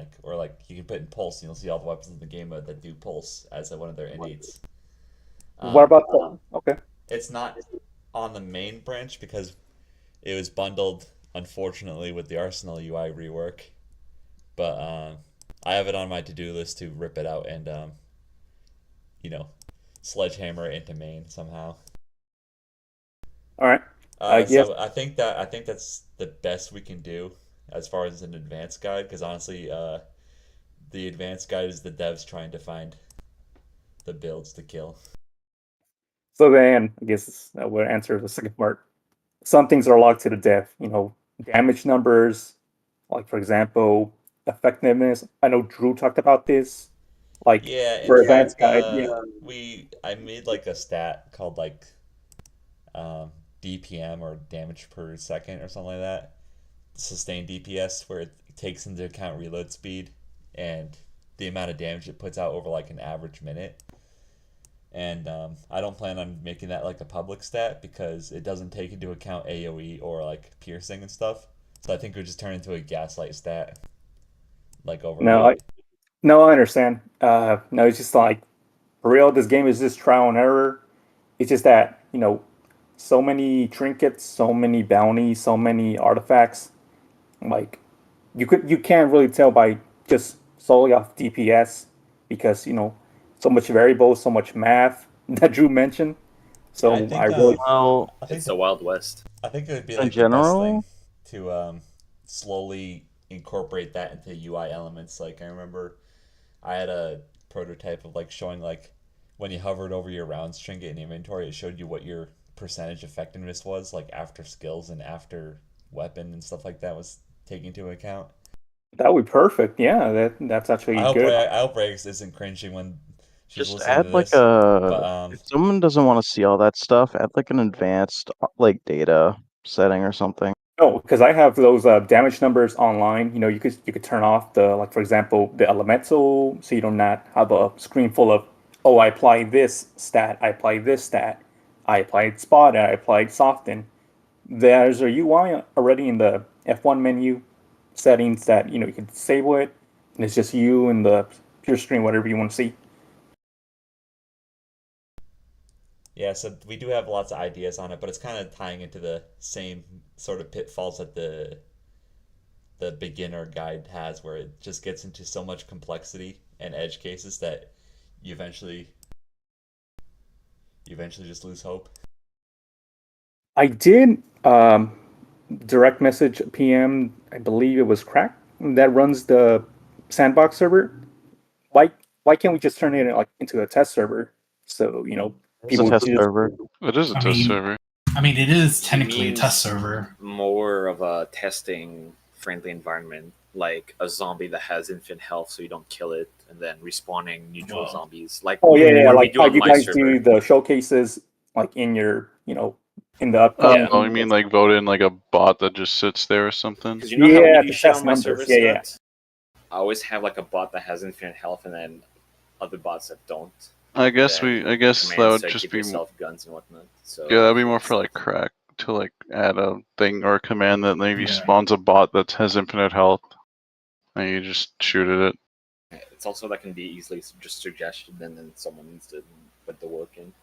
you can put in pulse, and you'll see all the weapons in the game mode that do pulse as one of their innates. What about okay? It's not on the main branch because it was bundled, unfortunately, with the Arsenal UI rework. But I have it on my to-do list to rip it out and sledgehammer it into main somehow. All right. So I think that's the best we can do as far as an advanced guide, because honestly, the advanced guide is the devs trying to find the builds to kill. So then, I guess that would answer the second part. Some things are locked to the dev. You know, damage numbers, like for example, effectiveness. I know Drew talked about this. Like for advanced guide, I made like a stat called like DPM or damage per second or something like that. Sustained DPS, where it takes into account reload speed and the amount of damage it puts out over like an average minute. And I don't plan on making that like a public stat because it doesn't take into account AoE or like piercing and stuff. So I think it would just turn into a gaslight stat. Like over. No, I understand. No, it's just like for real. This game is just trial and error. It's just that so many trinkets, so many bounties, so many artifacts. Like you can't really tell by just solely off DPS because so much variables, so much math that Drew mentioned. So I think, It's the Wild West. I think it would be in like the best general, thing to slowly incorporate that into UI elements. Like I remember I had a prototype of like showing like when you hovered over your rounds trinket in inventory, it showed you what your percentage effectiveness was like after skills and after weapon and stuff like that was taken into account. That would be perfect. Yeah, that's actually good. I hope Rex isn't cringing when she's just listening add to like this. a. If someone doesn't want to see all that stuff, add like an advanced like data setting or something. No, because I have those damage numbers online. You could turn off the like for example the elemental, so you do not have a screen full of I apply this stat, I apply this stat, I applied spot, I applied soften. There's a UI already in the F1 menu settings that you can disable it, and it's just you and the pure screen, whatever you want to see. Yeah, so we do have lots of ideas on it, but it's kind of tying into the same sort of pitfalls that the beginner guide has, where it just gets into so much complexity and edge cases that you eventually just lose hope. I did direct message PM, I believe it was Crack, that runs the sandbox server. Why can't we just turn it into a test server? So It's a test server. It is a test server. I mean, it is technically a Means test server. More of a testing friendly environment, like a zombie that has infinite health, so you don't kill it, and then respawning neutral zombies. Like like how you live guys server. do the showcases, like in your in the upcoming. Oh, you mean like vote in like a bot that just sits there or something? Because you know how we do to shit test on my numbers. server, Yeah. Scott? I always have like a bot that has infinite health, and then other bots that don't. I guess Then that commands would to just give be yourself guns and whatnot. So yeah, that'd be more for like Crack to like add a thing or a command that maybe spawns a bot that has infinite health, and you just shoot at it. it's also that can be easily just suggested, and then someone needs to put the work in.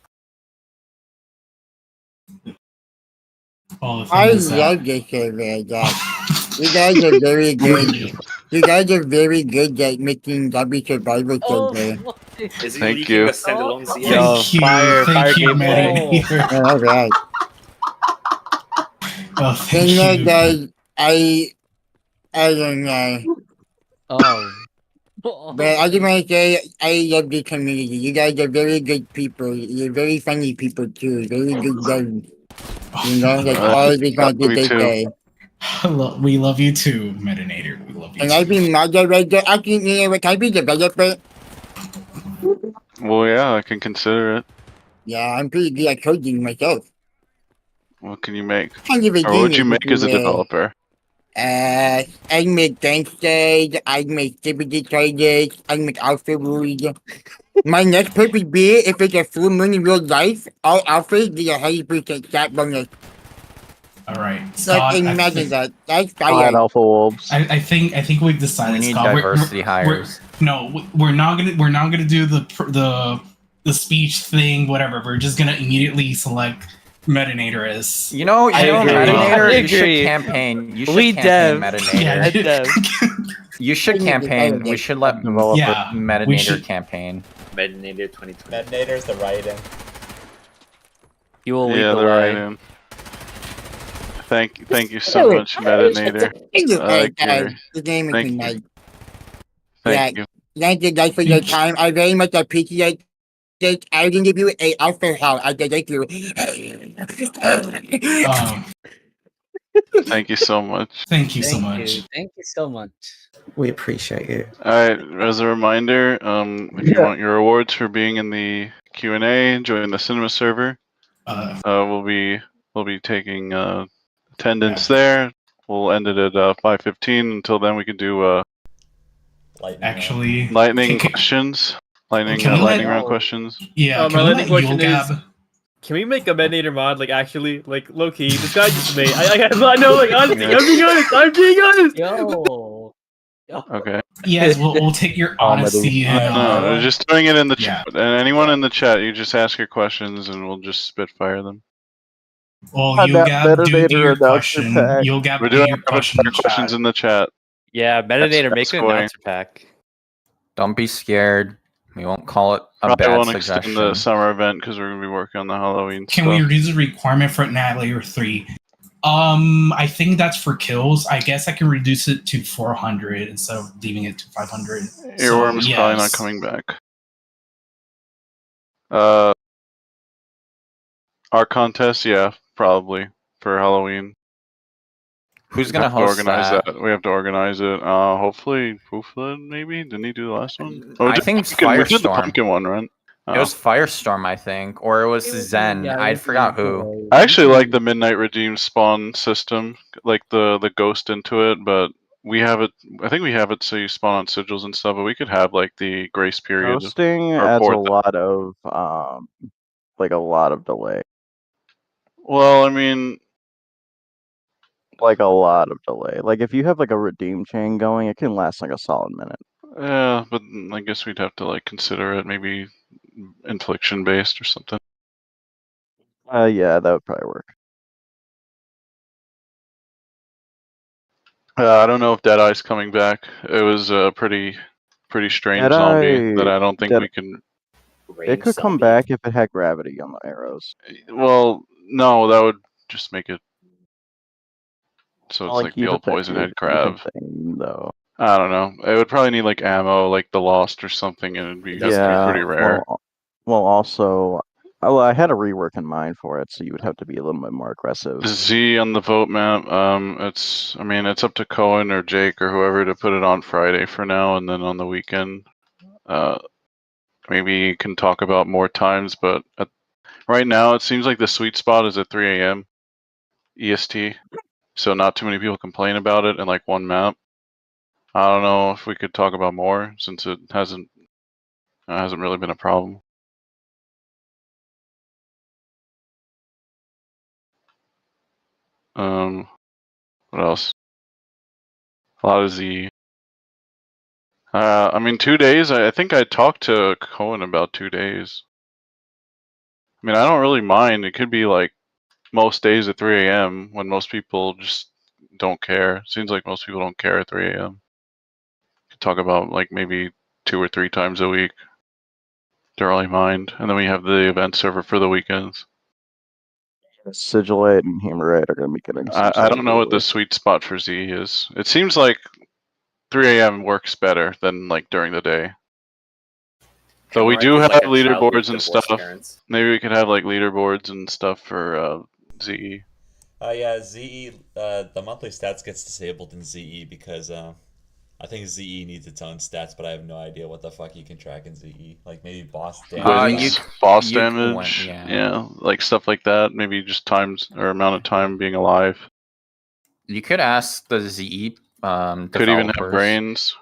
I love this survey, guys. You guys are very good. You guys are very good at making zombie survival survey. Is he Thank leaking you. the standalone ZS? Yo, fire Meditator. All right. Oh, thank You know, you. guys, I don't know. Oh. But I just want to say, I love the community. You guys are very good people. You're very funny people, too. Very good guys. You know, that's all I just want to say. We love you too, Meditator. We love you And too. I've been moderator. Actually, you know what? Can I be developer? Well, yeah, I can consider it. Yeah, I'm pretty good at coding myself. What can you make? Kind of a Or what would you genius, make as a if you will. developer? I make gangsters, I make activity traders, I make alpha rules. My next pick would be if it's a full moon in real life, all alphas get a 100% stat bonus. All right, Like, Scott. imagine that. That's I'll fire. add alpha wolves. I think we've decided. We need Scott, diversity hires. We're not gonna do the speech thing. Whatever. We're just gonna immediately select Metanator as. Metanator. You should campaign. You should campaign Metanator. You should campaign. We should let Metanator campaign. Metanator 2020. Metanator's the write-in. You will lead Yeah, the they're way. right in. Thank you so much, Metanator. Guys, the game is Thank you. nice. Thank you. Thank you guys for your time. I very much appreciate it. I can give you a alpha house. I thank you. Thank you so much. Thank you so Thank much. you. Thank you so much. We appreciate you. Alright, as a reminder, if you want your awards for being in the QnA, join the cinema server. We'll be taking attendance there. We'll end it at 5:15. Until then, we can do Actually, lightning questions. Lightning round questions. Yeah, my lightning question is: Gab? can we make a Metator mod? Like, actually, like low key, this guy just made. I know, like honestly, I'm being honest. I'm being honest. Yo. Okay. Yes, we'll take your honesty and No, just throwing it in the yeah. chat. And anyone in the chat, you just ask your questions, and we'll just spitfire them. Well, Gab, do your question. Gab, We're do doing your question in questions chat. in the chat. Yeah, Metanator, make an scoring. announcer pack. Don't be scared. We won't call it a Probably bad won't suggestion. extend the summer event because we're gonna be working on the Halloween Can stuff. we reduce the requirement for Nat Layer 3? I think that's for kills. I guess I can reduce it to 400 instead of leaving it to 500. Earworm's probably not coming back. Our contest, yeah, probably for Halloween. Who's gonna host organize that? We have to organize it. Hopefully, Pooflin maybe. Didn't he do the last one? I think it's We did the Firestorm. pumpkin one, right? It was Firestorm, I think, or it was Zen. I forgot who. I actually like the Midnight Redeem spawn system, like the ghost into it, but we have it. I think we have it so you spawn on sigils and stuff. But we could have like the grace period. Ghosting or adds a fourth- lot of a lot of delay. Well, I mean, like a lot of delay. Like if you have like a redeem chain going, it can last like a solid minute. yeah, but I guess we'd have to like consider it maybe infliction based or something. Yeah, that would probably work. I don't know if Deadeye's coming back. It was a pretty strange zombie that I don't think we can. It could come back if it had gravity on the arrows. Well, no, that would just make it so it's like the even old poison head crab. Thing, though. I don't know. It would probably need like ammo, like the Lost or something, and it'd be pretty rare. Well, also, I had a rework in mind for it, so you would have to be a little bit more aggressive. Z on the vote map. It's up to Cohen or Jake or whoever to put it on Friday for now, and then on the weekend, maybe you can talk about more times. But right now, it seems like the sweet spot is at 3 a.m. EST, so not too many people complain about it in like one map. I don't know if we could talk about more since it hasn't really been a problem. What else? A lot of Z. 2 days. I think I talked to Cohen about 2 days. I mean, I don't really mind. It could be like most days at 3 a.m. when most people just don't care. Seems like most people don't care at 3 a.m. Could talk about like maybe 2 or 3 times a week. Don't really mind. And then we have the event server for the weekends. Sigilate and Humorite are going to be getting some I don't know what the sweet spot for Z is. It seems like 3 a.m. works better than like during the day. So we do have like a leaderboards childhood and divorced stuff. parents. Maybe we could have like leaderboards and stuff for ZE. Yeah, ZE, the monthly stats gets disabled in ZE because I think ZE needs its own stats, but I have no idea what the fuck you can track in ZE. Like maybe boss damage. Boss damage, yeah, like stuff like that. Maybe just times or amount of time being alive. You could ask the ZE Could even have brains.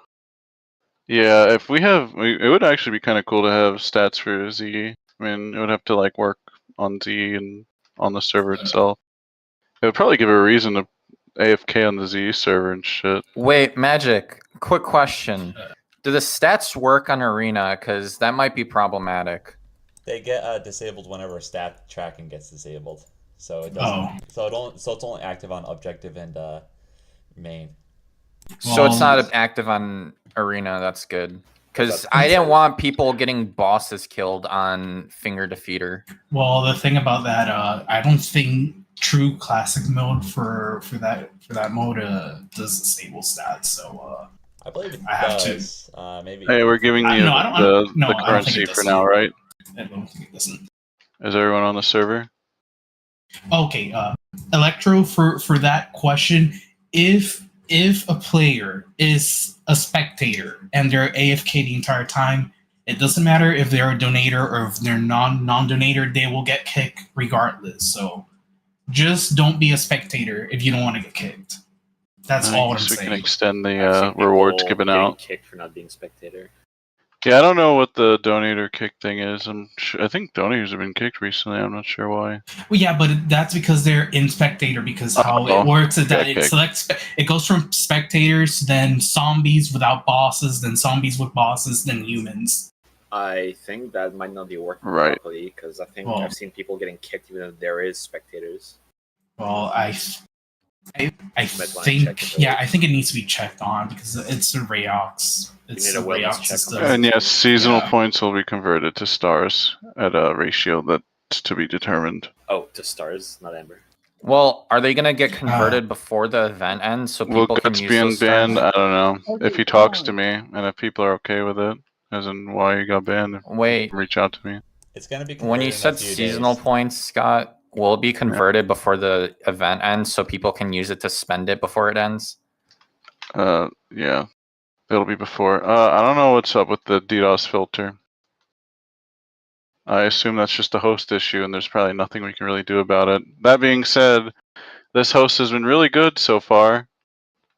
Yeah, if we have, it would actually be kind of cool to have stats for ZE. I mean, it would have to like work on ZE and on the server itself. It would probably give a reason to AFK on the ZE server and shit. Wait, Magic. Quick question: do the stats work on Arena? Because that might be problematic. They get disabled whenever stat tracking gets disabled, so it doesn't. So it's only active on objective and main. So it's not active on Arena. That's good. Because I didn't want people getting bosses killed on Finger Defeater. Well, the thing about that, I don't think true classic mode for that mode does disable stats. So I believe it does. Maybe. Hey, we're giving you the currency for now, right? I don't think it doesn't. Is everyone on the server? Okay, Electro, for that question, if a player is a spectator and they're AFK the entire time, it doesn't matter if they're a donator or if they're non-donator, they will get kicked regardless. So just don't be a spectator if you don't want to get kicked. That's I all I'm guess we can saying. extend the I've seen rewards people given getting out. kicked for not being spectator. Yeah, I don't know what the donator kick thing is. I think donators have been kicked recently. I'm not sure why. Well, yeah, but that's because they're in spectator. Because how it works is that it selects. It goes from spectators, then zombies without bosses, then zombies with bosses, then humans. I think that might not be working Right. properly because I think I've seen people getting kicked even though there is spectators. Well, I think I think it needs to be checked on because it's a Rayox. It's need a a wellness Rayox check on system. And yes, seasonal Yeah. points will be converted to stars at a ratio that's to be determined. Oh, to stars, not Amber. Well, are they gonna get converted before the event ends so Will people can Guts use be those banned? stars? I don't know. If he talks to me and if people are okay with it, as in why he got banned, Wait. reach out to me. It's gonna be When you converted in a said few seasonal days. points, Scott, will it be converted before the event ends so people can use it to spend it before it ends? Yeah. It'll be before. I don't know what's up with the DDoS filter. I assume that's just a host issue, and there's probably nothing we can really do about it. That being said, this host has been really good so far.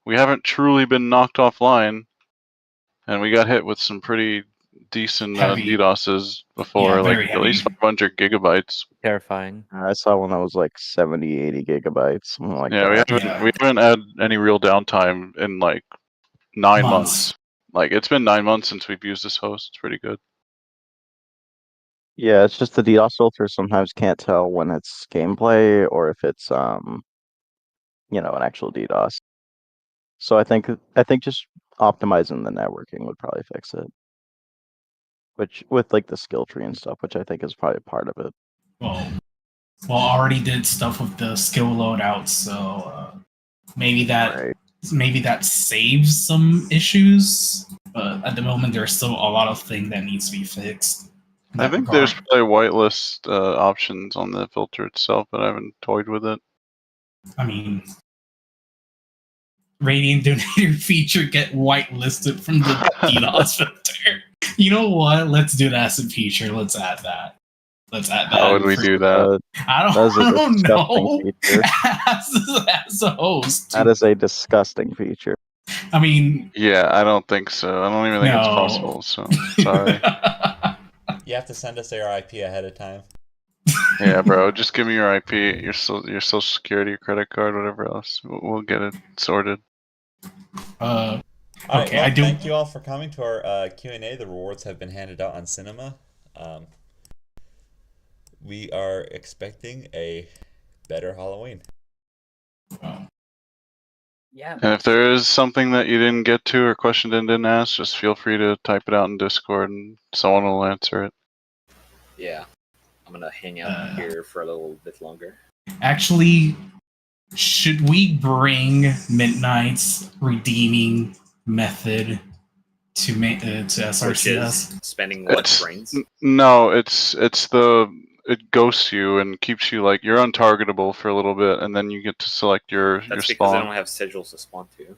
We haven't truly been knocked offline, and we got hit with some pretty decent Heavy. DDoSes before, Yeah, like very at least 500 gigabytes. Terrifying. I saw one that was like 70, 80 gigabytes, something like Yeah, that. we haven't had any real downtime in like 9 months. Like it's been 9 months since we've used this host. It's pretty good. Yeah, it's just the DDoS filter sometimes can't tell when it's gameplay or if it's an actual DDoS. So I think just optimizing the networking would probably fix it. Which with like the skill tree and stuff, which I think is probably part of it. Well, I already did stuff with the skill loadout, so maybe that saves some issues. But at the moment, there's still a lot of things that needs to be fixed. In I that think regard. there's probably whitelist options on the filter itself, but I haven't toyed with it. I mean, Radiant Donator feature get whitelisted from the DDoS filter. You know what? Let's do that as a feature. Let's add that. How would we do that? I don't know. As a host. That is a disgusting feature. I mean, yeah, I don't think so. I don't even think it's possible. So sorry. You have to send us your IP ahead of time. Yeah, bro, just give me your IP, your social security, your credit card, whatever else. We'll get it sorted. All right, Okay, well, thank you all for coming to our Q&A. The rewards have been handed out on Cinema. We are expecting a better Halloween. Yeah. And if there is something that you didn't get to or question didn't ask, just feel free to type it out in Discord and someone will answer it. Yeah, I'm gonna hang out here for a little bit longer. Actually, should we bring Midnight's redeeming method to SRCS? Which is spending what brains? No, it ghosts you and keeps you like you're untargetable for a little bit, and then you get to select your That's spawn. because they don't have sigils to spawn to.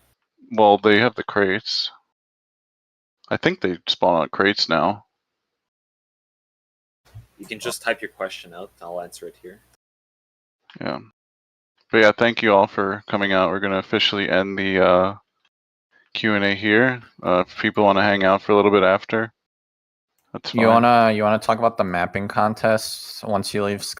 Well, they have the crates. I think they spawn on crates now. You can just type your question out. I'll answer it here. Yeah. But yeah, thank you all for coming out. We're gonna officially end the Q&A here. If people want to hang out for a little bit after, that's fine. You wanna talk about the mapping contest once you leave